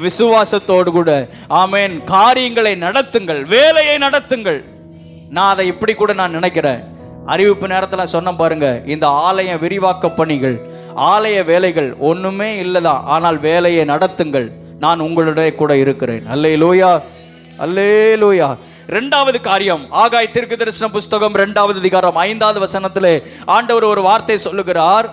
விசுவாசத்தோடு கூட ஆமென் காரியங்களை நடத்துங்கள், வேலையை நடத்துங்கள். நான் அதை இப்படி கூட நான் நினைக்கிறேன். அறிவிப்பு நேரத்தில் சொன்ன பாருங்க, இந்த ஆலய விரிவாக்க பணிகள், ஆலய வேலைகள் ஒண்ணுமே இல்லைதான், ஆனால் வேலையை நடத்துங்கள், நான் உங்களுடைய கூட இருக்கிறேன். அல்லேலூயா, அல்லேலூயா. 2வது காரியம், ஆகாய் தீர்க்கதரிசன புஸ்தகம் 2வது அதிகாரம் 5வது வசனத்திலே ஆண்டவர் ஒரு வார்த்தை சொல்லுகிறார்.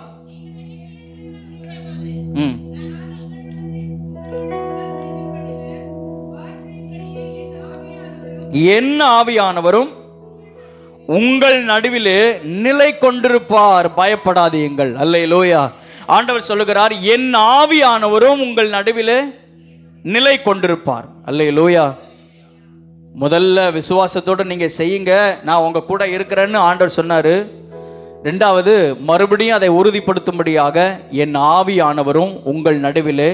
என் ஆவியானவரும் உங்கள் நடுவிலே நிலை கொண்டிருப்பார், பயப்படாதீர்கள். அல்லேலூயா. ஆண்டவர் சொல்லுகிறார், என் ஆவியானவரும் உங்கள் நடுவிலே நிலை கொண்டிருப்பார். அல்லேலூயா. முதல்ல விசுவாசத்தோடு நீங்க செய்யுங்க, நான் உங்க கூட இருக்கிறேன்னு ஆண்டவர் சொன்னாரு. 2வது மறுபடியும் அதை உறுதிப்படுத்தும்படியாக என் ஆவியானவரும் உங்கள் நடுவிலே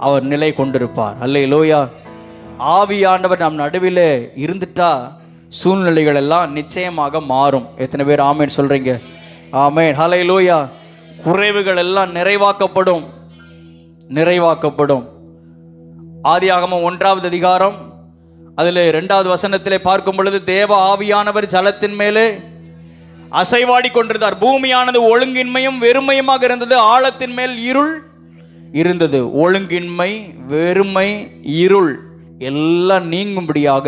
அவர் நிலை கொண்டிருப்பார். அல்லேலூயா. ஆவியானவர் நம் நடுவிலே இருந்துட்டா சூழ்நிலைகள் எல்லாம் நிச்சயமாக மாறும். எத்தனை பேர் ஆமென் சொல்றீங்க? ஆமென். ஹல்லேலூயா. குறைவுகள் எல்லாம் நிறைவாக்கப்படும், நிறைவாக்கப்படும். ஆதியாகமம் 1வது அதிகாரம் அதில் 2வது வசனத்திலே பார்க்கும் பொழுது, தேவ ஆவியானவர் ஜலத்தின் மேலே அசைவாடி கொண்டிருந்தார். பூமியானது ஒழுங்கின்மையும் வெறுமையுமாக இருந்தது, ஆழத்தின் மேல் இருள் இருந்தது. ஒழுங்கின்மை, வெறுமை, இருள், எல்லாம் நீங்கும்படியாக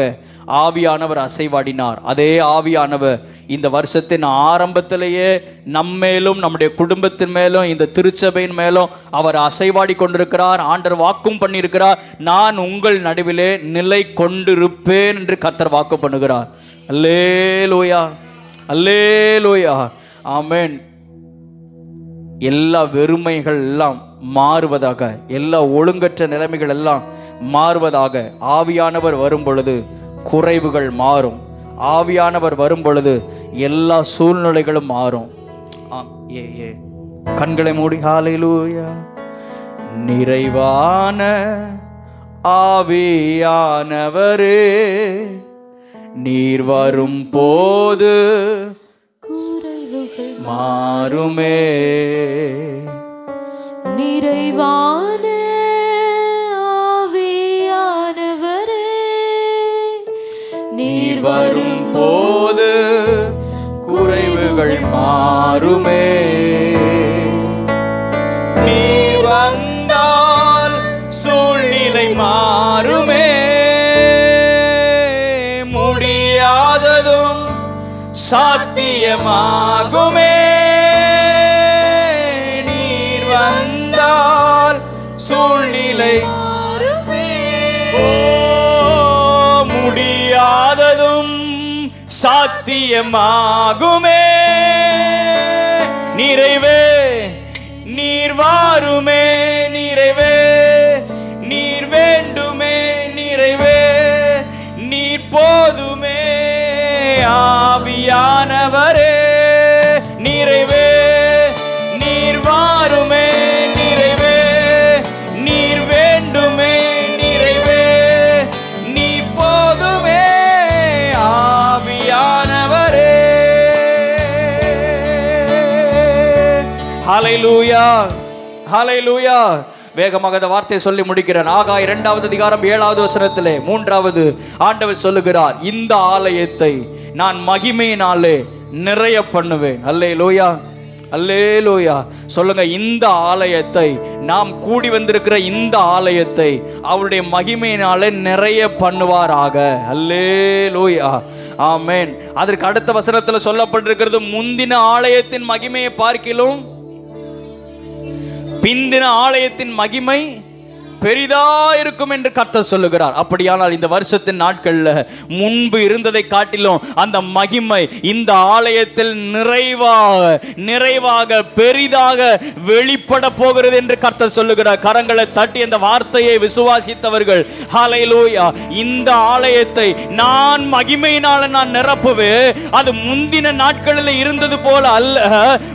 ஆவியானவர் அசைவாடினார். அதே ஆவியானவர் இந்த வருஷத்தின் ஆரம்பத்திலேயே நம்மேலும் நம்முடைய குடும்பத்தின் மேலும் இந்த திருச்சபையின் மேலும் அவர் அசைவாடி கொண்டிருக்கிறார். ஆண்டவர் வாக்கும் பண்ணியிருக்கிறார், நான் உங்கள் நடுவிலே நிலை கொண்டிருப்பேன் என்று கர்த்தர் வாக்கு பண்ணுகிறார். அல்லேலூயா, அல்லேலூயா, ஆமென். எல்லா வெறுமைகள் எல்லாம் மாறுவதாக, எல்லா ஒழுங்கற்ற நிலைமைகள் எல்லாம் மாறுவதாக. ஆவியானவர் வரும் பொழுது குறைவுகள் மாறும். ஆவியானவர் வரும் பொழுது எல்லா சூழ்நிலைகளும் மாறும். கண்களை மூடி ஹல்லேலூயா. நிறைவான ஆவியானவரே, நீர் வரும் போது குறைவுகள் மாறுமே. நிறைவான ஆவியானவரே, நீர் வரும் போது குறைவுகள் மாறுமே. நீர் வந்தால் சூழ்நிலை மாறுமே. முடியாததும் சாத்தியமாகுமே. நீர் வந்தால் சூழ்நிலை முடியாததும் சாத்தியமாகுமே. நிறைவே நீர் வாருமே. நிறைவே நீர் வேண்டுமே. நிறைவே நீர் போதுமே. ஆவியானவரே, நிறைவே நீர் வாருமே. நிறைவே நீர் வேண்டுமே. நிறைவே நீர் போதுமே. ஆவியானவரே. ஹல்லேலூயா, ஹல்லேலூயா. வேகமாக அந்த வார்த்தையை சொல்லி முடிக்கிறேன். ஆகாய் 2வது அதிகாரம் 7வது வசனத்திலே 3வது ஆண்டவர் சொல்லுகிறார், இந்த ஆலயத்தை நான் மகிமையினாலே நிறைய பண்ணுவேன். அல்லேலூயா, அல்லேலூயா. சொல்லுங்க, இந்த ஆலயத்தை, நாம் கூடி வந்திருக்கிற இந்த ஆலயத்தை அவருடைய மகிமையினாலே நிறைய பண்ணுவாராக. அல்லேலூயா, ஆமென். அதற்கு அடுத்த வசனத்தில் சொல்லப்பட்டிருக்கிறது, முந்தின ஆலயத்தின் மகிமையை பார்க்கிலும் பிந்தின ஆலயத்தின் மகிமை பெரிதா இருக்கும் என்று கர்த்தர் சொல்லுகிறார். அப்படியானால் இந்த வருஷத்தின் நாட்கள்ல முன்பு இருந்ததை காட்டிலும் அந்த மகிமை இந்த ஆலயத்தில் நிறைவாக பெரிதாக வெளிப்பட போகிறது என்று கர்த்தர் சொல்லுகிறார். கரங்களை தட்டி அந்த வார்த்தையை விசுவாசித்தவர்கள் ஹல்லேலூயா. இந்த ஆலயத்தை நான் மகிமையினால நான் நிரப்புவேன். அது முந்தின நாட்களில் இருந்தது போல அல்ல.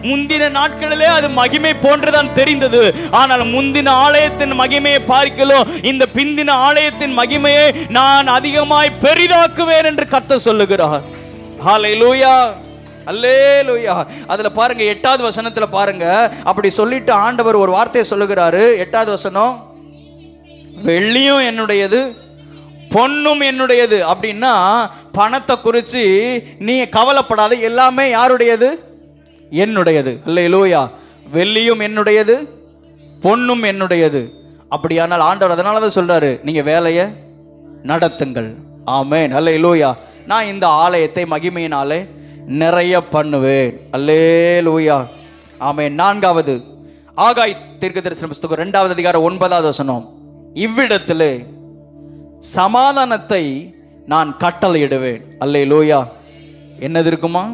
முந்தின நாட்களிலே அது மகிமை போன்றுதான் தெரிந்தது. ஆனால் முந்தின ஆலயத்தின் மகிமையை பார்க்கலாம், இந்த பிந்தின ஆலயத்தின் மகிமையை நான் அதிகமாய் பெரிதாக்குவேன் என்று கர்த்தர் சொல்லுகிறார். ஹல்லேலூயா, அல்லேலூயா. அதுல பாருங்க, 8வது வசனத்துல பாருங்க, அப்படி சொல்லிட்டு ஆண்டவர் ஒரு வார்த்தையை சொல்லுகிறாரு. 8வது வசனம், வெள்ளியும் என்னுடையது பொன்னும் என்னுடையது. அப்படின்னா பணத்தை குறித்து நீ கவலைப்படாத, எல்லாமே யாருடையது? என்னுடையது. அல்லேலூயா. வெள்ளியும் என்னுடையது, பொன்னும் என்னுடையது. அப்படியானால் ஆண்டவர் அதனால தான் சொல்றாரு, நீங்க வேலையை நடத்துங்கள். ஆமென், அல்லேலூயா. நான் இந்த ஆலயத்தை மகிமையினாலே நிறைய பண்ணுவேன். அல்லேலூயா, ஆமென். 4வது ஆகாய் தீர்க்கதரிசன புத்தகம் 2வது அதிகாரம் 9வது வசனம், இவ்விடத்திலே சமாதானத்தை நான் கட்டளையிடுவேன். அல்லேலூயா. என்னது இருக்குமா?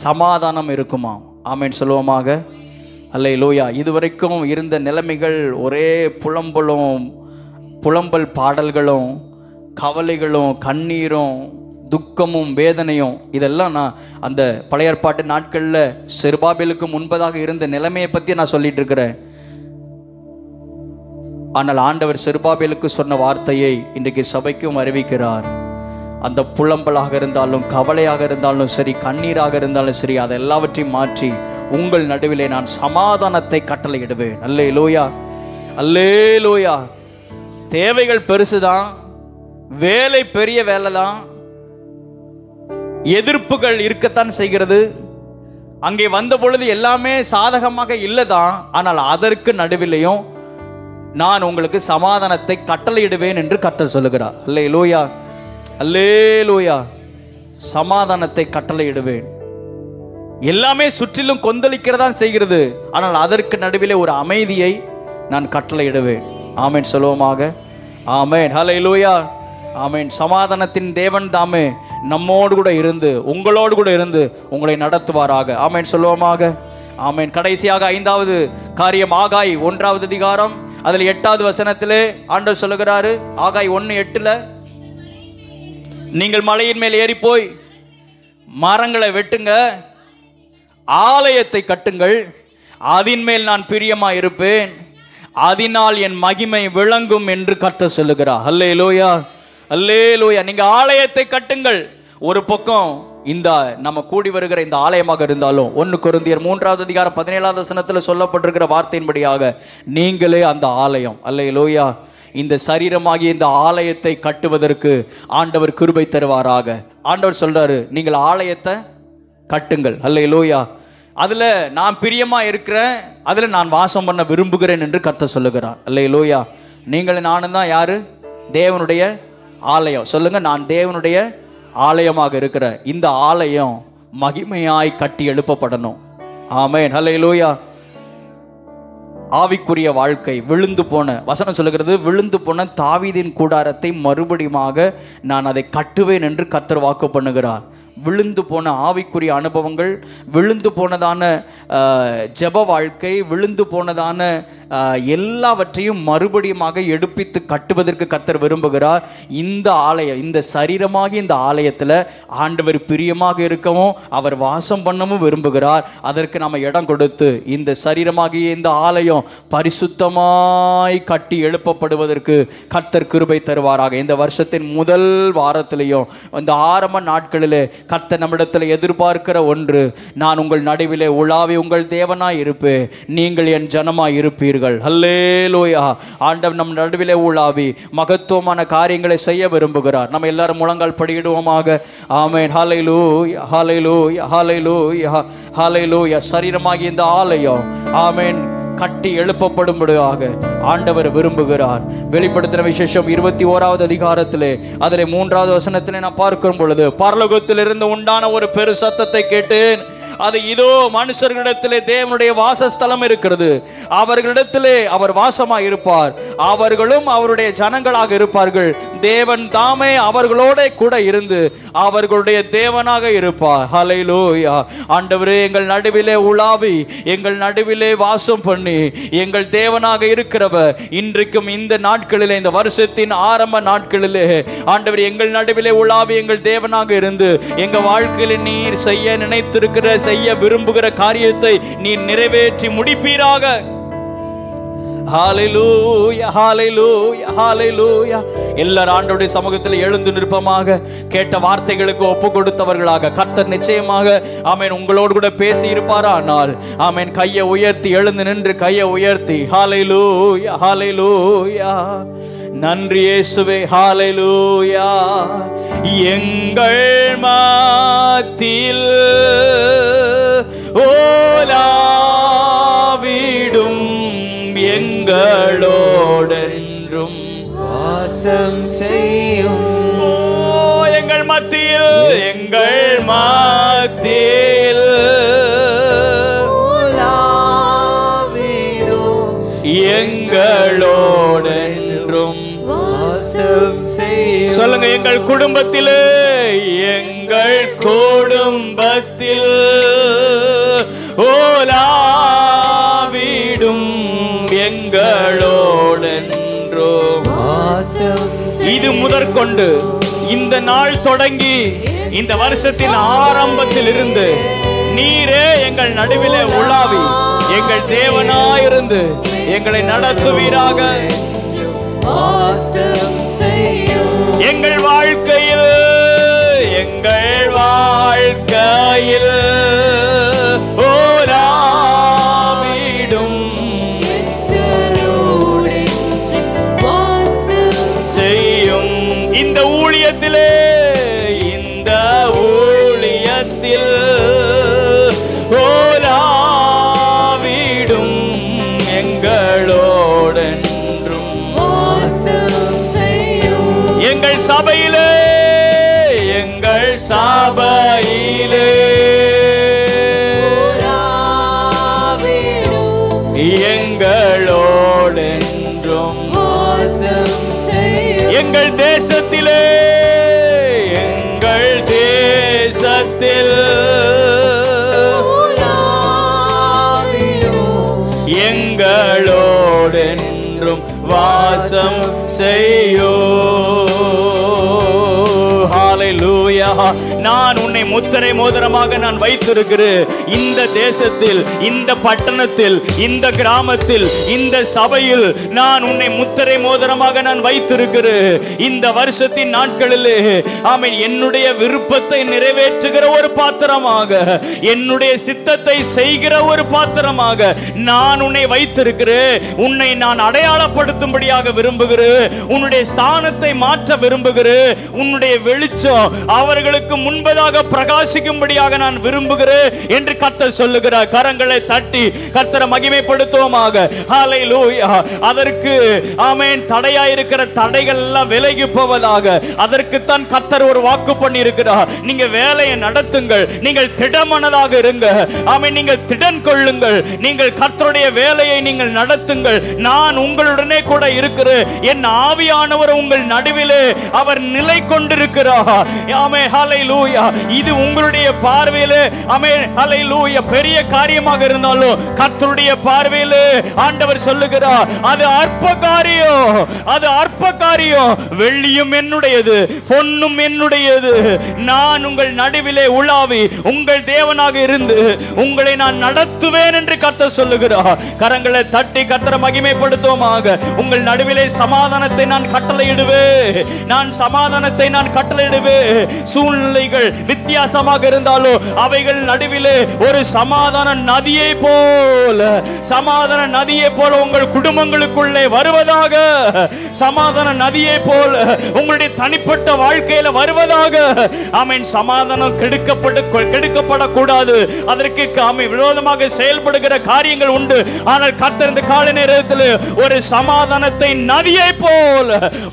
சமாதானம் இருக்குமா? ஆமென் சொல்லுவோமாக. அல்லேலூயா. இதுவரைக்கும் இருந்த நிலைமைகள் ஒரே புலம்பல் பாடல்களும் கவலைகளும் கண்ணீரும் துக்கமும் வேதனையும், இதெல்லாம் நான் அந்த பழைய ஏற்பாட்டு நாட்களில் செருபாபேலுக்கு முன்பதாக இருந்த நிலைமையை பற்றி நான் சொல்லிட்டு இருக்கிறேன். ஆனால் ஆண்டவர் செருபாபேலுக்கு சொன்ன வார்த்தையை இன்றைக்கு சபைக்கும் அறிவிக்கிறார். அந்த புலம்பலாக இருந்தாலும் கவலையாக இருந்தாலும் சரி, கண்ணீராக இருந்தாலும் சரி, அதை எல்லாவற்றையும் மாற்றி உங்கள் நடுவிலே நான் சமாதானத்தை கட்டளையிடுவேன். அல்லேலூயா, அல்லேலூயா. தேவைகள் பெருசுதான், வேலை பெரிய வேலை தான், எதிர்ப்புகள் இருக்கத்தான் செய்கிறது. அங்கே வந்த பொழுது எல்லாமே சாதகமாக இல்லைதான். ஆனால் அதற்கு நடுவிலையும் நான் உங்களுக்கு சமாதானத்தை கட்டளையிடுவேன் என்று கர்த்தர் சொல்லுகிறார். அல்லேலூயா, அல்லேலூயா. சமாதானத்தை கட்டளையிடுவேன். எல்லாமே சுற்றிலும் கொந்தளிக்கிறதான் செய்கிறது, ஆனால் அதற்கு நடுவிலே ஒரு அமைதியை நான் கட்டளையிடுவேன். ஆமென் சொல்லுவோமாக. ஆமென், ஹல்லேலூயா, ஆமென். சமாதானத்தின் தேவன் தாமே நம்மோடு கூட இருந்து, உங்களோடு கூட இருந்து உங்களை நடத்துவாராக. ஆமென் சொல்லுவோமாக. ஆமென். கடைசியாக 5வது காரியம், ஆகாய் 1வது அதிகாரம் அதில் 8வது வசனத்திலே ஆண்டவர் சொல்லுகிறாரு. ஆகாய் 1:8, நீங்கள் மலையின் மேல் ஏறி போய் மரங்களை வெட்டுங்க, ஆலயத்தை கட்டுங்கள், அதின் மேல் நான் பிரியமாய் இருப்பேன், அதனால் என் மகிமை விளங்கும் என்று கர்த்தர் சொல்லுகிறார். அல்லேலூயா, அல்லேலூயா. நீங்க ஆலயத்தை கட்டுங்கள். ஒரு பக்கம் இந்த நம்ம கூடி வருகிற இந்த ஆலயமாக இருந்தாலும் 1 கொரிந்தியர் 3வது அதிகாரம் 17வது வசனத்தில் சொல்லப்பட்டிருக்கிற வார்த்தையின்படியாக நீங்களே அந்த ஆலயம். அல்லேலூயா. இந்த சரீரமாகிய இந்த ஆலயத்தை கட்டுவதற்கு ஆண்டவர் கிருபை தருவாராக. ஆண்டவர் சொல்றாரு, நீங்கள் ஆலயத்தை கட்டுங்கள். அல்லேலூயா. அதுல நான் பிரியமா இருக்கிறேன், அதுல நான் வாசம் பண்ண விரும்புகிறேன் என்று கர்த்தர் சொல்லுகிறார். அல்லேலூயா. நீங்கள் நானும் தான் யாரு? தேவனுடைய ஆலயம். சொல்லுங்க, நான் தேவனுடைய ஆலயமாக இருக்கிற இந்த ஆலயம் மகிமையாய் கட்டி எழுப்பப்படணும். ஆமென், ஹல்லேலூயா. ஆவிக்குரிய வாழ்க்கை விழுந்து போன வசனம் சொல்லுகிறது, விழுந்து போன தாவீதின் கூடாரத்தை மறுபடியுமாக நான் அதை கட்டுவேன் என்று கர்த்தர் வாக்கு பண்ணுகிறார். விழுந்து போன ஆவிக்குரிய அனுபவங்கள், விழுந்து போனதான ஜெப வாழ்க்கை, விழுந்து போனதான எல்லாவற்றையும் மறுபடியுமாக எடுப்பித்து கட்டுவதற்கு கர்த்தர் விரும்புகிறார். இந்த ஆலயம், இந்த சரீரமாகி இந்த ஆலயத்தில் ஆண்டவர் பிரியமாக இருக்கவும் அவர் வாசம் பண்ணவும் விரும்புகிறார். அதற்கு நம்ம இடம் கொடுத்து இந்த சரீரமாகிய இந்த ஆலயம் பரிசுத்தமாய் கட்டி எழுப்பப்படுவதற்கு கர்த்தர் கிருபை தருவாராக. இந்த வருஷத்தின் முதல் வாரத்திலேயும் இந்த ஆரம்ப நாட்களிலே கர்த்தர் நம்மிடத்தில் எதிர்பார்க்கிற ஒன்று, நான் உங்கள் நடுவிலே உலாவி உங்கள் தேவனாய் இருப்பேன், நீங்கள் என் ஜனமாய் இருப்பீர்கள். ஹல்லேலூயா. ஆண்டவர் நம் நடுவிலே உலாவி மகத்துவமான காரியங்களை செய்ய விரும்புகிறார். நம்ம எல்லாரும் முழங்கால் படியிடுவோமாக. ஆமென், ஹல்லேலூயா, ஹல்லேலூயா, ஹல்லேலூயா, ஹல்லேலூயா. சரீரமாகி இந்த ஆலயம் ஆமென் கட்டி எழுப்பப்படும்படியாக ஆண்டவர் விரும்புகிறார். வெளிப்படுத்தின விசேஷம் 21வது அதிகாரத்திலே அதிலே 3வது வசனத்திலே நான் பார்க்கும் பொழுது, பரலோகத்திலிருந்து உண்டான ஒரு பெரு சத்தத்தை கேட்டேன். அது இதோ மனுஷர்களிடத்திலே தேவனுடைய வாசஸ்தலம் இருக்கிறது, அவர்களிடத்திலே அவர் வாசமாய் இருப்பார், அவர்களும் அவருடைய ஜனங்களாக இருப்பார்கள், தேவன் தாமே அவர்களோட கூட இருந்து அவர்களுடைய தேவனாக இருப்பார். ஹல்லேலூயா. ஆண்டவரே, எங்கள் நடுவிலே உலாவி எங்கள் நடுவிலே வாசம் பண்ணி எங்கள் தேவனாக இருக்கிறவர் இன்றைக்கும் இந்த நாட்களிலே, இந்த வருஷத்தின் ஆரம்ப நாட்களிலே ஆண்டவர் எங்கள் நடுவிலே உலாவி எங்கள் தேவனாக இருந்து எங்க வாழ்க்கையில் நீர் செய்ய நினைத்திருக்கிற, செய்ய விரும்புகிற காரியத்தை நீர் நிறைவேற்றி முடிப்பீராக. ஹல்லேலூயா, ஹல்லேலூயா, ஹல்லேலூயா. எல்லாரும் ஆண்டவருடைய சமூகத்தில் எழுந்து நிற்பமாக. கேட்ட வார்த்தைகளுக்கு ஒப்பு கொடுத்தவர்களாக கர்த்தர் நிச்சயமாக ஆமென் உங்களோடு கூட பேசி இருப்பாரானால் ஆமென் கையை உயர்த்தி எழுந்து நின்று கையை உயர்த்தி ஹல்லேலூயா, ஹல்லேலூயா. நன்றி இயேசுவே. ஹல்லேலூயா. எங்கள் மத்தியில் ஓலாவிடும் எங்களோடென்றும் வாசம் செய்யும். ஓ எங்கள் மத்தியில், எங்கள் மத்தியில் ஓலாவிடும் எங்களோடென்றும் வாசம் செய்யும். சொல்லுங்க, எங்கள் குடும்பத்திலே, எங்கள் குடும்பத்தில் ஓலாவிடும் எங்களோடென்றும் வாசம் இது முதற்கொண்டு இந்த நாள் தொடங்கி இந்த வருஷத்தின் ஆரம்பத்தில் இருந்து நீரே எங்கள் நடுவிலே உலாவி எங்கள் தேவனாயிருந்து எங்களை நடத்துவீராக. வாசம் செய்யும். எங்கள் வாழ்க்கையில், எங்கள் வாழ்க்கையில் ஓராவிடும் வாசம் செய்யும். இந்த ஊழியத்திலே, இந்த ஊழியத்தில் ஓராவிடும் எங்களோடென்று சபையிலே எங்கள் சபையிலே எங்களோடென்றும் எங்கள் தேசத்திலே எங்கள் தேசத்தில் எங்களோடென்றும் வாசம் செய்யோ. ஹல்லேலூயா. நான் உன்னை முத்திரை மோதிரமாக நான் வைத்திருக்கிறேன். இந்த தேசத்தில், இந்த பட்டணத்தில், இந்த கிராமத்தில், இந்த சபையில் நான் உன்னை முத்திரை மோதிரமாக நான் வைத்திருக்கிறேன். இந்த வருஷத்தின் நாட்களிலே ஆமென் என்னுடைய விருப்பத்தை நிறைவேற்றுகிற ஒரு பாத்திரமாக, என்னுடைய சித்தத்தை செய்கிற ஒரு பாத்திரமாக நான் உன்னை வைத்திருக்கிறேன். உன்னை நான் அடையாளப்படுத்தும்படியாக விரும்புகிறேன். உன்னுடைய ஸ்தானத்தை மாற்ற விரும்புகிறேன். உன்னுடைய வெளிச்சம் அவர்களுக்கு முன்பதாக பிரகாசிக்கும்படியாக நான் விரும்புகிறேன் என்று கர்த்தர் சொல்லுகிறார். கரங்களை தட்டி கர்த்தரை மகிமைப்படுத்துவோமாக. ஹல்லேலூயா. அதற்கு ஆமென் தடையாயிருக்கிற தடைகள் எல்லாம் விலகி போவதாக. அதற்கு தான் கர்த்தர் ஒரு வாக்கு பண்ணி இருக்கிறார். நீங்க வேலையை நடத்துங்கள், நீங்கள் திடமனதாக இருங்க. ஆமென். நீங்கள் திடன் கொள்ளுங்கள், நீங்கள் கர்த்தருடைய வேலையை நீங்கள் நடத்துங்கள். நான் உங்களுடனே கூட இருக்கிறேன். என் ஆவியானவர் உங்கள் நடுவிலே அவர் நிலை கொண்டிருக்கிறார். ஆமென். ஹல்லேலூயா. இது உங்களுடைய பார்வையிலே ஆமென் ஹல்லேலூயா பெரிய காரியமாக இருந்தாலும் கர்த்தருடைய பார்வையிலே ஆண்டவர் சொல்லுகிறார், அது அற்ப காரியம், அது அற்ப காரியம். வெள்ளியும் என்னுடையது, பொன்னும் என்னுடையது. நான் உங்கள் நடுவிலே உலாவி உங்கள் தேவனாக இருந்து உங்களை நான் நடத்துவேன் என்று கர்த்தர் சொல்லுகிறார். கரங்களை தட்டி கர்த்தரை மகிமைப்படுத்துவோமாக. உங்கள் நடுவிலே சமாதானத்தை நான் கட்டளையிடுவேன். நான் சமாதானத்தை நான் கட்டளையிடுவேன். சூழ்நிலைகள் வித்தியாசமாக இருந்தாலும் அவைகள் நடுவிலே ஒரு சமாதான நதியை போல, சமாதான நதியை போல உங்கள் குடும்பங்களுக்குள்ளே வருவதாக, சமாதான நதியை போல உங்களுடைய தனிப்பட்ட வாழ்க்கையில வருவதாக. ஆமென். சமாதானம் கெடுக்கப்படக்கூடாது. அதற்கு விரோதமாக செயல்படுகிற காரியங்கள் உண்டு. ஆனால் கர்த்தர் இந்த கால நேரத்தில் ஒரு சமாதானத்தை நதியை போல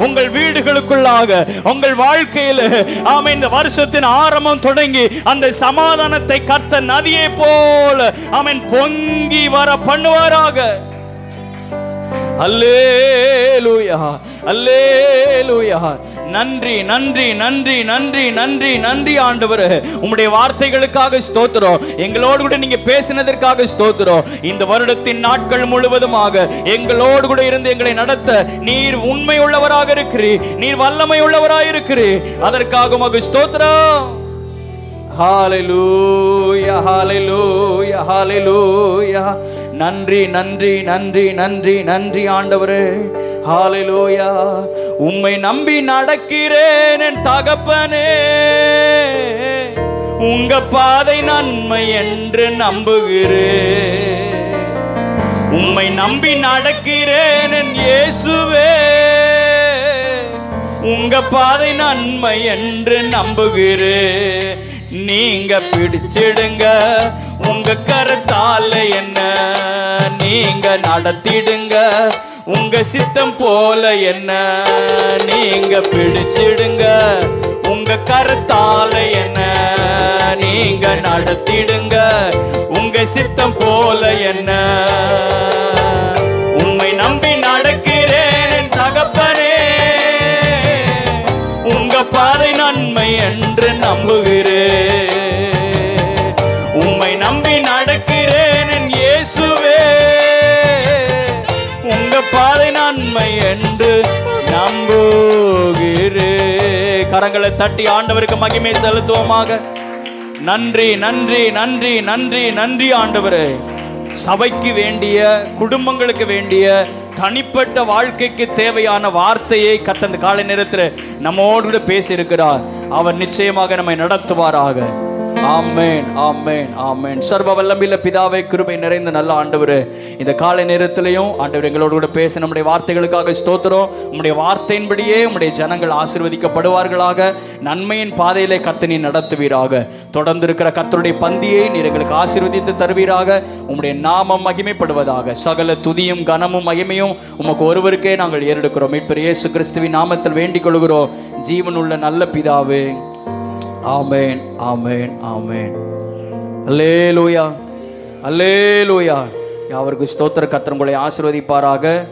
உங்கள் வீடுகளுக்குள்ளாக, உங்கள் வாழ்க்கையில் ஆமென் இந்த வருஷத்தின் ஆரம்பம் தொடங்கி அந்த சமாதானத்தை கர்த்தர் நதியை போல ஆமென் பொங்கி வர பண்ணுவாராக. அல்லேலூயா, அல்லேலூயா. நன்றி நன்றி நன்றி நன்றி நன்றி நன்றி ஆண்டவரே. உம்முடைய வார்த்தைகளுக்காக ஸ்தோத்திரம். எங்களோடு கூட நீங்க பேசினதற்காக ஸ்தோத்திரம். இந்த வருடத்தின் நாட்கள் முழுவதுமாக எங்களோடு கூட இருந்து எங்களை நடத்த நீர் உண்மை உள்ளவராக இருக்கிறீர், நீர் வல்லமை உள்ளவராக இருக்கிறீர். அதற்காக உமக்கு ஸ்தோத்திரம். ஹல்லேலூயா, ஹல்லேலூயா, ஹல்லேலூயா. நன்றி நன்றி நன்றி நன்றி நன்றி ஆண்டவரே. ஹல்லேலூயா. உம்மை நம்பி நடக்கிறேன் என் தகப்பனே, உங்க பாதை நன்மை என்று நம்புகிறேன். உம்மை நம்பி நடக்கிறேன் என் இயேசுவே, உங்க பாதை நன்மை என்று நம்புகிறேன். நீங்க பிடிச்சிடுங்க உங்க கரத்தால என்ன, நீங்க நடத்திடுங்க உங்க சித்தம் போல என்ன. நீங்க பிடிச்சிடுங்க உங்க கரத்தால என்ன, நீங்க நடத்திடுங்க உங்க சித்தம் போல என்ன. உம்மை நம்பி நடக்கிறேன் என் தகப்பனே, உங்க பாதை நன்மை என்று நம்புகிறேன். உம்மை நம்பி நடக்கிறேன் என் இயேசுவே, உங்க பாதை நன்மை என்று நம்புகிறேன். கரங்களை தட்டி ஆண்டவருக்கு மகிமை செலுத்துவோமாக. நன்றி நன்றி நன்றி நன்றி நன்றி ஆண்டவரே. சபைக்கு வேண்டிய, குடும்பங்களுக்கு வேண்டிய, தனிப்பட்ட வாழ்க்கைக்கு தேவையான வார்த்தையை கர்த்தர் காலை நேரத்தில் நம்மோடு கூட பேசி இருக்கிறார். அவர் நிச்சயமாக நம்மை நடத்துவாராக. ஆமென், ஆமென், ஆமென். சர்வ வல்லமையுள்ள பிதாவே, கிருபை நிறைந்த நல்ல ஆண்டவரே, இந்த காலை நேரத்திலையும் ஆண்டவர் எங்களோடு கூட பேச நம்முடைய வார்த்தைகளுக்காக ஸ்தோத்திரம். உம்முடைய வார்த்தையின்படியே உம்முடைய ஜனங்கள் ஆசீர்வதிக்கப்படுவார்களாக. நன்மையின் பாதையிலே கர்த்தர் நீர் நடத்துவீராக. தொடர்ந்து இருக்கிற கர்த்தருடைய பந்தியை நீர் எங்களுக்கு ஆசீர்வதித்து தருவீராக. உம்முடைய நாமம் மகிமைப்படுவதாக. சகல துதியும் கனமும் மகிமையும் உமக்கு ஒருவருக்கே நாங்கள் ஏறெடுக்கிறோம். மீட்பர் இயேசு கிறிஸ்துவின் நாமத்தில் வேண்டிக் கொள்கிறோம் ஜீவனுள்ள நல்ல பிதாவே. ஆமென், ஆமென், ஆமென். அல்லேலூயா, அல்லேலூயா. யாவருக்கு ஸ்தோத்திர. கர்த்தர் உங்களை ஆசீர்வதிப்பாராக.